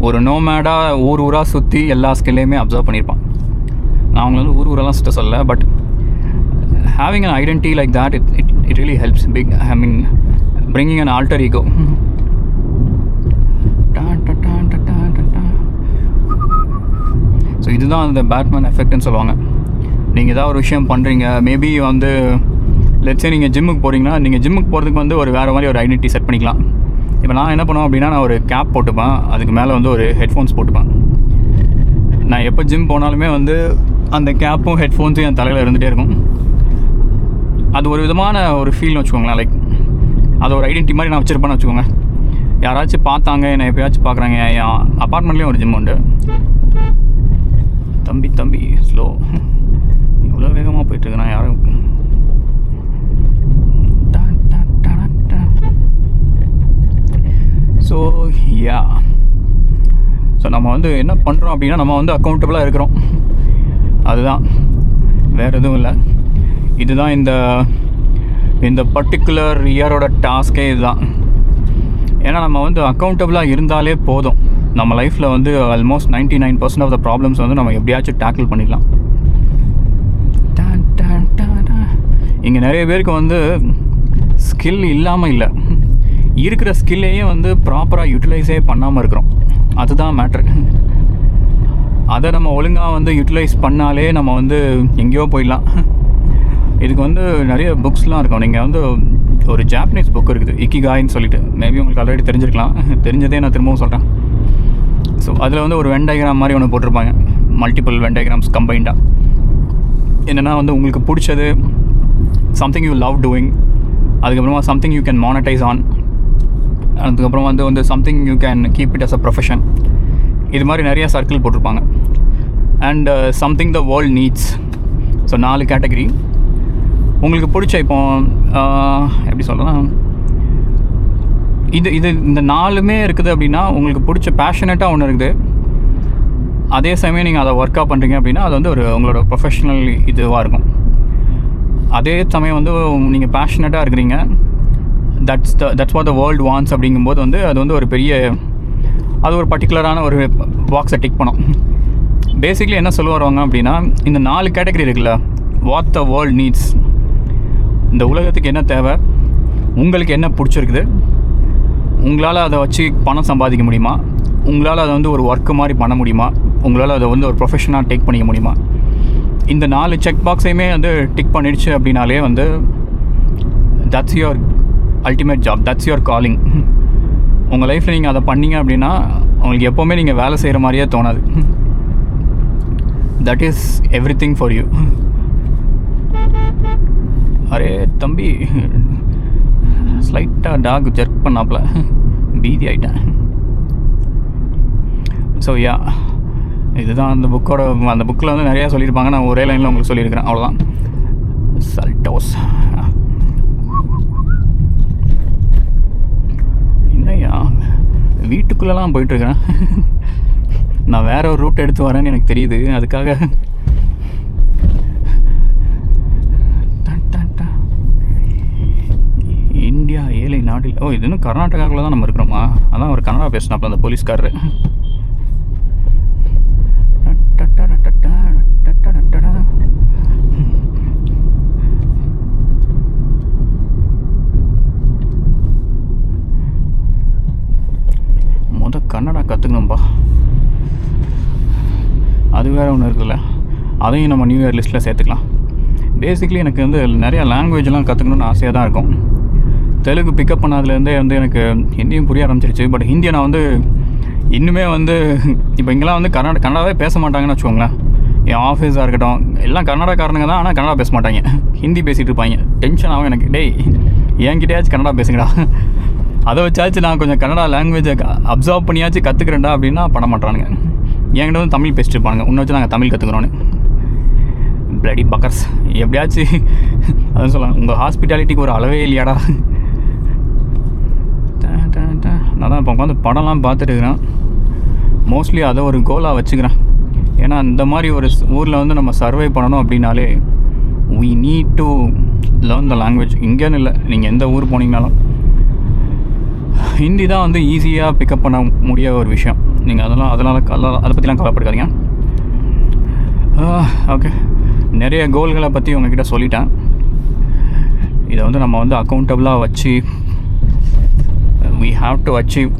ஒரு நோமேடாக ஊராக சுற்றி எல்லா ஸ்கில்லையுமே அப்சர்வ் பண்ணியிருப்பான். நான் அவங்கள வந்து ஊரெல்லாம் சுற்ற சொல்லலை, but having an identity like that, it really helps bringing an alter ego. So இதுதான் அந்த பேட்மேன் எஃபெக்ட்னு சொல்லுவாங்க. நீங்கள் ஏதாவது ஒரு விஷயம் பண்ணுறீங்க, மேபி வந்து லெட்ஸே நீங்கள் ஜிம்முக்கு போகிறீங்கன்னா, நீங்கள் ஜிம்முக்கு போகிறதுக்கு வந்து ஒரு வேறு மாதிரி ஒரு ஐடென்டிட்டி செட் பண்ணிக்கலாம். இப்போ நான் என்ன பண்ணுவேன் அப்படின்னா, நான் ஒரு கேப் போட்டுப்பேன், அதுக்கு மேலே வந்து ஒரு ஹெட்ஃபோன்ஸ் போட்டுப்பேன். நான் எப்போ ஜிம் போனாலுமே வந்து அந்த கேப்பும் ஹெட்ஃபோன்ஸும் என் தலையில் இருந்துகிட்டே இருக்கும். அது ஒரு விதமான ஒரு ஃபீல்னு வச்சுக்கோங்களேன். லைக் அது ஒரு ஐடென்டிட்டி மாதிரி நான் வச்சுருப்பேன்னு வச்சுக்கோங்க. யாராச்சும் பார்த்தாங்க, என்னை எப்போயாச்சும் பார்க்குறாங்க. என் அப்பார்ட்மெண்ட்லேயும் ஒரு ஜிம் உண்டு. தம்பி ஸ்லோ, இவ்வளோ வேகமாக போயிட்டுருக்கு. நான் யாரும் ஸோ நம்ம வந்து என்ன பண்ணுறோம் அப்படின்னா, நம்ம வந்து அக்கௌண்டபிளாக இருக்கிறோம். அதுதான், வேறு எதுவும் இல்லை. இதுதான் இந்த பர்டிகுலர் இயரோட டாஸ்கே இதுதான். ஏன்னா நம்ம வந்து அக்கௌண்டபிளாக இருந்தாலே போதும். நம்ம லைஃப்பில் வந்து ஆல்மோஸ்ட் 99% ஆஃப் த ப்ராப்ளம்ஸ் வந்து நம்ம எப்படியாச்சும் டேக்கிள் பண்ணிடலாம். இங்கே நிறைய பேருக்கு வந்து ஸ்கில் இல்லாமல் இல்லை, இருக்கிற ஸ்கில்லையும் வந்து ப்ராப்பராக யூட்டிலைஸே பண்ணாமல் இருக்கிறோம். அதுதான் மேட்ரு. அதை நம்ம ஒழுங்காக வந்து யூட்டிலைஸ் பண்ணாலே நம்ம வந்து எங்கேயோ போயிடலாம். இதுக்கு வந்து நிறைய புக்ஸ்லாம் இருக்கும். நீங்கள் வந்து ஒரு ஜாப்பனீஸ் புக் இருக்குது, இக்கிகாயின்னு சொல்லிட்டு. மேபி உங்களுக்கு ஆல்ரெடி தெரிஞ்சிருக்கலாம், தெரிஞ்சதே நான் திரும்பவும் சொல்கிறேன். ஸோ அதில் வந்து ஒரு வென் டயக்ராம் மாதிரி ஒன்று போட்டிருப்பாங்க, மல்டிபிள் வென் டயக்ராம்ஸ் கம்பைண்டாக. என்னென்னா வந்து உங்களுக்கு பிடிச்சது சம்திங் யூ லவ் டூயிங், அதுக்கப்புறமா something you can monetize on, அதுக்கப்புறம் வந்து something you can keep it as a profession. இது மாதிரி நிறைய சர்க்கிள் போட்டிருப்பாங்க. And something the world needs. So 4 category. உங்களுக்கு பிடிச்ச இப்போ எப்படி சொல்கிறேன்னா, இந்த 4மே இருக்குது அப்படின்னா, உங்களுக்கு பிடிச்ச பேஷனேட்டாக ஒன்று இருக்குது. அதே சமயம் நீங்கள் அதை ஒர்க்காக பண்ணுறீங்க அப்படின்னா, அது வந்து ஒரு உங்களோட ப்ரொஃபஷ்னல் இதுவாக இருக்கும். அதே சமயம் வந்து நீங்கள் பேஷனேட்டாக இருக்கிறீங்க, that's what the world wants அப்படிங்கும்போது வந்து அது வந்து ஒரு பெரிய, அது ஒரு பர்டிகுலரான ஒரு பாக்ஸை டிக் பண்ணும். பேசிக்லி என்ன சொல்ல வருவாங்க அப்படின்னா, இந்த 4 கேட்டகரி இருக்குல்ல, வாட் த வேர்ல்ட் நீட்ஸ், இந்த உலகத்துக்கு என்ன தேவை, உங்களுக்கு என்ன பிடிச்சிருக்குது, உங்களால் அதை வச்சு பணம் சம்பாதிக்க முடியுமா, உங்களால் அதை வந்து ஒரு ஒர்க்கு மாதிரி பண்ண முடியுமா, உங்களால் அதை வந்து ஒரு ப்ரொஃபஷனாக டேக் பண்ணிக்க முடியுமா. இந்த 4 செக் பாக்ஸையுமே வந்து டிக் பண்ணிடுச்சு அப்படின்னாலே வந்து that's your ultimate job, that's your calling. உங்கள் லைஃப்பில் நீங்கள் அதை பண்ணீங்க அப்படின்னா உங்களுக்கு எப்போவுமே நீங்கள் வேலை செய்கிற மாதிரியே தோணாது. That is every thing for you. Array தம்பி, ஸ்லைட்டாக டாக் ஜெர்க் பண்ணாப்புல பீதி ஆகிட்டேன். ஸோ யா, இதுதான் அந்த புக்கோட, அந்த புக்கில் வந்து நிறையா சொல்லியிருப்பாங்க. நான் ஒரே லைனில் உங்களுக்கு சொல்லியிருக்கிறேன், அவ்வளோதான். சல்டோஸ். என்னையா வீட்டுக்குள்ளெலாம் போயிட்டுருக்கிறேன். நான் வேற ஒரு ரூட் எடுத்து வரேன்னு எனக்கு தெரியுது. அதுக்காக இந்தியா ஏழை நாட்டில், ஓ இது இன்னும் கர்நாடகாவில் தான் நம்ம இருக்கிறோமா? அதான் ஒரு கன்னடா பேசினாப்ப அந்த போலீஸ்காரரு. கன்னடா கற்றுக்கணும்பா, அது வேறு ஒன்று இருக்குல்ல, அதையும் நம்ம நியூ இயர் லிஸ்ட்டில் சேர்த்துக்கலாம். பேசிக்லி எனக்கு வந்து நிறையா லாங்குவேஜ்லாம் கற்றுக்கணுன்னு ஆசையாக தான் இருக்கும். தெலுங்கு பிக்கப் பண்ணதுலேருந்தே வந்து எனக்கு ஹிந்தியும் புரிய ஆரம்பிச்சிருச்சு. பட் ஹிந்தியை நான் வந்து இன்னுமே வந்து இப்போ இங்கெல்லாம் வந்து கன்னடாவே பேச மாட்டாங்கன்னு வச்சுக்கோங்களேன். என் ஆஃபீஸாக இருக்கட்டும் எல்லாம் கன்னடாக்காரனுங்க தான், ஆனால் கன்னடா பேச மாட்டாங்க, ஹிந்தி பேசிகிட்டு இருப்பாங்க. டென்ஷன் ஆகும் எனக்கு. டேய் என்கிட்டயாச்சும் கன்னடா பேசுங்கடா, அதை வச்சாச்சு நான் கொஞ்சம் கன்னடா லாங்குவேஜை அப்சர்வ் பண்ணியாச்சும் கற்றுக்கிறேன்டா அப்படின்னா பண்ண மாட்டானுங்க. என்கிட்ட வந்து தமிழ் பேசிட்டு இருப்பானுங்க, இன்னும் வச்சு நாங்கள் தமிழ் கற்றுக்குறோன்னு. பிளடி பக்கர்ஸ், எப்படியாச்சும் அதான் சொல்லலாம், உங்கள் ஹாஸ்பிட்டாலிட்டிக்கு ஒரு அளவே இல்லையாடா. நான் தான் இப்போ உட்காந்து படம்லாம் பார்த்துட்டு இருக்கிறேன். மோஸ்ட்லி அதை ஒரு கோலாக வச்சுக்கிறேன். ஏன்னா இந்த மாதிரி ஒரு ஊரில் வந்து நம்ம சர்வை பண்ணணும் அப்படின்னாலே we need to learn the language. இங்கேன்னு இல்லை, நீங்கள் எந்த ஊர் போனீங்கனாலும் ஹிந்தி தான் வந்து ஈஸியாக பிக்கப் பண்ண முடிய ஒரு விஷயம். நீங்கள் அதனால் அதை பற்றிலாம் கவலைப்படுக்காதீங்க. ஓகே, நிறைய கோல்களை பற்றி உங்ககிட்ட சொல்லிட்டேன். இதை வந்து நம்ம வந்து அக்கௌண்டபிளாக வச்சு we have to achieve.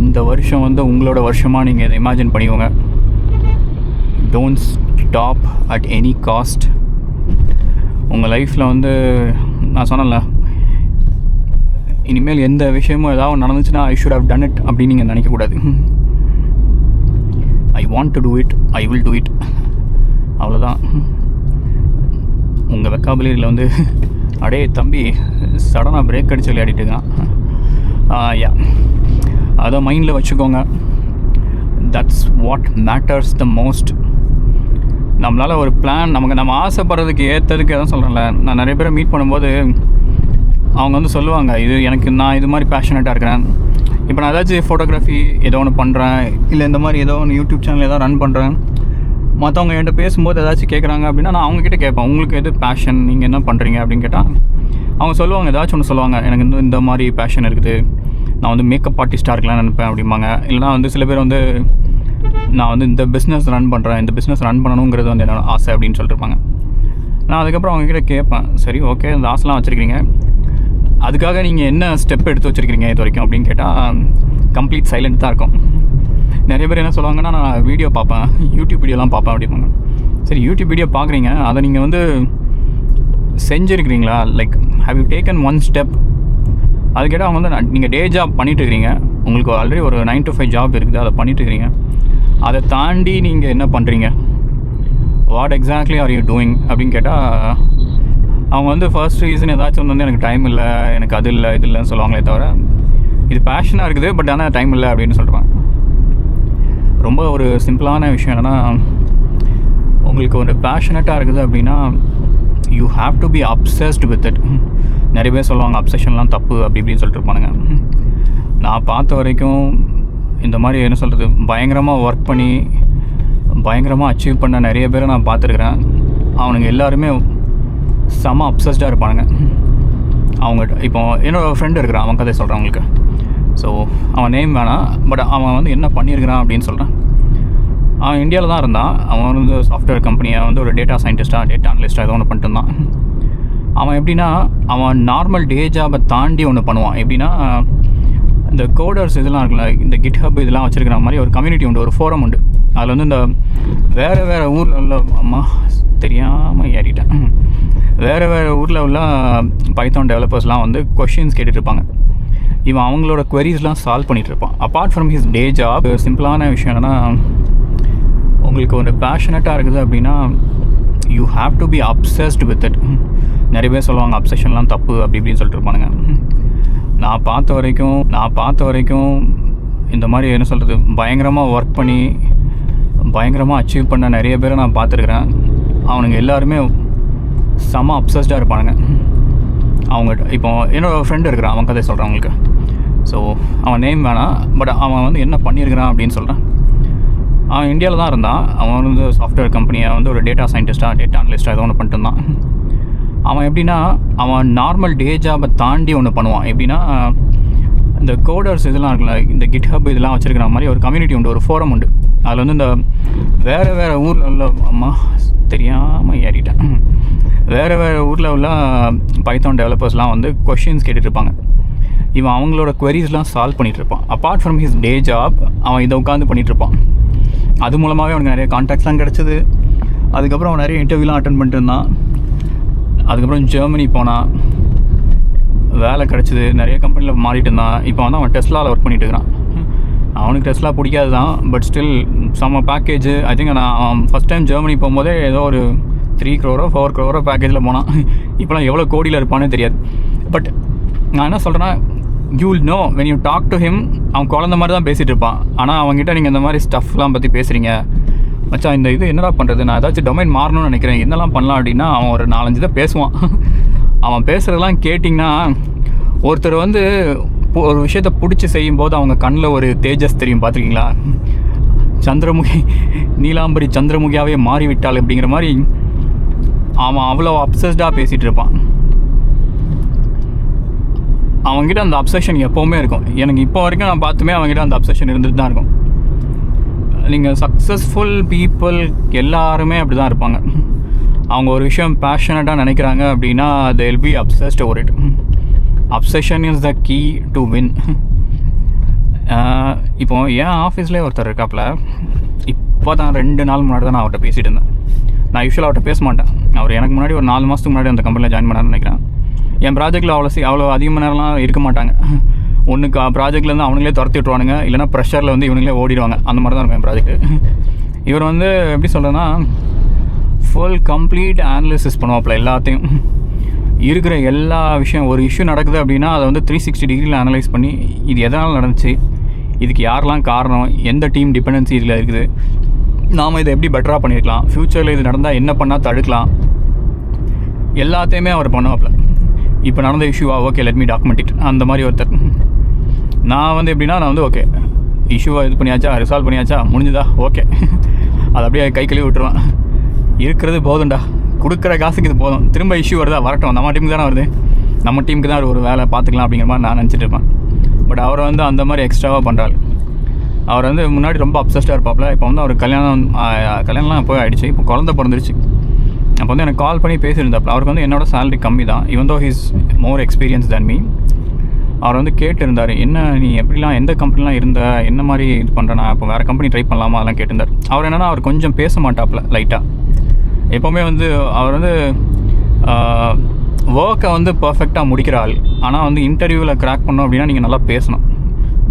இந்த வருஷம் வந்து உங்களோட வருஷமாக நீங்கள் இதை இமேஜின் பண்ணிக்கோங்க. Don't stop at any cost. உங்கள் லைஃப்பில் வந்து நான் சொன்னேன்ல, இனிமேல் எந்த விஷயமும் ஏதாவது நடந்துச்சுன்னா I should have done it அப்படின்னு நீங்கள் நினைக்கக்கூடாது. I want to do it, I will do it, அவ்வளோதான். உங்கள் வெக்காபுலரியில் வந்து அடே தம்பி சடனாக பிரேக் அடித்து விளையாடிட்டு இருக்கான். யா, அதை மைண்டில் வச்சுக்கோங்க. That's what matters the most. நம்மளால் ஒரு பிளான், நம்ம ஆசைப்படுறதுக்கு ஏற்றதுக்கு எதாவது சொல்கிறேன்ல, நான் நிறைய பேரை மீட் பண்ணும்போது அவங்க வந்து சொல்லுவாங்க, நான் இது மாதிரி பேஷனேட்டாக இருக்கிறேன். இப்போ நான் ஏதாச்சும் ஃபோட்டோகிராஃபி ஏதோ ஒன்று பண்ணுறேன், இல்லை இந்த மாதிரி ஏதோ ஒன்று யூடியூப் சேனல் ஏதோ ரன் பண்ணுறேன். மற்றவங்க என்கிட்ட பேசும்போது ஏதாச்சும் கேட்குறாங்க அப்படின்னா நான் அவங்கக்கிட்ட கேட்பேன், உங்களுக்கு எது பேஷன், நீங்கள் என்ன பண்ணுறீங்க அப்படின்னு கேட்டால் அவங்க சொல்லுவாங்க, ஏதாச்சும் ஒன்று சொல்லுவாங்க, எனக்கு இந்த மாதிரி பேஷன் இருக்குது, நான் வந்து மேக்கப் ஆர்டிஸ்ட்டாக இருக்கலாம்னு நினைப்பேன் அப்படிம்பாங்க. இல்லைனா வந்து சில பேர் வந்து நான் வந்து இந்த பிஸ்னஸ் ரன் பண்ணுறேன், இந்த பிஸ்னஸ் ரன் பண்ணணுங்கிறது வந்து என்னோட ஆசை அப்படின்னு சொல்லிட்டுருப்பாங்க. நான் அதுக்கப்புறம் அவங்கக்கிட்ட கேட்பேன், சரி ஓகே இந்த ஆசைலாம் வச்சுருக்கீங்க, அதுக்காக நீங்கள் என்ன ஸ்டெப் எடுத்து வச்சுருக்கீங்க இது வரைக்கும் அப்படின்னு கேட்டால் கம்ப்ளீட் சைலண்ட் தான் இருக்கும். நிறைய பேர் என்ன சொல்லுவாங்கன்னா, நான் வீடியோ பார்ப்பேன், யூடியூப் வீடியோலாம் பார்ப்பேன் அப்படிம்பாங்க. சரி யூடியூப் வீடியோ பார்க்குறீங்க, அதை நீங்கள் வந்து செஞ்சுருக்கிறீங்களா? Like have you taken one step? அது கேட்டால் அவங்க வந்து நீங்கள் டே ஜாப் பண்ணிகிட்டு இருக்கிறீங்க, உங்களுக்கு ஆல்ரெடி ஒரு 9 to 5 ஜாப் இருக்குது, அதை பண்ணிகிட்டு இருக்கிறீங்க, அதை தாண்டி நீங்கள் என்ன பண்ணுறீங்க, what exactly are you doing அப்படின்னு கேட்டால் அவங்க வந்து ஃபர்ஸ்ட் ரீசன் ஏதாச்சும் வந்து எனக்கு டைம் இல்லை, எனக்கு அது இல்லை இது இல்லைன்னு சொல்லுவாங்களே தவிர இது பேஷனாக இருக்குது பட் ஆனால் டைம் இல்லை அப்படின்னு சொல்கிறாங்க. ரொம்ப ஒரு சிம்பிளான விஷயம் என்னென்னா, உங்களுக்கு ஒரு பேஷனட்டாக இருக்குது அப்படின்னா you have to be obsessed with it. நிறைய பேர் சொல்லுவாங்க அப்சஷன்லாம் தப்பு அப்படி இப்படின்னு சொல்லிட்டு இருப்பானுங்க. நான் பார்த்த வரைக்கும் இந்த மாதிரி என்ன சொல்கிறது, பயங்கரமாக ஒர்க் பண்ணி பயங்கரமாக அச்சீவ் பண்ண நிறைய பேரை நான் பார்த்துருக்குறேன். அவனுங்க எல்லாருமே செம அப்சஸ்டாக இருப்பானுங்க. அவங்க இப்போ என்னோடய ஃப்ரெண்டு இருக்கிறான், அவன் கதை சொல்கிறான் அவங்களுக்கு. ஸோ அவன் நேம் வேணாம், பட் அவன் வந்து என்ன பண்ணியிருக்கிறான் அப்படின்னு சொல்கிறான். அவன் இந்தியாவில் தான் இருந்தான். அவன் வந்து சாஃப்ட்வேர் கம்பெனியை வந்து ஒரு டேட்டா சயின்டிஸ்ட்டாக டேட்டா அனலிஸ்ட்டாக ஏதோ ஒன்று பண்ணிட்டு இருந்தான். அவன் எப்படின்னா, அவன் நார்மல் டே ஜாபை தாண்டி ஒன்று பண்ணுவான். எப்படின்னா, இந்த கோடர்ஸ் இதெல்லாம் இருக்குல்ல, இந்த கிட்ஹப் இதெல்லாம் வச்சுருக்கிற மாதிரி ஒரு கம்யூனிட்டி உண்டு, ஒரு ஃபோரம் உண்டு. அதில் வந்து இந்த வேறு ஊரில் உள்ள, அம்மா தெரியாமல் ஏறிட்டேன், வேறு ஊரில் உள்ள பைத்தான் டெவலப்பர்ஸ்லாம் வந்து கொஷின்ஸ் கேட்டுட்ருப்பாங்க. இவன் அவங்களோட queriesலாம் சால்வ் பண்ணிகிட்ருப்பான். Apart from his day job சிம்பிளான விஷயம் என்னென்னா, உங்களுக்கு ஒரு பேஷனட்டாக இருக்குது அப்படின்னா you have to be obsessed with it. நிறைய பேர் சொல்லுவாங்க அப்சஷன்லாம் தப்பு அப்படி இப்படின்னு சொல்லிட்டு இருப்பானுங்க. நான் பார்த்த வரைக்கும் இந்த மாதிரி என்ன சொல்கிறது, பயங்கரமாக ஒர்க் பண்ணி பயங்கரமாக அச்சீவ் பண்ண நிறைய பேரை நான் பார்த்துருக்குறேன். அவனுங்க எல்லாருமே செம அப்சஸ்டாக இருப்பானுங்க. அவங்க இப்போ என்னோடய ஃப்ரெண்டு இருக்கிறான், அவன் கதை சொல்கிறான் அவங்களுக்கு. ஸோ அவன் நேம் வேணாம், பட் அவன் வந்து என்ன பண்ணியிருக்கிறான் அப்படின்னு சொல்கிறான். அவன் இந்தியாவில் தான் இருந்தான். அவன் வந்து சாஃப்ட்வேர் கம்பெனியை வந்து ஒரு டேட்டா சயின்டிஸ்ட்டாக டேட்டா அனலிஸ்ட்டாக ஏதோ ஒன்று பண்ணிட்டு இருந்தான். அவன் எப்படின்னா, அவன் நார்மல் டே ஜாபை தாண்டி ஒன்று பண்ணுவான். எப்படின்னா, இந்த கோடர்ஸ் இதெல்லாம் இருக்குல்ல, இந்த கிட்ஹப் இதெல்லாம் வச்சுருக்கிற மாதிரி ஒரு கம்யூனிட்டி உண்டு, ஒரு ஃபோரம் உண்டு. அதில் வந்து இந்த வேறு ஊரில் உள்ள தெரியாமல் ஏறிட்டேன் வேறு ஊரில் உள்ள பைத்தான் டெவலப்பர்ஸ்லாம் வந்து கொஷின்ஸ் கேட்டுட்ருப்பாங்க. இவன் அவங்களோட queriesலாம் சால்வ் பண்ணிகிட்ருப்பான். Apart from his day job அவன் இதை உட்காந்து பண்ணிகிட்ருப்பான். அது மூலமாகவே அவனுக்கு நிறைய கான்டாக்ட்ஸ்லாம் கிடச்சிது. அதுக்கப்புறம் அவன் நிறைய இன்டர்வியூலாம் அட்டன் பண்ணிட்டு இருந்தான். அதுக்கப்புறம் ஜெர்மனி போனான், வேலை கிடச்சிது, நிறைய கம்பெனியில் மாறிட்டு இருந்தான். இப்போ வந்து அவன் டெஸ்லாவில் ஒர்க் பண்ணிட்டு இருக்கிறான். அவனுக்கு டெஸ்லா பிடிக்காது தான், பட் ஸ்டில் செம்ம பேக்கேஜ். ஐ திங்க் நான் ஃபஸ்ட் டைம் ஜெர்மனி போகும்போதே ஏதோ ஒரு 3 crore 4 crore பேக்கேஜில் போனான். இப்போலாம் எவ்வளோ கோடியில் இருப்பானே தெரியாது. பட் நான் என்ன சொல்கிறேன்னா, you will know when you talk to him. அவன் குழந்த மாதிரி தான் பேசிகிட்டு இருப்பான். ஆனால் அவங்ககிட்ட நீங்கள் இந்த மாதிரி ஸ்டஃப்லாம் பற்றி பேசுகிறீங்க, மச்சான் இந்த இது என்னடா பண்ணுறது, நான் ஏதாச்சும் டொமைன் மாறணும்னு நினைக்கிறேன், என்னெல்லாம் பண்ணலாம் அப்படின்னா அவன் ஒரு 4-5 தான் பேசுவான். அவன் பேசுகிறதெல்லாம் கேட்டிங்கன்னா, ஒருத்தர் வந்து ஒரு விஷயத்தை பிடிச்சி செய்யும்போது அவங்க கண்ணில் ஒரு தேஜஸ் தெரியும். பார்த்துருக்கீங்களா? சந்திரமுகி, நீலாம்பரி சந்திரமுகியாகவே மாறிவிட்டாள் அப்படிங்கிற மாதிரி அவன் அவ்வளோ அப்சஸ்டாக பேசிகிட்டு இருப்பான். அவங்ககிட்ட அந்த அப்சஷன் எப்போவுமே இருக்கும். எனக்கு இப்போ வரைக்கும் நான் பார்த்துமே அவங்ககிட்ட அந்த அப்சஷன் இருந்துட்டு தான் இருக்கும். நீங்கள் சக்ஸஸ்ஃபுல் பீப்புள் எல்லாருமே அப்படி தான் இருப்பாங்க. அவங்க ஒரு விஷயம் பேஷனட்டாக நினைக்கிறாங்க அப்படின்னா they will be obsessed over it. Obsession is the key to win. இப்போ என் ஆஃபீஸ்லேயே ஒருத்தர் இருக்காப்புல. இப்போ தான் 2 நாள் முன்னாடி தான் நான் அவர்கிட்ட பேசிகிட்டு இருந்தேன். நான் யூஸ்வலாக அவர்கிட்ட பேச மாட்டேன். அவர் எனக்கு முன்னாடி ஒரு 4 மாதத்துக்கு முன்னாடி அந்த கம்பெனியில் ஜாயின் பண்ணான்னு நினைக்கிறேன். என் ப்ராஜெக்ட்டில் அவ்வளோ அதிகமாக நேரம்லாம் இருக்க மாட்டாங்க. ஒன்றுக்கு ப்ராஜெக்ட்லேருந்து அவங்களே துரத்தி விட்ருவானுங்க, இல்லைனா ப்ரெஷரில் வந்து இவங்களே ஓடிடுவாங்க. அந்த மாதிரி தான் இருக்கும் என் ப்ராஜெக்ட்டு. இவர் வந்து எப்படி சொல்கிறேன்னா, ஃபுல் கம்ப்ளீட் அனாலிசிஸ் பண்ணுவாப்புல எல்லாத்தையும். இருக்கிற எல்லா விஷயம், ஒரு இஷ்யூ நடக்குது அப்படின்னா அதை வந்து 360 டிகிரியில் அனலைஸ் பண்ணி இது எதனால் நடந்துச்சு, இதுக்கு யாரெல்லாம் காரணம், எந்த டீம் டிபெண்டன்சி இதில் இருக்குது, நாம் இதை எப்படி பெட்டராக பண்ணியிருக்கலாம், ஃப்யூச்சரில் இது நடந்தால் என்ன பண்ணால் தடுக்கலாம், எல்லாத்தையுமே அவர் பண்ணுவாப்பில். இப்போ நடந்த இஷ்யூவா, okay let me document it, அந்த மாதிரி ஒருத்தர். நான் வந்து எப்படின்னா, நான் வந்து ஓகே இஷ்யூவை இது பண்ணியாச்சா, ரிசால்வ் பண்ணியாச்சா, முடிஞ்சுதா, ஓகே அதை அப்படியே கை கழுவி விட்டுருவேன். இருக்கிறது போதும்டா, கொடுக்குற காசுக்கு இது போதும், திரும்ப இஷ்யூ வருதா வரட்டும், நம்ம டீமுக்கு தானே வருது, நம்ம டீமுக்கு தான் ஒரு வேலை பார்த்துக்கலாம் அப்படிங்கிற மாதிரி நான் நினச்சிட்டு இருப்பேன். பட் அவர் வந்து அந்த மாதிரி எக்ஸ்ட்ராவாக பண்ணுறாரு. அவர் வந்து முன்னாடி ரொம்ப அப்சஸ்டாக இருப்பாப்புல. இப்போ வந்து அவர் கல்யாணம்லாம் போய் ஆகிடுச்சு, இப்போ குழந்தை பிறந்துருச்சு. அப்போ வந்து எனக்கு கால் பண்ணி பேசியிருந்தாப்புல. அவருக்கு வந்து என்னோட சேலரி கம்மி தான், even though he's more experience than me. அவர் வந்து கேட்டிருந்தார், என்ன நீ எப்படிலாம் எந்த கம்பெனிலாம் இருந்த, என்ன மாதிரி இது பண்ணுறேன், நான் இப்போ வேறு கம்பெனி ட்ரை பண்ணலாமா, அதெல்லாம் கேட்டிருந்தார். அவர் என்னென்னா, அவர் கொஞ்சம் பேச மாட்டாப்புல லைட்டாக. எப்போவுமே வந்து அவர் வந்து ஒர்க்கை வந்து பர்ஃபெக்டாக முடிக்கிற ஆள். ஆனால் வந்து இன்டர்வியூவில் கிராக் பண்ணோம் அப்படின்னா நீங்கள் நல்லா பேசணும்.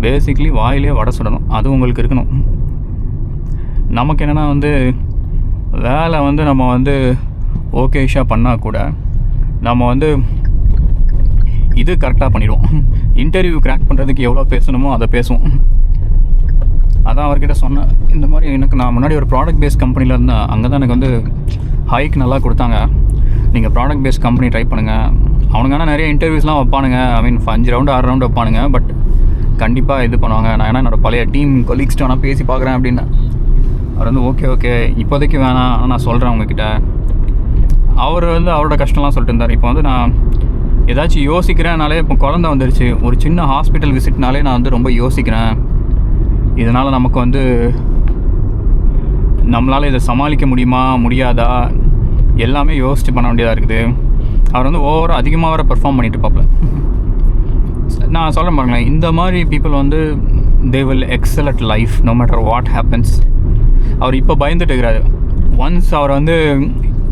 பேசிக்லி வாயிலே வடை சுடணும், அது உங்களுக்கு இருக்கணும். நமக்கு என்னென்னா வந்து வேலை வந்து நம்ம வந்து ஓகேஷாக பண்ணால் கூட நம்ம வந்து இது கரெக்டாக பண்ணிடுவோம். இன்டர்வியூ கிராக் பண்ணுறதுக்கு எவ்வளோ பேசணுமோ அதை பேசுவோம். அதான் அவர்கிட்ட சொன்னேன், இந்த மாதிரி எனக்கு நான் முன்னாடி ஒரு ப்ராடக்ட் பேஸ்ட் கம்பெனியில் இருந்தேன், அங்கே தான் எனக்கு வந்து ஹைக் நல்லா கொடுத்தாங்க, நீங்கள் ப்ராடக்ட் பேஸ்ட் கம்பெனி ட்ரை பண்ணுங்கள். அவனுங்க ஆனால் நிறைய இன்டர்வியூஸ்லாம் வைப்பானுங்க, ஐ மீன் 5 ரவுண்டு 6 ரவுண்டு வைப்பானுங்க, பட் கண்டிப்பாக இது பண்ணுவாங்க. நான் ஏன்னா என்னோடய பழைய டீம் கொலீக்ஸ்ட்டு வேணால் பேசி பார்க்குறேன் அப்படின்னு. அவர் வந்து ஓகே இப்போதைக்கு வேணாம், ஆனால் நான் சொல்கிறேன் உங்ககிட்ட. அவர் வந்து அவரோட கஷ்டம்லாம் சொல்லிட்டு இருந்தார். இப்போ வந்து நான் ஏதாச்சும் யோசிக்கிறேன்னாலே, இப்போ குழந்தை வந்துருச்சு, ஒரு சின்ன ஹாஸ்பிட்டல் விசிட்னாலே நான் வந்து ரொம்ப யோசிக்கிறேன். இதனால் நமக்கு வந்து நம்மளால் இதை சமாளிக்க முடியுமா முடியாதா எல்லாமே யோசித்து பண்ண வேண்டியதாக இருக்குது. அவர் வந்து அதிகமாக வர பெர்ஃபார்ம் பண்ணிட்டு இருப்பாப்புல. நான் சொல்கிறேன் பாருங்களேன், இந்த மாதிரி பீப்புள் வந்து they will excel at life no matter what happens. அவர் இப்போ பயந்துட்டு இருக்கிறாரு.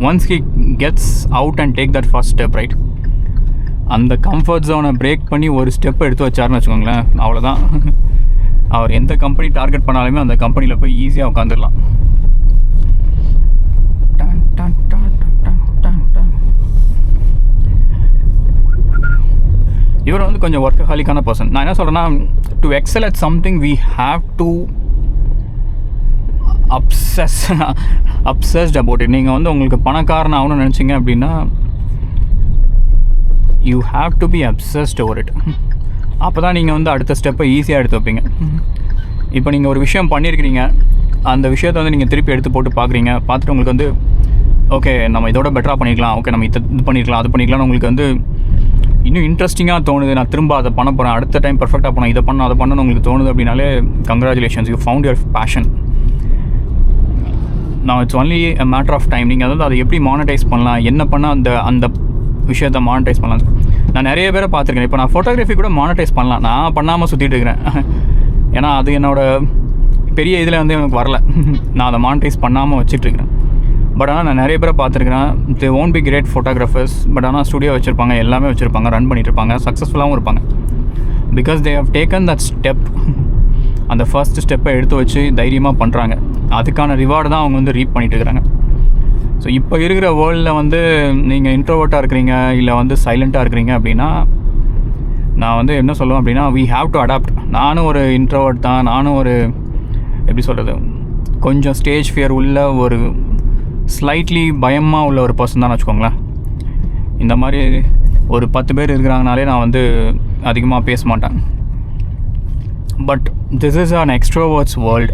Once he gets out and take that first step, right? அந்த கம்ஃபர்ட் ஜோனை பிரேக் பண்ணி ஒரு ஸ்டெப் எடுத்து வச்சாருன்னு வச்சுக்கோங்களேன், அவ்வளோதான். அவர் எந்த கம்பெனி டார்கெட் பண்ணாலுமே அந்த கம்பெனியில் போய் ஈஸியாக உட்காந்துடலாம். இவர் வந்து கொஞ்சம் ஒர்க்கஹாலிக்கான பர்சன். நான் என்ன சொல்கிறேன்னா, to excel at something we have to obsessed about it. நீங்கள் வந்து உங்களுக்கு பணக்காரன் ஆகணும்னு நினச்சிங்க அப்படின்னா you have to be obsessed over it. அப்போ தான் நீங்கள் வந்து அடுத்த ஸ்டெப்பை ஈஸியாக எடுத்து வைப்பீங்க. இப்போ நீங்கள் ஒரு விஷயம் பண்ணியிருக்கிறீங்க, அந்த விஷயத்தை வந்து நீங்கள் திருப்பி எடுத்து போட்டு பார்க்குறீங்க, பார்த்துட்டு உங்களுக்கு வந்து ஓகே நம்ம இதோட பெட்டராக பண்ணிக்கலாம், ஓகே நம்ம இது பண்ணிக்கலாம் அது பண்ணிக்கலாம்னு உங்களுக்கு வந்து இன்னும் இன்ட்ரெஸ்டிங்காக தோணுது, நான் திரும்ப அதை பண்ண போகிறேன், அடுத்த டைம் பர்ஃபெக்டாக பண்ண இதை பண்ண அதை பண்ணணும்னு உங்களுக்கு தோணுது அப்படின்னாலே congratulations, you found your passion. நான் it's only a matter of time. நீங்கள் அதாவது அதை எப்படி மானிட்டைஸ் பண்ணலாம், என்ன பண்ணால் அந்த விஷயத்தை மானிட்டைஸ் பண்ணலாம். நான் நிறைய பேரை பார்த்துருக்கேன். இப்போ நான் ஃபோட்டோகிராஃபி கூட மானிட்டைஸ் பண்ணலாம், நான் பண்ணாமல் சுற்றிட்டு இருக்கிறேன். ஏன்னா அது என்னோடய பெரிய இதில் வந்து எனக்கு வரல, நான் அதை மானிட்டைஸ் பண்ணாமல் வச்சுட்ருக்கிறேன். பட் ஆனால் நான் நிறைய பேரை பார்த்துருக்கிறேன், they won't be great photographers, but ஆனால் ஸ்டுடியோ வச்சுருப்பாங்க, எல்லாமே வச்சுருப்பாங்க, ரன் பண்ணிகிட்டு இருப்பாங்க, சக்ஸஸ்ஃபுல்லாகவும் இருப்பாங்க. Because they have taken that step. அந்த ஃபர்ஸ்ட் ஸ்டெப்பை எடுத்து வச்சு தைரியமாக பண்ணுறாங்க. அதுக்கான ரிவார்டு தான் அவங்க வந்து ரீப் பண்ணிகிட்டு இருக்கிறாங்க. ஸோ இப்போ இருக்கிற வேர்ல்டில் வந்து நீங்கள் இன்ட்ரோவர்ட்டாக இருக்கிறீங்க இல்லை வந்து சைலண்ட்டாக இருக்கிறீங்க அப்படின்னா, நான் வந்து என்ன சொல்லுவேன் அப்படின்னா, வி ஹாவ் டு அடாப்ட். நானும் ஒரு இன்ட்ரோவர்ட் தான், நானும் ஒரு எப்படி சொல்கிறது, கொஞ்சம் ஸ்டேஜ் ஃபியர் உள்ள ஒரு ஸ்லைட்லி பயமாக உள்ள ஒரு பர்சன் தான் வச்சுக்கோங்களேன். இந்த மாதிரி ஒரு 10 பேர் இருக்கிறாங்கனாலே நான் வந்து அதிகமாக பேச மாட்டேன். But this is an extroverts world.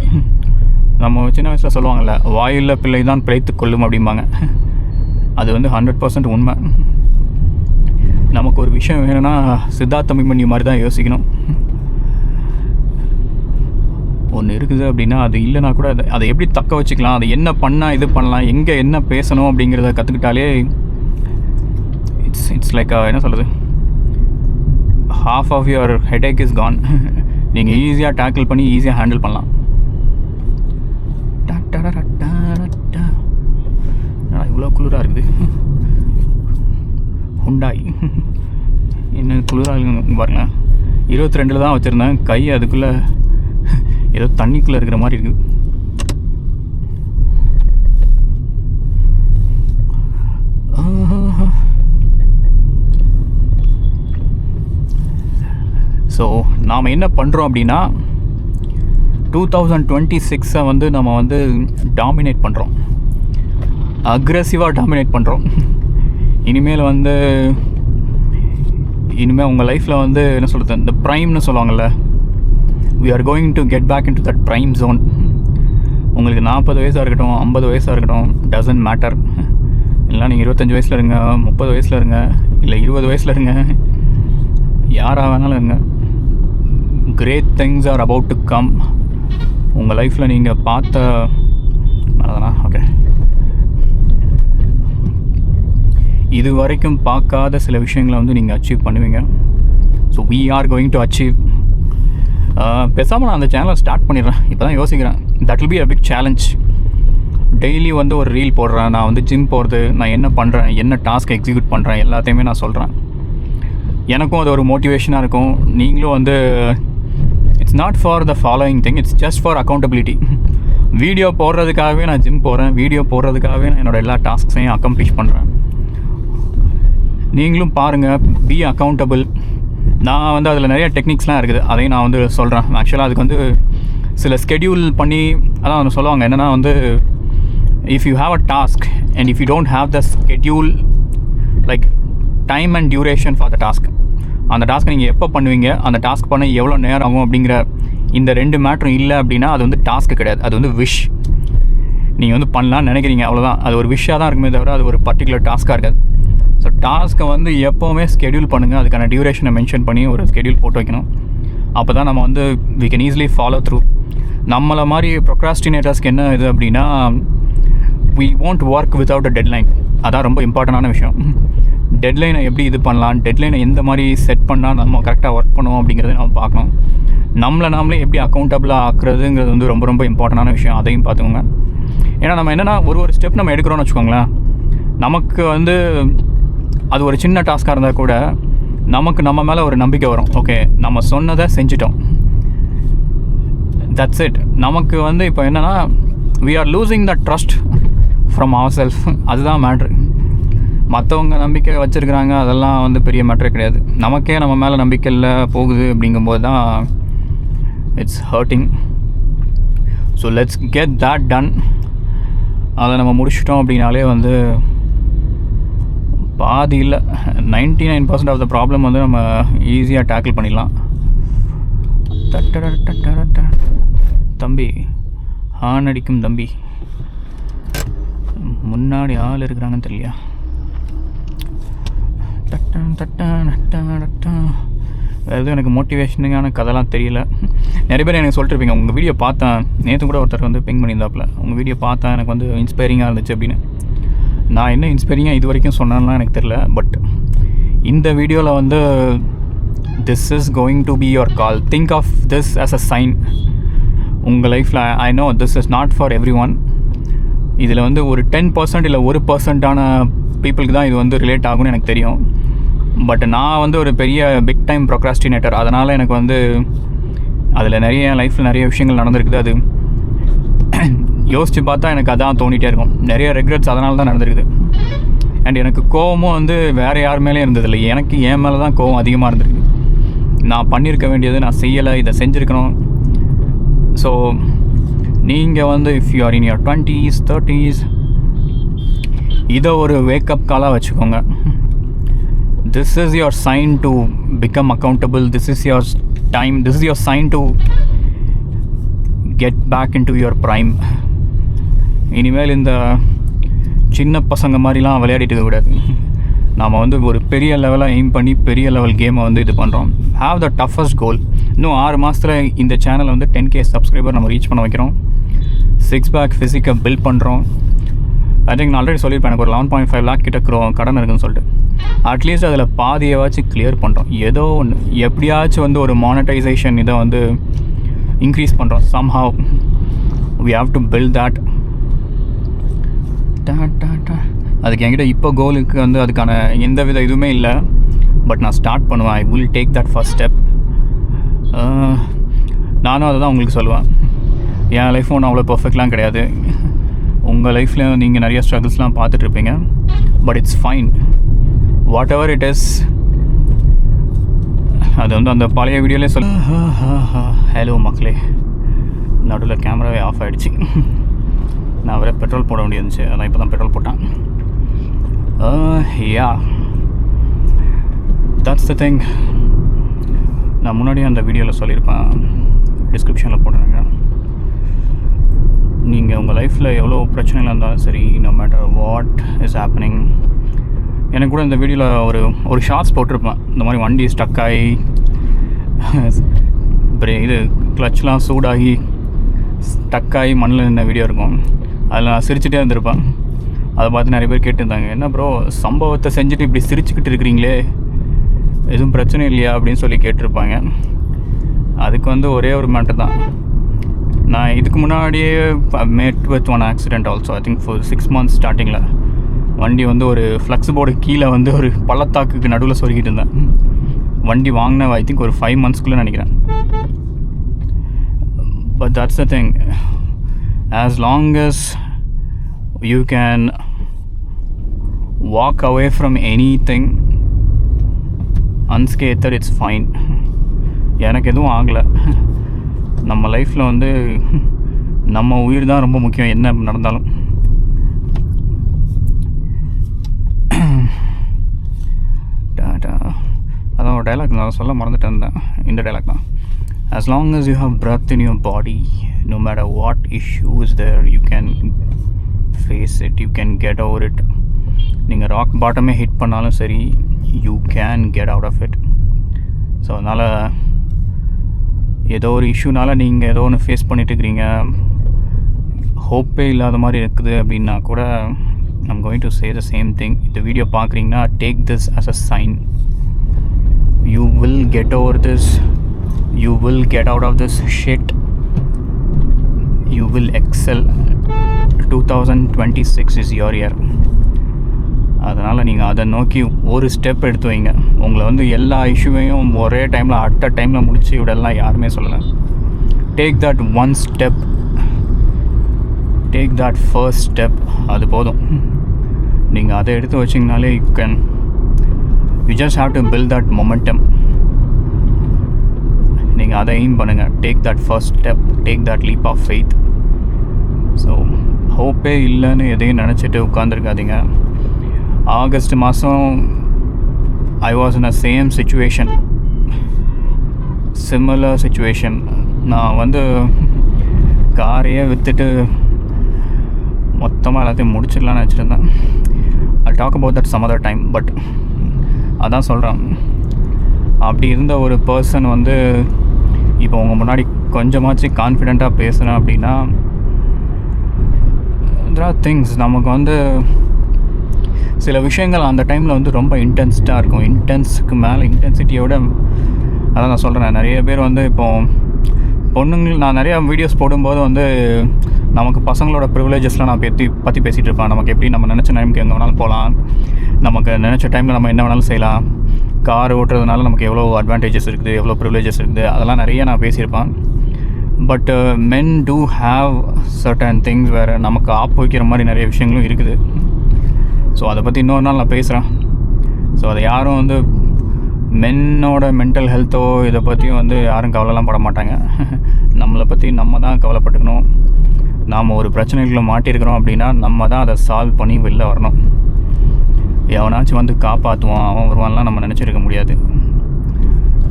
நம்ம சின்ன வயசில் சொல்லுவாங்கள்ல, வாயுள்ள பிள்ளை தான் பிழைத்து கொள்ளும் அப்படிம்பாங்க. அது வந்து 100% உண்மை. நமக்கு ஒரு விஷயம் வேணும்னா சித்தார்த்த அபிமன்யு மாதிரி தான் யோசிக்கணும். ஒன்று இருக்குது அப்படின்னா அது இல்லைனா கூட அதை எப்படி தக்க வச்சுக்கலாம், அதை என்ன பண்ணால் இது பண்ணலாம், எங்கே என்ன பேசணும் அப்படிங்கிறத கற்றுக்கிட்டாலே இட்ஸ் லைக் என்ன சொல்கிறது, half of your headache is gone. நீங்கள் ஈஸியாக டேக்கிள் பண்ணி ஈஸியாக ஹேண்டில் பண்ணலாம். இவ்வளோ குளிராக இருக்குது. ஹுண்டாய் என்ன குளிராக இருக்குன்னு பாருங்களேன். 22 தான் வச்சுருந்தேன், கை அதுக்குள்ளே ஏதோ தண்ணிக்குள்ளே இருக்கிற மாதிரி இருக்குது. ஸோ நாம் என்ன பண்ணுறோம் அப்படின்னா, 2026 வந்து நம்ம வந்து டாமினேட் பண்ணுறோம், அக்ரெசிவாக டாமினேட் பண்ணுறோம். இனிமேல் உங்கள் லைஃப்பில் வந்து என்ன சொல்கிறது, இந்த ப்ரைம்னு சொல்லுவாங்கள்ல, we are going to get back into that prime zone. உங்களுக்கு 40 வயசாக இருக்கட்டும், 50 வயசாக இருக்கட்டும், டசன்ட் மேட்டர். இல்லை நீங்கள் 25 வயசில் இருங்க, 30 வயசில் இருங்க, இல்லை 20 வயசில் இருங்க, யாராக வேணாலும் இருங்க. Great things are about to come. உங்கள் லைஃப்பில் நீங்கள் பார்த்த ஓகே, இது வரைக்கும் பார்க்காத சில விஷயங்களை வந்து நீங்கள் அச்சீவ் பண்ணுவீங்க. So we are going to achieve. பேசாமல் நான் அந்த சேனலை ஸ்டார்ட் பண்ணிடுறேன். இப்போ தான் யோசிக்கிறேன், that will be a big challenge. Daily வந்து ஒரு ரீல் போடுறேன், நான் வந்து ஜிம் போகிறது, நான் என்ன பண்ணுறேன், என்ன டாஸ்க் எக்ஸிக்யூட் பண்ணுறேன், எல்லாத்தையுமே நான் சொல்கிறேன். எனக்கும் அது ஒரு மோட்டிவேஷனாக இருக்கும். நீங்களும் வந்து it's not for the following thing, it's just for accountability. Video போடுறதுக்காகவே நான் ஜிம் போகிறேன், வீடியோ போடுறதுக்காகவே நான் என்னோடய எல்லா டாஸ்க்ஸையும் அக்கம்ப்ளிஷ் பண்ணுறேன். நீங்களும் பாருங்கள், பி அக்கௌண்டபிள். நான் வந்து அதில் நிறைய டெக்னிக்ஸ்லாம் இருக்குது, அதையும் நான் வந்து சொல்கிறேன். ஆக்சுவலாக அதுக்கு வந்து சில ஸ்கெடியூல் பண்ணி அதான் வந்து சொல்லுவாங்க என்னென்னா வந்து, if you have a task and if you don't have the schedule like time and duration for the task, அந்த டாஸ்க்கை நீங்கள் எப்போ பண்ணுவீங்க, அந்த டாஸ்க் பண்ண எவ்வளோ நேரம் ஆகும் அப்படிங்கிற இந்த 2 மேட்டரும் இல்லை அப்படின்னா அது வந்து டாஸ்க்கு கிடையாது, அது வந்து விஷ். நீங்கள் வந்து பண்ணலான்னு நினைக்கிறீங்க, அவ்வளோதான். அது ஒரு விஷாக தான் இருக்குமே தவிர அது ஒரு பர்டிகுலர் டாஸ்க்காக இருக்காது. ஸோ டாஸ்க்கை வந்து எப்போவுமே ஸ்கெடியூல் பண்ணுங்கள், அதுக்கான டியூரேஷனை மென்ஷன் பண்ணி ஒரு ஸ்கெடியூல் போட்டு வைக்கணும். அப்போ தான் நம்ம வந்து we can easily follow through. நம்மளை மாதிரி ப்ரொக்ராஸ்டினேட்டர்ஸ்க்கு என்ன இது அப்படின்னா, we won't work without a deadline. அதான் ரொம்ப இம்பார்ட்டண்டான விஷயம். டெட்லைனை எப்படி இது பண்ணலாம், டெட்லைனை எந்த மாதிரி செட் பண்ணால் நம்ம கரெக்டாக ஒர்க் பண்ணுவோம் அப்படிங்கிறத நம்ம பார்க்கணும். நாமளே எப்படி அக்கௌண்டபிளாக ஆக்குறதுங்கிறது வந்து ரொம்ப ரொம்ப இம்பார்ட்டண்டான விஷயம், அதையும் பார்த்துக்கோங்க. ஏன்னா நம்ம என்னென்னா ஒரு ஸ்டெப் நம்ம எடுக்கிறோன்னு வச்சுக்கோங்களேன், நமக்கு வந்து அது ஒரு சின்ன டாஸ்காக இருந்தால் கூட நமக்கு நம்ம மேலே ஒரு நம்பிக்கை வரும். ஓகே, நம்ம சொன்னதை செஞ்சிட்டோம், தட்ஸ் இட். நமக்கு வந்து இப்போ என்னென்னா we are losing the trust from ourselves. அதுதான் மேட்ரு. மற்றவங்க நம்பிக்கை வச்சுருக்கிறாங்க, அதெல்லாம் வந்து பெரிய மேட்ரே கிடையாது. நமக்கே நம்ம மேலே நம்பிக்கை இல்லை போகுது அப்படிங்கும்போது தான் it's hurting. So let's get that done. அதை நம்ம முடிச்சிட்டோம் அப்படின்னாலே வந்து பாதி இல்லை 99% ஆஃப் த ப்ராப்ளம் வந்து நம்ம ஈஸியாக டேக்கிள் பண்ணிடலாம். தம்பி, ஹார்ன் அடிக்கும் தம்பி, முன்னாடி ஆள் இருக்கிறாங்கன்னு தெரியலையா? எதுவும் எனக்கு மோட்டிவேஷனுக்கான கதைலாம் தெரியல. நிறைய பேர் எனக்கு சொல்லிட்டுருப்பீங்க, உங்கள் வீடியோ பார்த்தேன், நேற்று கூட ஒருத்தர் வந்து பிங் பண்ணியிருந்தாப்புல, உங்கள் வீடியோ பார்த்தேன் எனக்கு வந்து இன்ஸ்பைரிங்காக இருந்துச்சு அப்படின்னு. நான் என்ன இன்ஸ்பைரிங்காக இது வரைக்கும் சொன்னேன்னா எனக்கு தெரியல. பட் இந்த வீடியோவில் வந்து this is going to be your call. Think of this as a sign. உங்கள் லைஃப்பில் I know this is not for everyone. இதில் வந்து ஒரு 10% இல்லை 1% பீப்புளுக்கு தான் இது வந்து ரிலேட் ஆகும்னு எனக்கு தெரியும். பட் நான் வந்து ஒரு பெரிய பிக் டைம் ப்ரோக்ராஸ்டினேட்டர். அதனால் எனக்கு வந்து அதில் நிறைய லைஃப்பில் நிறைய விஷயங்கள் நடந்திருக்குது. அது யோசித்து பார்த்தா எனக்கு அதான் தோணிகிட்டே இருக்கும். நிறைய ரெக்ரெட்ஸ் அதனால தான் நடந்திருக்குது. அண்ட் எனக்கு கோவமும் வந்து வேறு யார் மேலேயும் இருந்ததில்லை, எனக்கு என் மேலே தான் கோவம் அதிகமாக இருந்திருக்குது. நான் பண்ணியிருக்க வேண்டியது நான் செய்யலை, இதை செஞ்சுருக்கணும். ஸோ நீங்கள் வந்து if you are in your 20s 30s இதை ஒரு வேக்கப் காலாக வச்சுக்கோங்க. This is your sign to become accountable. This is your time. This is your sign to get back into your prime. இனிமேல் இந்த சின்ன பசங்க மாதிரிலாம் விளையாடிட்டு இருக்கக்கூடாது. நாம் வந்து ஒரு பெரிய லெவலாக எய்ம் பண்ணி பெரிய லெவல் கேமை வந்து இது பண்ணுறோம். ஹாவ் த டஃபஸ்ட் கோல். இன்னும் 6 மாதத்தில் இந்த சேனலை வந்து 10K சப்ஸ்கிரைபர் நம்ம ரீச் பண்ண வைக்கிறோம். 6 பேக் ஃபிசிக்கை பில்ட் பண்ணுறோம். ஐ திங்க் நான் ஆல்ரெடி சொல்லியிருப்பேன், எனக்கு ஒரு 11.5 lakh கிட்ட கடன் இருக்குன்னு சொல்லிட்டு. அட்லீஸ்ட் அதில் பாதியவாச்சும் கிளியர் பண்ணுறோம். ஏதோ ஒன்று எப்படியாச்சும் வந்து ஒரு மானிட்டைசேஷன் இதை வந்து இன்க்ரீஸ் பண்ணுறோம். Somehow we have to build that. அதுக்கு என்கிட்ட இப்போ கோலுக்கு வந்து அதுக்கான எந்த வித இதுவுமே இல்லை. பட் நான் ஸ்டார்ட் பண்ணுவேன். I will take that first step. நானும் அதை தான் உங்களுக்கு சொல்லுவேன். என் லைஃப்பும் ஒன்றும் அவ்வளோ பர்ஃபெக்ட்லாம் கிடையாது. உங்கள் லைஃப்லேயும் நீங்கள் நிறைய ஸ்ட்ரகிள்ஸ்லாம் பார்த்துட்ருப்பீங்க. But it's fine. Whatever it is. அது வந்து அந்த பழைய வீடியோலேயே ஹலோ மக்களே, நடுவில் கேமராவே ஆஃப் ஆகிடுச்சு. நான் வேறு பெட்ரோல் போட வேண்டியிருந்துச்சு, அதான் இப்போ தான் பெட்ரோல் போட்டேன். Yeah that's the thing. நான் முன்னாடியே அந்த வீடியோவில் சொல்லியிருப்பேன், டிஸ்கிரிப்ஷனில் போட்டுருங்க. நீங்கள் உங்கள் லைஃப்பில் எவ்வளோ பிரச்சனைகள் இருந்தாலும் சரி, no matter what is happening. எனக்கு கூட இந்த வீடியோவில் ஒரு ஷார்ட்ஸ் போட்டிருப்பேன். இந்த மாதிரி வண்டி ஸ்டக் ஆகி இது கிளச்லாம் சூடாகி ஸ்டக் ஆகி மண்ணில் நின்ற வீடியோ இருக்கும். அதில் நான் சிரிச்சுட்டே இருந்திருப்பேன். அதை பார்த்து நிறைய பேர் கேட்டுருந்தாங்க, என்ன ப்ரோ சம்பவத்தை செஞ்சுட்டு இப்படி சிரிச்சுக்கிட்டு இருக்கிறீங்களே, எதுவும் பிரச்சனை இல்லையா அப்படின்னு சொல்லி கேட்டிருப்பாங்க. அதுக்கு வந்து ஒரே ஒரு மேட்டர் தான். நான் இதுக்கு முன்னாடியே mat with one accident also. I think for 6 months ஸ்டார்டிங்கில் வண்டி வந்து ஒரு ஃப்ளக்ஸ் போர்டு கீழே வந்து ஒரு பள்ளத்தாக்குக்கு நடுவில் சொருகிட்டு இருந்தேன். வண்டி வாங்கின ஐ திங்க் ஒரு 5 monthsக்குள்ளே நினைக்கிறேன். But that's the thing. As long as you can walk away from anything unscathed, it's fine. எனக்கு எதுவும் ஆகலை. நம்ம லைஃப்பில் வந்து நம்ம உயிர் தான் ரொம்ப முக்கியம், என்ன நடந்தாலும். அதான் ஒரு டைலாக் நான் சொல்ல மறந்துட்டு இருந்தேன். இந்த டைலாக் தான். As long as you have breath in your body, no matter what issue is there, you can face it, you can get over it. நீங்கள் ராக் பாட்டமே ஹிட் பண்ணாலும் சரி, you can get out of it. So அதனால் ஏதோ ஒரு இஷ்யூனால நீங்கள் ஏதோ ஒன்று face பண்ணிட்டு இருக்கிறீங்க, ஹோப்பே இல்லாத மாதிரி இருக்குது அப்படின்னா கூட I'm going to say the same thing. இந்த வீடியோ பார்க்குறீங்கன்னா take this as a sign. You will get over this. You will get out of this shit. You will excel. 2026 is your year. அதனால் நீங்கள் அதை நோக்கி ஒரு step எடுத்து வைங்க. உங்களை வந்து எல்லா இஷ்யூவையும் ஒரே டைமில் அட் அ டைமில் முடிச்சு விடலாம் யாருமே சொல்லலை. Take that one step, take that first step, அது போதும். நீங்கள் அதை எடுத்து வச்சிங்கனாலே you just have to build that momentum. நீங்கள் அதை எய்ம் பண்ணுங்கள். Take that first step, take that leap of faith. So ஹோப்பே இல்லைன்னு எதையும் நினச்சிட்டு உட்காந்துருக்காதீங்க. ஆகஸ்ட் மாதம் I was in a same situation, similar situation. நான் வந்து காரையே விற்றுட்டு மொத்தமாக எல்லாத்தையும் முடிச்சிடலான்னு வச்சுருந்தேன். I talk about that some other time. But அதான் சொல்கிறேன், அப்படி இருந்த ஒரு பர்சன் வந்து இப்போ உங்கள் முன்னாடி கொஞ்சமாச்சு கான்ஃபிடெண்ட்டாக பேசுகிறேன் அப்படின்னா, there are things நமக்கு வந்து சில விஷயங்கள் அந்த டைமில் வந்து ரொம்ப இன்டென்ஸ்டாக இருக்கும். இன்டென்ஸுக்கு மேலே இன்டென்சிட்டியோட, அதான் நான் சொல்கிறேன். நிறைய பேர் வந்து இப்போது பொண்ணுங்கள், நான் நிறையா வீடியோஸ் போடும்போது வந்து நமக்கு பசங்களோட ப்ரிவிலேஜஸ்லாம் நான் பற்றி பேசிகிட்டு இருப்பேன். நமக்கு எப்படி நம்ம நினச்ச டைமுக்கு எங்கே வேணாலும் போகலாம், நமக்கு நினச்ச டைமில் நம்ம என்ன வேணாலும் செய்யலாம், கார் ஓட்டுறதுனால நமக்கு எவ்வளோ அட்வான்டேஜஸ் இருக்குது, எவ்வளோ ப்ரிவிலேஜஸ் இருக்குது, அதெல்லாம் நிறைய நான் பேசியிருப்பேன். But men too have certain things வேறு நமக்கு ஆப் வைக்கிற மாதிரி நிறைய விஷயங்களும் இருக்குது. ஸோ அதை பற்றி இன்னொரு நாள் நான் பேசுகிறேன். ஸோ அதை யாரும் வந்து மென்னோட மென்டல் ஹெல்த்தோ இதை பற்றியும் வந்து யாரும் கவலைலாம் பட மாட்டாங்க. நம்மளை பற்றி நம்ம தான் கவலைப்பட்டுக்கணும். நாம் ஒரு பிரச்சனைகளை மாட்டியிருக்கிறோம் அப்படின்னா நம்ம தான் அதை சால்வ் பண்ணி வெளில வரணும். எவனாச்சும் வந்து காப்பாற்றுவான், அவன் வருவான்லாம் நம்ம நினச்சிருக்க முடியாது.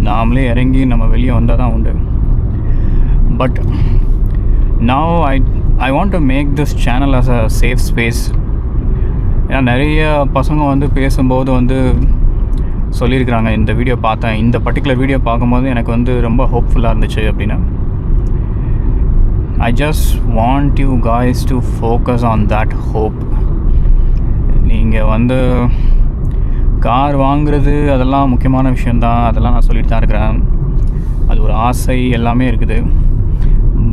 நாமளே இறங்கி நம்ம வெளியே வந்தால் தான் உண்டு. But now I want to make this channel as a safe space. ஏன்னா நிறைய பசங்க வந்து பேசும்போது வந்து சொல்லியிருக்கிறாங்க, இந்த வீடியோ பார்த்தேன், இந்த பர்டிகுலர் வீடியோ பார்க்கும்போது எனக்கு வந்து ரொம்ப ஹோப்ஃபுல்லாக இருந்துச்சு அப்படின்னு. I just want you guys to focus on that hope. நீங்கள் வந்து கார் வாங்குறது அதெல்லாம் முக்கியமான விஷயந்தான், அதெல்லாம் நான் சொல்லிட்டு தான் இருக்கிறேன். அது ஒரு ஆசை, எல்லாமே இருக்குது.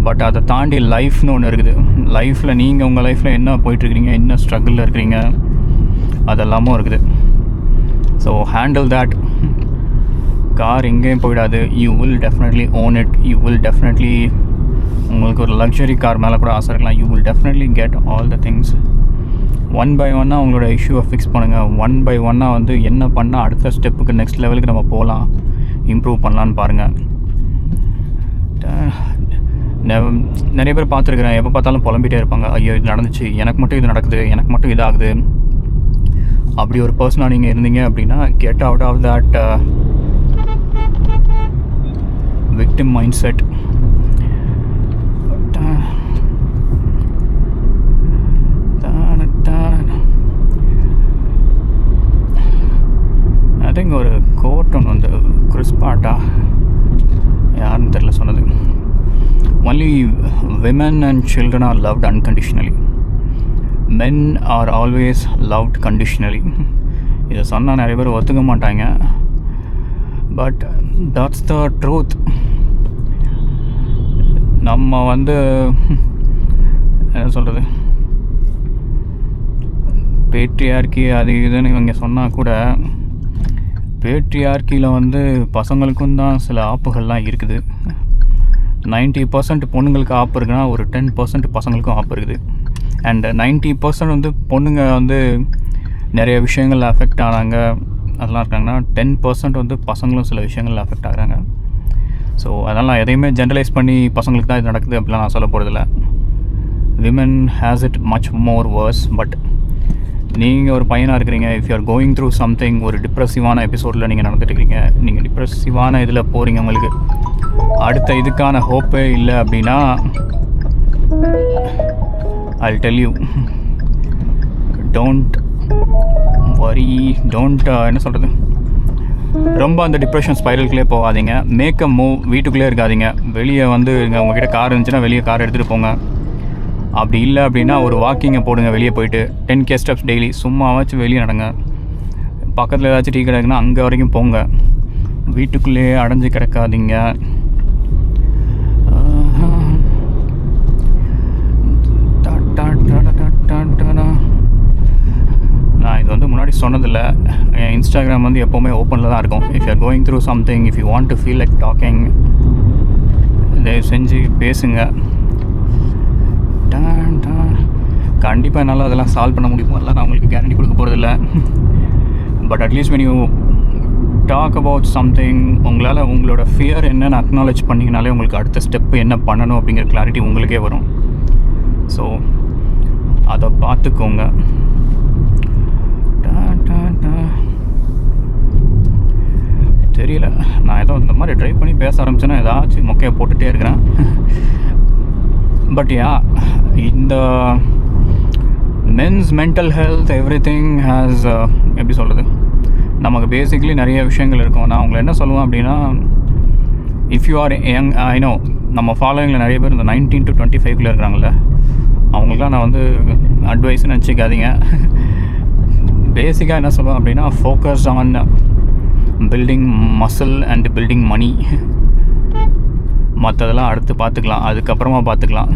பட் அதை தாண்டி லைஃப்னு ஒன்று இருக்குது. லைஃப்பில் நீங்கள் உங்கள் லைஃப்பில் என்ன போயிட்டுருக்கிறீங்க, என்ன ஸ்ட்ரகிளில் இருக்கிறீங்க, அதெல்லாமும் இருக்குது. So handle that. கார் எங்கேயும் போயிடாது. You will definitely own it. You will definitely, உங்களுக்கு ஒரு லக்ஸரி கார் மேலே கூட ஆசை இருக்கலாம். You will definitely get all the things. One by ஒன்னாக உங்களோட இஷ்யூவை ஃபிக்ஸ் பண்ணுங்கள். ஒன் பை ஒன்னாக வந்து என்ன பண்ணால் அடுத்த ஸ்டெப்புக்கு, நெக்ஸ்ட் லெவலுக்கு நம்ம போகலாம், இம்ப்ரூவ் பண்ணலான்னு பாருங்கள். நிறைய பேர் பார்த்துருக்குறேன், எப்போ பார்த்தாலும் புலம்பிகிட்டே இருப்பாங்க, ஐயோ இது நடந்துச்சு, எனக்கு மட்டும் இது நடக்குது, எனக்கு மட்டும் இதாகுது. அப்படி ஒரு பர்சனாக நீங்கள் இருந்தீங்க அப்படின்னா, get out of that victim mind set. I think ஒரு கோட் ஒன்று வந்து கிறிஸ்பாட்டா யாருன்னு தெரியல சொன்னது. Only women and children are loved unconditionally. Men are always loved conditionally. இதை சொன்னால் நிறைய பேர் ஒத்துக்க மாட்டாங்க. But that's the truth. நம்ம வந்து என்ன சொல்கிறது, பேட்ரியார்கி அது இதுன்னு இவங்க சொன்னால் கூட, பேட்ரியார்கியில் வந்து பசங்களுக்கும் தான் சில ஆப்புகள்லாம் இருக்குது. 90% பொண்ணுங்களுக்கு ஆப்பு இருக்குன்னா ஒரு 10% பசங்களுக்கும் ஆப்பு இருக்குது. அண்ட் 90% வந்து பொண்ணுங்க வந்து நிறைய விஷயங்களில் அஃபெக்ட் ஆனாங்க, அதெல்லாம் இருக்காங்கன்னா 10% வந்து பசங்களும் சில விஷயங்களில் அஃபெக்ட் ஆகிறாங்க. ஸோ அதெல்லாம் எதையுமே ஜென்ரலைஸ் பண்ணி பசங்களுக்கு தான் இது நடக்குது அப்படிலாம் நான் சொல்ல போகிறதில்ல. Women has it much more worse. But நீங்கள் ஒரு பையனாக இருக்கிறீங்க, if you are going through something, ஒரு டிப்ரெசிவான எபிசோடில் நீங்கள் நடந்துட்டுருக்கீங்க, நீங்கள் டிப்ரெசிவான இதில் போகிறீங்க, உங்களுக்கு அடுத்த இதுக்கான ஹோப்பே இல்லை அப்படின்னா, I'll tell you, don't worry, don't என்ன சொல்கிறது, ரொம்ப அந்த டிப்ரெஷன் ஸ்பைரல்குள்ளே போகாதீங்க. Make a move. வீட்டுக்குள்ளே இருக்காதீங்க. வெளியே வந்து உங்ககிட்ட கார் இருந்துச்சுன்னா வெளியே கார் எடுத்துகிட்டு போங்க. அப்படி இல்லை அப்படின்னா ஒரு வாக்கிங்கை போடுங்க. வெளியே போயிட்டு 10K ஸ்டெப்ஸ் டெய்லி, சும்மாவாச்சும் வெளியே நடங்க. பக்கத்தில் ஏதாச்சும் டீ கடை இருக்குன்னா அங்கே வரைக்கும் போங்க. வீட்டுக்குள்ளேயே அடைஞ்சு கிடக்காதீங்க. நான் இது வந்து முன்னாடி முன்னாடி சொன்னதில்லை, என் இன்ஸ்டாகிராம் வந்து எப்போவுமே ஓப்பனில் தான் இருக்கும். If you are going through something, if you want to feel like talking, தயவு செஞ்சு பேசுங்க. கண்டிப்பாக என்னால் அதெல்லாம் சால்வ் பண்ண முடியுமோ அதெல்லாம் நான் உங்களுக்கு கேரண்டி கொடுக்க போகிறதில்ல. But at least when you talk about something, உங்களால் உங்களோட ஃபியர் என்னென்னு அக்னாலேஜ் பண்ணிங்கனாலே உங்களுக்கு அடுத்த ஸ்டெப்பு என்ன பண்ணணும் அப்படிங்கிற கிளாரிட்டி உங்களுக்கே வரும். ஸோ அதை பார்த்துக்கோங்க. தெரியல, நான் ஏதோ இந்த மாதிரி ட்ரை பண்ணி பேச ஆரம்பிச்சேன்னா ஏதாச்சும் மொக்கையை போட்டுகிட்டே இருக்கிறேன். பட் யா, இந்த men's mental health everything has, எப்படி சொல்கிறது, நமக்கு பேசிக்லி நிறைய விஷயங்கள் இருக்கும். நான் உங்களை என்ன சொல்லுவேன் அப்படின்னா, if you R young, I know நம்ம ஃபாலோவிங்கில் நிறைய பேர் இந்த 19 to 25 இருக்கிறாங்களே, அவங்களுக்குலாம் நான் வந்து அட்வைஸ்ன்னு நினச்சிக்காதீங்க. பேசிக்காக என்ன சொல்லுவேன் அப்படின்னா, focus on building muscle and building money. மற்றதெல்லாம் அடுத்து பார்த்துக்கலாம், அதுக்கப்புறமா பார்த்துக்கலாம்.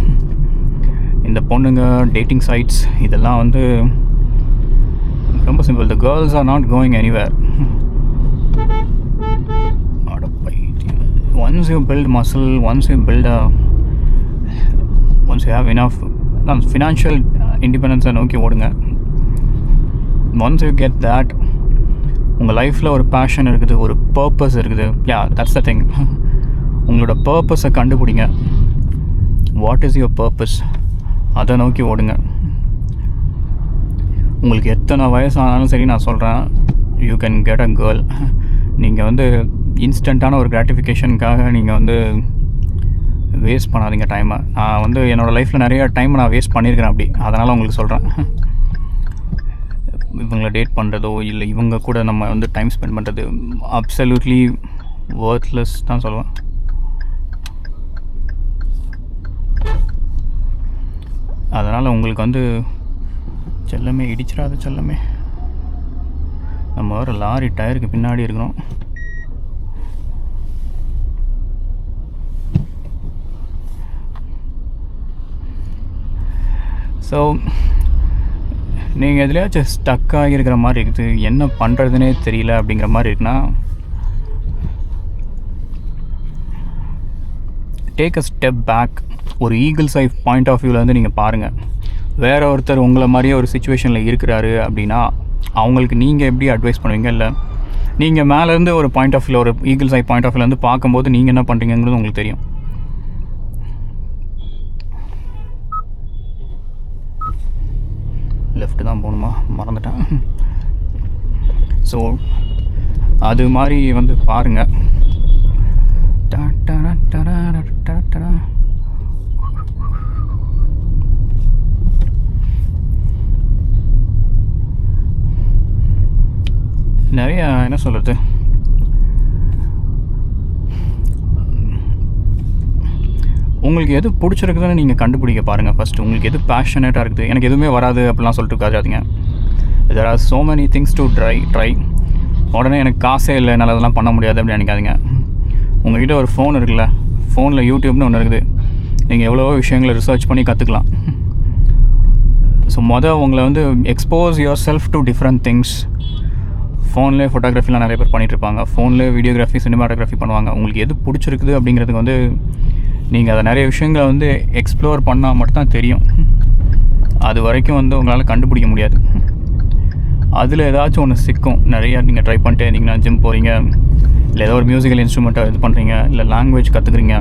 இந்த பொண்ணுங்க, டேட்டிங் சைட்ஸ், இதெல்லாம் வந்து ரொம்ப simple. The girls are not going anywhere. Once you build muscle, once you have enough financial இண்டிபெண்டன்ஸை நோக்கி ஓடுங்க. ஒன்ஸ் யூ கெட் தேட், உங்கள் லைஃப்பில் ஒரு பேஷன் இருக்குது, ஒரு பர்பஸ் இருக்குது. யா, தட்ஸ் த திங். உங்களோட பர்பஸை கண்டுபிடிங்க. வாட் இஸ் யுவர் பர்பஸ், அதை நோக்கி ஓடுங்க. உங்களுக்கு எத்தனை வயசானாலும் சரி, நான் சொல்கிறேன், you can get a girl. நீங்கள் வந்து இன்ஸ்டண்ட்டான ஒரு கிராட்டிஃபிகேஷனுக்காக நீங்கள் வந்து வேஸ்ட் பண்ணாதீங்க டைமை. நான் வந்து என்னோடய லைஃப்பில் நிறைய டைம் நான் வேஸ்ட் பண்ணியிருக்கிறேன் அப்படி. அதனால் உங்களுக்கு சொல்கிறேன், இவங்களை டேட் பண்ணுறதோ இல்லை இவங்க கூட நம்ம வந்து டைம் ஸ்பெண்ட் பண்ணுறது அப்சல்யூட்லி வொர்த்லெஸ் தான் சொல்லுவேன். அதனால் உங்களுக்கு வந்து செல்லமே, இடிச்சிடாத செல்லமே. நம்ம ஒரு லாரி டயருக்கு பின்னாடி இருக்கிறோம். ஸோ நீங்கள் எதுலையாச்சும் ஸ்டக் ஆகியிருக்கிற மாதிரி இருக்குது, என்ன பண்ணுறதுனே தெரியல அப்படிங்கிற மாதிரி இருக்குன்னா, டேக் அ ஸ்டெப் பேக். ஒரு ஈகிள்ஸ் ஐ பாயிண்ட் ஆஃப் வியூவில் வந்து நீங்கள் பாருங்கள். வேற ஒருத்தர் உங்களை மாதிரியே ஒரு சுச்சுவேஷனில் இருக்கிறாரு அப்படின்னா அவங்களுக்கு நீங்கள் எப்படி அட்வைஸ் பண்ணுவீங்க? இல்லை நீங்கள் மேலேருந்து ஒரு பாயிண்ட் ஆஃப் வியூவில், ஒரு ஈகிள்ஸ் ஐ பாயிண்ட் ஆஃப் வியூவில் பார்க்கும்போது நீங்கள் என்ன பண்ணுறீங்கிறது உங்களுக்கு தெரியும். லெஃப்ட்டு தான் போகணுமா, மறந்துட்டேன். ஸோ அது மாதிரி வந்து பாருங்கள். நிறைய என்ன சொல்கிறது, உங்களுக்கு எது பிடிச்சிருக்குதுன்னு நீங்கள் கண்டுபிடிக்க பாருங்கள் ஃபஸ்ட்டு. உங்களுக்கு எது பேஷனேட்டாக இருக்குது. எனக்கு எதுவுமே வராது அப்படிலாம் சொல்லிட்டு இருக்காதீங்க. there are so many things to try. உடனே எனக்கு காசே இல்லை, என்னால் அதெல்லாம் பண்ண முடியாது அப்படின்னு நினைக்காதீங்க. உங்கள்கிட்ட ஒரு ஃபோன் இருக்குல்ல, ஃபோனில் யூடியூப்னு ஒன்று இருக்குது. நீங்கள் எவ்வளவோ விஷயங்களை ரிசர்ச் பண்ணி கற்றுக்கலாம். ஸோ உங்களை வந்து expose your self to different things. ஃபோன்லேயே ஃபோட்டோகிராஃபிலாம் நிறைய பேர் பண்ணிகிட்ருப்பாங்க, ஃபோன்லேயே வீடியோகிராஃபி, சினிமாட்டோகிராஃபி பண்ணுவாங்க. உங்களுக்கு எது பிடிச்சிருக்குது அப்படிங்கிறதுக்கு வந்து நீங்கள் அதை நிறைய விஷயங்களை வந்து எக்ஸ்ப்ளோர் பண்ணால் மட்டும்தான் தெரியும். அது வரைக்கும் வந்து உங்களால் கண்டுபிடிக்க முடியாது. அதில் ஏதாச்சும் ஒன்று சிக்கும். நிறையா நீங்கள் ட்ரை பண்ணிட்டே இருந்தீங்கன்னா, ஜிம் போகிறீங்க, இல்லை ஏதோ ஒரு மியூசிக்கல் இன்ஸ்ட்ருமெண்ட்டை இது பண்ணுறீங்க, இல்லை லாங்குவேஜ் கற்றுக்குறீங்க,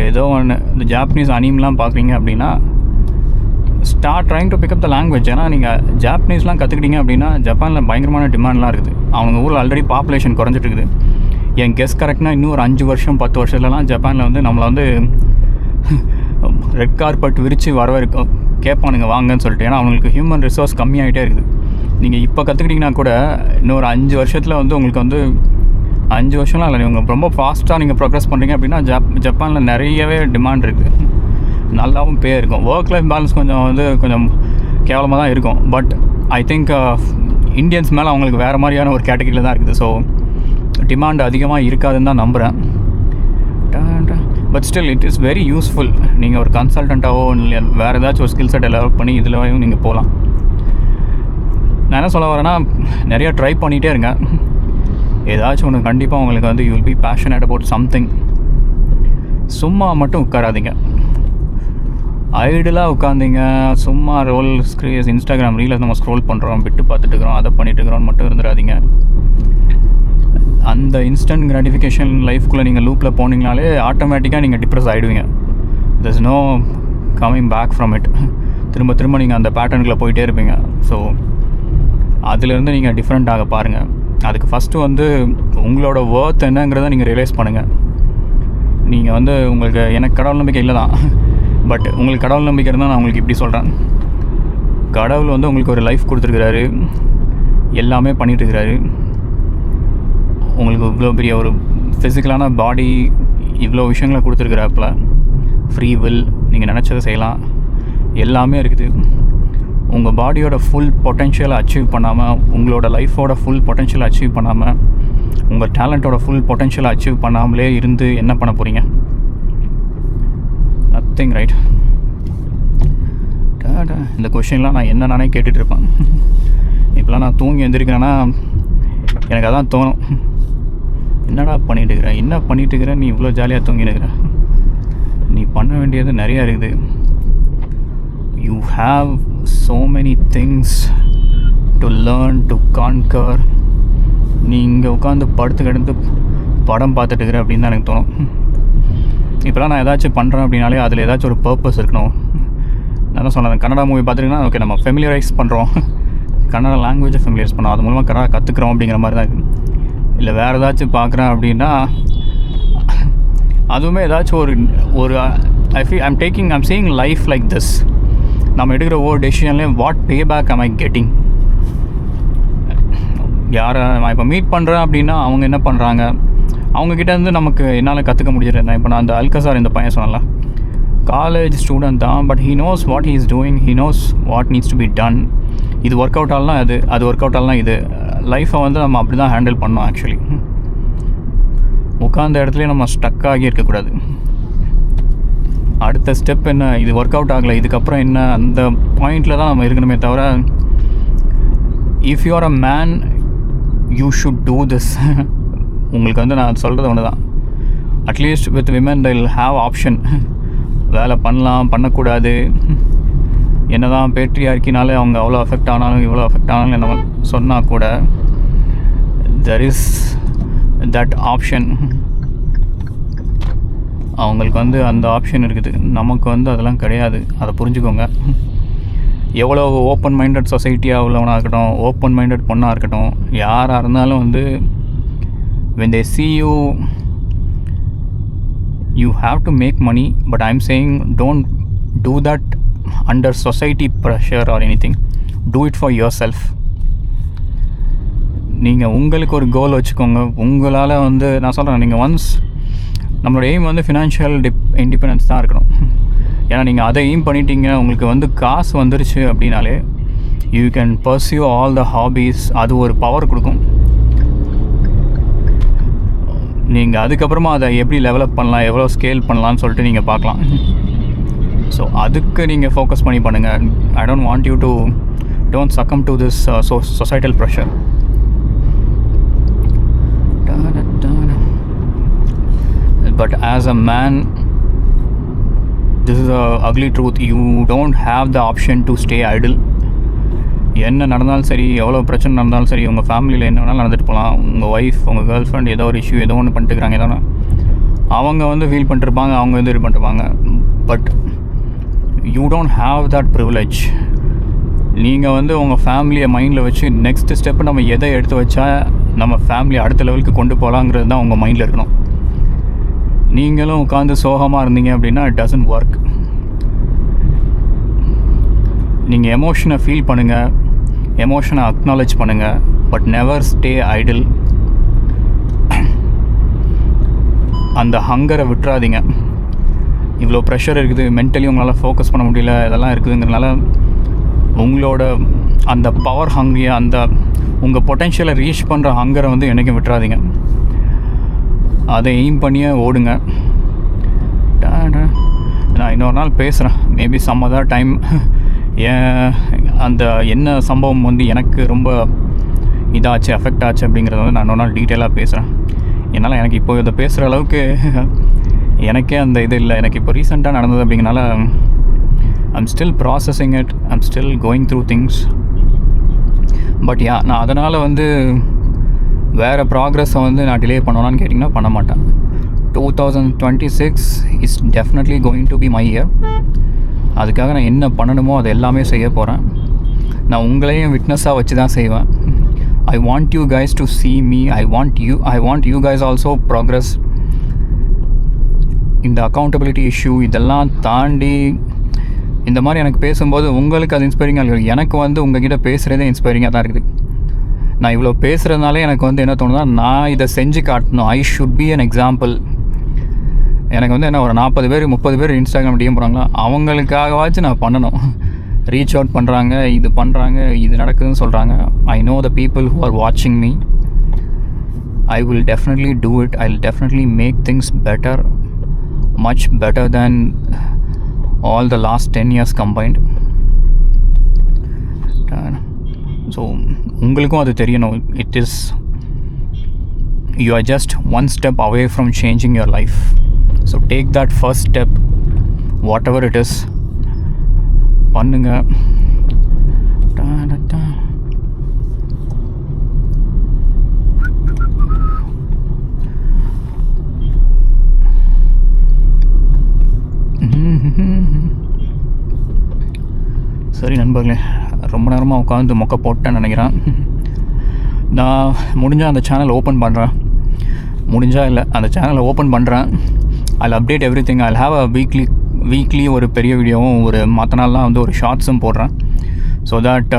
ஏதோ ஒன்று இந்த ஜாப்பனீஸ் அனிமெலாம் பார்க்குறீங்க அப்படின்னா, start trying to pick up the language. ஏன்னா நீங்கள் ஜாப்பனீஸ்லாம் கற்றுக்கிட்டீங்க அப்படின்னா ஜப்பானில் பயங்கரமான டிமாண்ட்லாம் இருக்குது. அவங்க ஊரில் ஆல்ரெடி பாப்புலேஷன் குறைஞ்சிட்டு இருக்குது. என் கெஸ் கரெக்ட்னா இன்னும் ஒரு 5 வருஷம் 10 வருஷத்துலலாம் ஜப்பானில் வந்து நம்மளை வந்து ரெட் கார்பெட் விரித்து வரவேற்கும் கேட்பானுங்க வாங்கன்னு சொல்லிட்டு. ஏன்னா அவங்களுக்கு ஹியூமன் ரிசோர்ஸ் கம்மியாகிட்டே இருக்குது. நீங்கள் இப்போ கற்றுக்கிட்டிங்கன்னா கூட இன்னொரு 5 வருஷத்தில் வந்து உங்களுக்கு வந்து 5 வருஷம்லாம் இல்லை, நீங்கள் ரொம்ப ஃபாஸ்ட்டாக நீங்கள் ப்ரோக்ரஸ் பண்ணுறீங்க அப்படின்னா ஜப்பானில் நிறையவே டிமாண்ட் இருக்குது. நல்லாவும் பே இருக்கும். ஒர்க் லைஃப் பேலன்ஸ் கொஞ்சம் கேவலமாக தான் இருக்கும். பட் ஐ திங்க் இந்தியன்ஸ் மேலே அவங்களுக்கு வேறு மாதிரியான ஒரு கேட்டகரியில் தான் இருக்குது. ஸோ டிமாண்ட் அதிகமாக இருக்காதுன்னு தான் நம்புகிறேன். But still it is very useful. நீங்கள் ஒரு கன்சல்டண்ட்டாவோ இல்லை வேறு ஏதாச்சும் ஒரு ஸ்கில் செட்டை டெவலப் பண்ணி இதில் நீங்கள் போகலாம். நான் என்ன சொல்ல வரேன்னா, நிறையா ட்ரை பண்ணிகிட்டே இருங்க. ஏதாச்சும் ஒன்று கண்டிப்பாக உங்களுக்கு வந்து you will B passionate about something. சும்மா மட்டும் உட்காராதீங்க. ஐடியலாக உட்காந்திங்க சும்மா இன்ஸ்டாகிராம் ரீலில் நம்ம ஸ்க்ரோல் பண்ணுறோம், விட்டு பார்த்துட்டு இருக்கிறோம், அதை பண்ணிட்டு இருக்கிறோன்னு மட்டும் இருந்துடாதீங்க. அந்த இன்ஸ்டன்ட் கிராட்டிஃபிகேஷன் லைஃப்குள்ளே நீங்கள் லூப்பில் போனீங்கனாலே ஆட்டோமேட்டிக்காக நீங்கள் depress ஆகிடுவீங்க. there's no coming back from it. திரும்ப திரும்ப நீங்கள் அந்த பேட்டர்னுக்குள்ளே போயிட்டே இருப்பீங்க. ஸோ அதிலேருந்து நீங்கள் டிஃப்ரெண்ட் ஆக பாருங்கள். அதுக்கு ஃபஸ்ட்டு வந்து உங்களோட ஒர்த் என்னங்கிறத நீங்கள் ரியலைஸ் பண்ணுங்கள். நீங்கள் வந்து உங்களுக்கு எனக்கு கடவுள் நம்பிக்கை இல்லை தான், பட் உங்களுக்கு கடவுள் நம்பிக்கை இருந்தால் நான் உங்களுக்கு இப்படி சொல்கிறேன். கடவுள் வந்து உங்களுக்கு ஒரு லைஃப் கொடுத்துருக்குறாரு, எல்லாமே பண்ணிகிட்ருக்கிறாரு. உங்களுக்கு இவ்வளோ பெரிய ஒரு ஃபிசிக்கலான பாடி, இவ்வளோ விஷயங்களை கொடுத்துருக்குறாப்புல. ஃப்ரீ வில், நீங்கள் நினச்சதை செய்யலாம், எல்லாமே இருக்குது. உங்கள் பாடியோட ஃபுல் பொட்டென்ஷியலை அச்சீவ் பண்ணாமல், உங்களோட லைஃபோட ஃபுல் பொட்டென்ஷியலை அச்சீவ் பண்ணாமல், உங்கள் டேலண்ட்டோட ஃபுல் பொட்டென்ஷியலை அச்சீவ் பண்ணாமலே இருந்து என்ன பண்ண போகிறீங்க? Nothing, right? இந்த கொஷின்லாம் நான் என்ன நானே கேட்டுட்ருப்பேன். இப்போலாம் நான் தூங்கி எழுந்திருக்கிறேன்னா எனக்கு அதான் தோணும், என்னடா பண்ணிட்டுருக்கிறேன், என்ன பண்ணிட்டுருக்கிறேன், நீ இவ்வளோ ஜாலியாக தூங்கினுக்கிற, நீ பண்ண வேண்டியது நிறையா இருக்குது. You have so many things to learn, to conquer. நீங்கள் உட்காந்து படுத்து கிடந்து படம் பார்த்துட்டு இருக்கிற அப்படின்னு தான் எனக்கு தோணும். இப்போலாம் நான் ஏதாச்சும் பண்ணுறேன் அப்படின்னாலே அதில் ஏதாச்சும் ஒரு பர்பஸ் இருக்கணும். நான் தான் சொன்னேன், கன்னடா மூவி பார்த்துட்டிங்கன்னா ஓகே நம்ம ஃபெமிலியரைஸ் பண்ணுறோம், கன்னடா லாங்குவேஜை ஃபெமிலியரைஸ் பண்ணோம், அது மூலமாக கன்னடா கற்றுக்குறோம் அப்படிங்கிற மாதிரி தான் இருக்குது. இல்லை வேறு ஏதாச்சும் பார்க்குறேன் அப்படின்னா அதுவுமே ஏதாச்சும் ஒரு I'm seeing life like this. நம்ம எடுக்கிற ஒவ்வொரு டெசிஷன்லேயும் what pay back am I getting? யாரை நான் இப்போ மீட் பண்ணுறேன் அப்படின்னா அவங்க என்ன பண்ணுறாங்க, அவங்கக்கிட்டேருந்து நமக்கு என்னால் கற்றுக்க முடிஞ்சிருந்தேன். இப்போ நான் அந்த அல்கசார் இந்த பையன் சொன்னல, காலேஜ் ஸ்டூடெண்ட் தான், but he knows what he is doing, he knows what needs to be done. இது ஒர்க் அவுட் ஆகலாம், அது ஒர்க் அவுட் ஆகலாம். இது லைஃப்பை வந்து நம்ம அப்படி தான் ஹேண்டில் பண்ணோம். ஆக்சுவலி உட்காந்த இடத்துலையே நம்ம ஸ்டக் ஆகி இருக்கக்கூடாது. அடுத்த ஸ்டெப் என்ன, இது ஒர்க் அவுட் ஆகலை, இதுக்கப்புறம் என்ன, அந்த பாயிண்டில் தான் நம்ம இருக்கணுமே தவிர, if you R a man you should do this. உங்களுக்கு வந்து நான் சொல்கிறது ஒன்று தான், at least with women they will have option. வேலை பண்ணலாம், பண்ணக்கூடாது, என்ன தான் பேட்ரியார்க்கினாலே அவங்க அவ்வளோ அஃபெக்ட் ஆனாலும் இவ்வளோ அஃபெக்ட் ஆனாலும் என்ன சொன்னால் கூட there is that ஆப்ஷன். அவங்களுக்கு வந்து அந்த ஆப்ஷன் இருக்குது, நமக்கு வந்து அதெல்லாம் கிடையாது. அதை புரிஞ்சுக்கோங்க. எவ்வளோ ஓப்பன் மைண்டட் சொசைட்டியாக உள்ளவனாக இருக்கட்டும், ஓப்பன் மைண்டட் பொண்ணாக இருக்கட்டும், யாராக இருந்தாலும் வந்து when they see you, you have to make money, but I'm saying don't do that under society pressure or anything. Do it for yourself. நீங்கள் உங்களுக்கு ஒரு கோல் வச்சுக்கோங்க. உங்களால் வந்து நான் சொல்கிறேன், நீங்கள் ஒன்ஸ் நம்மளோட எய்ம் வந்து ஃபினான்ஷியல் இண்டிபெண்டன்ஸ் தான் இருக்கணும். ஏன்னா நீங்கள் அதை எய்ம் பண்ணிட்டீங்க, உங்களுக்கு வந்து காசு வந்துருச்சு அப்படின்னாலே you can pursue all the hobbies. அது ஒரு பவர் கொடுக்கும். நீங்கள் அதுக்கப்புறமா அதை எப்படி டெவலப் பண்ணலாம், எவ்வளோ ஸ்கேல் பண்ணலான்னு சொல்லிட்டு நீங்கள் பார்க்கலாம். ஸோ அதுக்கு நீங்கள் ஃபோக்கஸ் பண்ணி பண்ணுங்கள். I don't want you to don't சக்கம் to this societal pressure. But as a man, this is a ugly truth. You don't have the option to stay idle. என்ன நடந்தாலும் சரி, எவ்வளோ பிரச்சனை நடந்தாலும் சரி, உங்கள் ஃபேமிலியில் என்ன வேணாலும் நடந்துட்டு போகலாம். உங்கள் ஒய்ஃப், உங்கள் கேர்ள் ஃப்ரெண்ட் ஏதோ ஒரு இஷ்யூ ஏதோ ஒன்று பண்ணிட்டுருக்காங்க, ஏதோ அவங்க வந்து ஃபீல் பண்ணிட்டுருப்பாங்க, அவங்க வந்து இது பண்ணிட்டுருப்பாங்க. But you don't have that privilege. நீங்கள் வந்து உங்கள் ஃபேமிலியை மைண்டில் வச்சு நெக்ஸ்ட் ஸ்டெப்பு நம்ம எதை எடுத்து வச்சா நம்ம ஃபேமிலியை அடுத்த லெவலுக்கு கொண்டு போகலாங்கிறது தான் உங்கள் மைண்டில் இருக்கணும். நீங்களும் உட்காந்து சோகமாக இருந்தீங்க அப்படின்னா இட் டசன்ட் ஒர்க். நீங்கள் எமோஷனை ஃபீல் பண்ணுங்கள், எமோஷனை அக்னாலேஜ் பண்ணுங்கள், பட் நெவர் ஸ்டே ஐடில். அந்த ஹங்கரை விட்டுறாதீங்க. இவ்வளோ ப்ரெஷர் இருக்குது, மென்டலி உங்களால் ஃபோக்கஸ் பண்ண முடியல, இதெல்லாம் இருக்குதுங்கிறனால உங்களோட அந்த பவர் ஹங்கரியை, அந்த உங்கள் பொட்டென்ஷியலை ரீச் பண்ணுற ஹங்கரை வந்து என்றைக்கும் விட்டுறாதீங்க. அதை எய்ம் பண்ணியே ஓடுங்க. நான் இன்னொரு நாள் பேசுகிறேன், மேபி சம் அதர் டைம். அந்த என்ன சம்பவம் வந்து எனக்கு ரொம்ப இதாச்சு அஃபெக்ட் ஆச்சு அப்படிங்கிறத வந்து நான் இன்னொரு நாள் டீட்டெயிலாக பேசுகிறேன். என்னால் எனக்கு இப்போ இதை பேசுகிற அளவுக்கு எனக்கே அந்த இது இல்லை. எனக்கு இப்போ ரீசெண்டாக நடந்தது அப்படிங்கிறனால I'm still processing it, I'm still going through things. But நான் அதனால் வந்து வேறு ப்ராக்ரெஸை வந்து நான் டிலே பண்ணணும்னு கேட்டிங்கன்னா பண்ண மாட்டேன். 2026 is definitely going to be my year. அதுக்காக நான் என்ன பண்ணணுமோ அதை எல்லாமே செய்ய போகிறேன். நான் உங்களையும் விட்னஸாக வச்சு தான் செய்வேன். I want you guys to see me. I want you guys also progress. இந்த அக்கௌண்டபிலிட்டி இஷ்யூ இதெல்லாம் தாண்டி இந்த மாதிரி எனக்கு பேசும்போது உங்களுக்கு அது இன்ஸ்பைரிங்காக இருக்குது. எனக்கு வந்து உங்ககிட்ட பேசுகிறதே இன்ஸ்பைரிங்காக தான் இருக்குது. நான் இவ்வளோ பேசுகிறதுனாலே எனக்கு வந்து என்ன தோணுதா, நான் இதை செஞ்சு காட்டணும். I should be an example. எனக்கு வந்து என்ன ஒரு 40 பேர் 30 பேர் இன்ஸ்டாகிராம் டிஎம் போகிறாங்களா, அவங்களுக்காகவாச்சும் நான் பண்ணணும். ரீச் அவுட் பண்ணுறாங்க, இது பண்ணுறாங்க, இது நடக்குதுன்னு சொல்கிறாங்க. I know the people who are வாட்சிங் me. I will definitely do it. I will definitely make things better, much better than all the last 10 years combined. So உங்களுக்கும் அது தெரியணும். It is, you are just one step away from changing your life. So take that first step, whatever it is. பண்ணுங்க. சரி நண்பர்களே, ரொம்ப நேரமாக உட்காந்து மொக்க போட்டேன்னு நினைக்கிறேன். நான் முடிஞ்சால் அந்த சேனல் ஓப்பன் பண்ணுறேன். முடிஞ்சால் இல்லை, அந்த சேனலை ஓப்பன் பண்ணுறேன். அதில் update every thing. Jal have a weekly ஒரு பெரிய வீடியோவும் ஒரு மற்ற நாள்லாம் வந்து ஒரு ஷார்ட்ஸும் போடுறேன். ஸோ தட்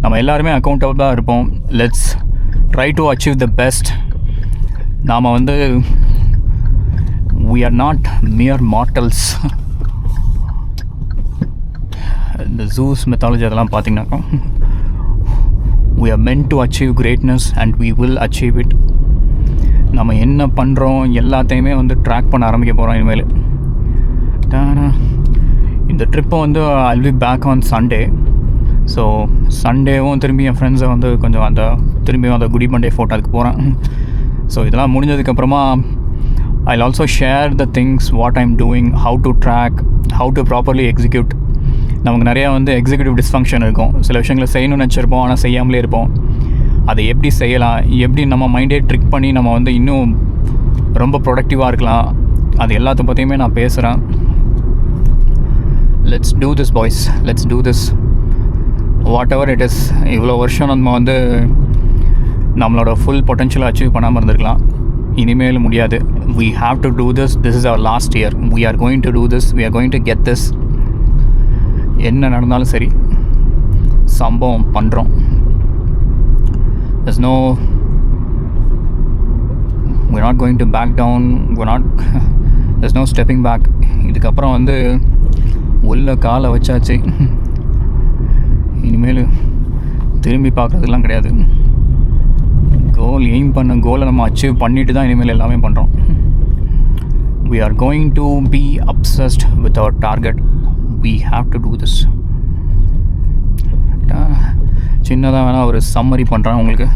நம்ம எல்லாருமே அக்கௌண்டபிளாக இருப்போம். Let's try to achieve the best. நாம் வந்து we are not mere mortals. இந்த ஜூஸ் மெத்தாலஜி அதெல்லாம் பார்த்திங்கனாக்கா, we are meant to achieve greatness and we will achieve it. நம்ம என்ன பண்ணுறோம் எல்லாத்தையுமே வந்து ட்ராக் பண்ண ஆரம்பிக்க போகிறோம் இனிமேல். இந்த ட்ரிப்பை வந்து I'll be back on Sunday. So சண்டேவும் திரும்பி என் ஃப்ரெண்ட்ஸை வந்து கொஞ்சம் திரும்பியும் அந்த குடி மண்டே ஃபோட்டோ அதுக்கு போகிறேன். ஸோ இதெல்லாம் முடிஞ்சதுக்கப்புறமா I'll also share the things what I'm doing, how to track, how to properly execute. நமக்கு நிறையா வந்து எக்ஸிக்யூட்டிவ் டிஸ்ஃபங்க்ஷன் இருக்கும். சில விஷயங்களை செய்யணும்னு நினச்சிருப்போம், ஆனால் செய்யாமலே இருப்போம். அதை எப்படி செய்யலாம், எப்படி நம்ம மைண்டே ட்ரிக் பண்ணி நம்ம வந்து இன்னும் ரொம்ப ப்ரொடக்டிவாக இருக்கலாம், அது எல்லாத்த பற்றியுமே நான் பேசுகிறேன். Let's do this boys, let's do this what ever it is. இவ்வளோ வருஷம் நம்ம வந்து நம்மளோட ஃபுல் பொட்டென்ஷியலை அச்சீவ் பண்ணாமல் இருந்திருக்கலாம். இனிமேல் முடியாது. We have to do this. This is our last year. We are going to do this. We are going to get this. என்ன நடந்தாலும் சரி சம்பவம் பண்ணுறோம். There's no, we're not going to back down. There's no stepping back. இதுக்கப்புறம் வந்து உள்ள காலை வச்சாச்சு. இனிமேல் திரும்பி பார்க்குறதுலாம் கிடையாது. எய்ம் பண்ண கோலை நம்ம அச்சீவ் பண்ணிட்டு தான் இனிமேல் எல்லாமே பண்ணுறோம். We are going to be obsessed with our target. We have to do this. சின்னதாக வேணால் ஒரு சம்மரி பண்ணுறேன் உங்களுக்கு.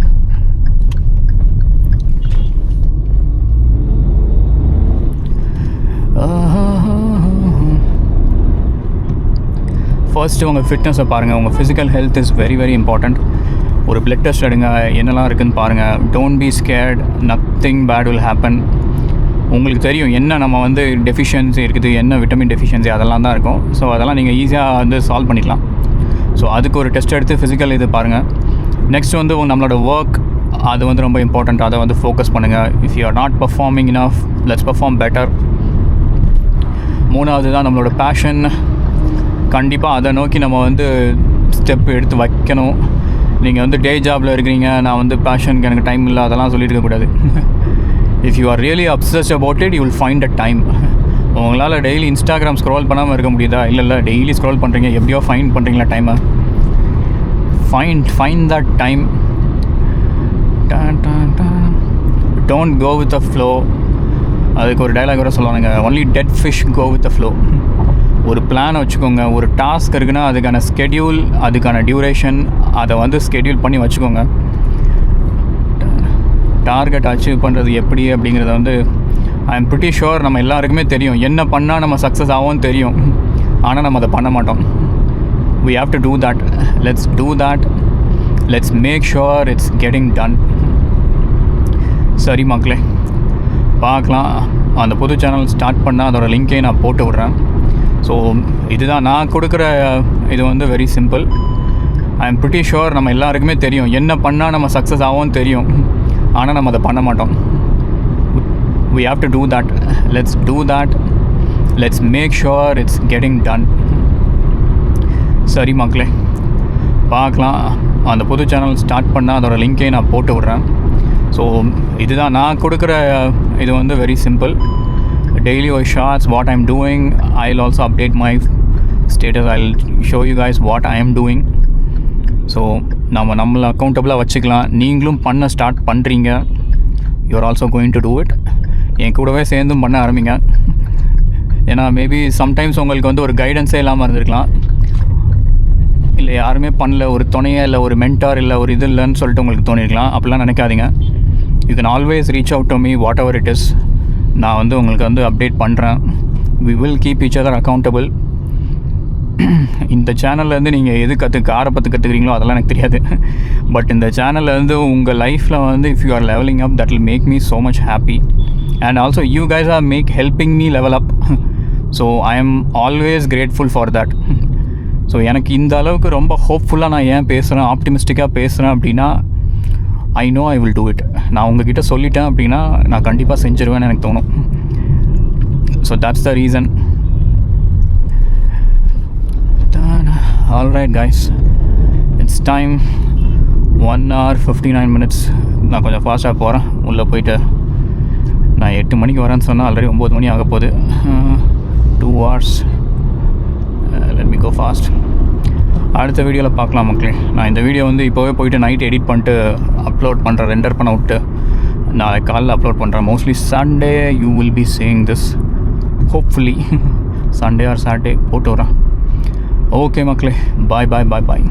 ஃபர்ஸ்ட்டு உங்கள் ஃபிட்னஸை பாருங்கள். உங்கள் physical health is very very important. ஒரு பிளட் டெஸ்ட் எடுங்க, என்னெல்லாம் இருக்குதுன்னு பாருங்கள். Don't be scared, nothing bad will happen. உங்களுக்கு தெரியும் என்ன நம்ம வந்து டெஃபிஷியன்சி இருக்குது, என்ன விட்டமின் டெஃபிஷியன்சி அதெல்லாம் தான் இருக்கும். ஸோ அதெல்லாம் நீங்கள் ஈஸியாக வந்து சால்வ் பண்ணிக்கலாம். ஸோ அதுக்கு ஒரு டெஸ்ட் எடுத்து ஃபிசிக்கல் இது பாருங்கள். நெக்ஸ்ட் வந்து நம்மளோட ஒர்க், அது வந்து ரொம்ப இம்பார்ட்டண்ட். அதை வந்து ஃபோக்கஸ் பண்ணுங்கள். If you R not performing enough, let's perform better. மூணாவது தான் நம்மளோட பேஷன். கண்டிப்பாக அதை நோக்கி நம்ம வந்து ஸ்டெப் எடுத்து வைக்கணும். நீங்கள் வந்து டே ஜாபில் இருக்கிறீங்க, நான் வந்து பேஷனுக்கு எனக்கு டைம் இல்லை, அதெல்லாம் சொல்லிட்டு இருக்கக்கூடாது. If you are really obsessed about it, you will find a time. உங்களால் டெய்லி இன்ஸ்டாகிராம் ஸ்க்ரோல் பண்ணாமல் இருக்க முடியுதா? இல்லை டெய்லி ஸ்க்ரோல் பண்ணுறீங்க, எப்படியோ ஃபைண்ட் பண்ணுறீங்களா டைமை? Find that time. Don't go with a flow. அதுக்கு ஒரு டைலாக் வர சொல்லுவாங்க, only dead fish go with a flow. ஒரு பிளானை வச்சுக்கோங்க. ஒரு டாஸ்க் இருக்குன்னா அதுக்கான ஸ்கெடியூல், அதுக்கான டியூரேஷன், அதை வந்து ஸ்கெடியூல் பண்ணி வச்சுக்கோங்க. டார்கெட் அச்சீவ் பண்ணுறது எப்படி அப்படிங்கிறத வந்து ஐ எம் ப்ரிட்டி ஷுர் நம்ம எல்லாருக்குமே தெரியும். என்ன பண்ணால் நம்ம சக்ஸஸ் ஆகும்னு தெரியும், ஆனால் நம்ம அதை பண்ண மாட்டோம். we have to do that. Let's do that. Let's make sure it's getting done. சரி மக்களே, பார்க்கலாம். அந்த புது சேனல் ஸ்டார்ட் பண்ணால் அதோட லிங்க்கை நான் போட்டு விட்றேன். ஸோ இதுதான் நான் கொடுக்குற இது வந்து very simple. I am pretty sure நம்ம எல்லாருக்குமே தெரியும். என்ன பண்ணால் நம்ம சக்ஸஸ் ஆகும்னு தெரியும், ஆனால் நம்ம அதை பண்ண மாட்டோம். we have to do that. Let's do that. Let's make sure it's getting done. சரி மக்களே, பார்க்கலாம். அந்த புது சேனல் ஸ்டார்ட் பண்ணால் அதோட லிங்க்கை நான் போட்டு விட்றேன். ஸோ இதுதான் நான் கொடுக்குற இது வந்து வெரி சிம்பிள். டெய்லி ஒரு shorts what I am doing. I will also update my status. I will show you guys what I am doing. So நம்மளை அக்கௌண்டபிளாக வச்சுக்கலாம். நீங்களும் பண்ண ஸ்டார்ட் பண்ணுறீங்க, you're also going to do it. என் கூடவே சேர்ந்தும் பண்ண ஆரம்பிங்க. ஏன்னா மேபி சம்டைம்ஸ் உங்களுக்கு வந்து ஒரு கைடன்ஸே இல்லாமல் இருந்திருக்கலாம், இல்லை யாருமே பண்ணல, ஒரு துணையை இல்லை ஒரு மென்டார் இல்லை ஒரு இது இல்லைன்னு சொல்லிட்டு உங்களுக்கு தோணிருக்கலாம். அப்படிலாம் நினைக்காதீங்க. You can always reach out to me whatever it is. நான் வந்து உங்களுக்கு வந்து அப்டேட் பண்ணுறேன். We will keep each other accountable. இந்த சேனல்லேருந்து நீங்கள் எது காரை பற்றி கற்றுக்கிறீங்களோ அதெல்லாம் எனக்கு தெரியாது. பட் இந்த சேனல்லேருந்து உங்கள் லைஃப்பில் வந்து if you are leveling up, that will make me so much happy. And also you guys are helping me level up. So I am always grateful for that. ஸோ எனக்கு இந்த அளவுக்கு ரொம்ப ஹோப்ஃபுல்லாக நான் ஏன் பேசுகிறேன், ஆப்டிமிஸ்டிக்காக பேசுகிறேன் அப்படின்னா, I know I will do it. நான் உங்ககிட்ட சொல்லிட்டேன் அப்படின்னா நான் கண்டிப்பாக செஞ்சுருவேன்னு எனக்கு தோணும். So that's the reason. Alright guys, it's time 1 hour 59 minutes. நான் கொஞ்சம் ஃபாஸ்ட்டாக போகிறேன். உள்ளே போயிட்டு நான் 8 மணிக்கு வரேன்னு சொன்னால் ஆல்ரெடி 9 மணி ஆக போகுது. 2 hours. let me go fast. அடுத்த வீடியோவில் பார்க்கலாம் மக்களே. நான் இந்த வீடியோ வந்து இப்போவே போயிட்டு நைட் எடிட் பண்ணிட்டு அப்லோட் பண்ணுறேன், ரெண்டர் பண்ண விட்டு நாளைக்கு காலையில் அப்லோட் பண்ணுறேன். Mostly Sunday you will be seeing this, hopefully Sunday or Saturday போட்டு வரேன். ஓகே மக்களே, பாய் பாய் பாய் பாய்.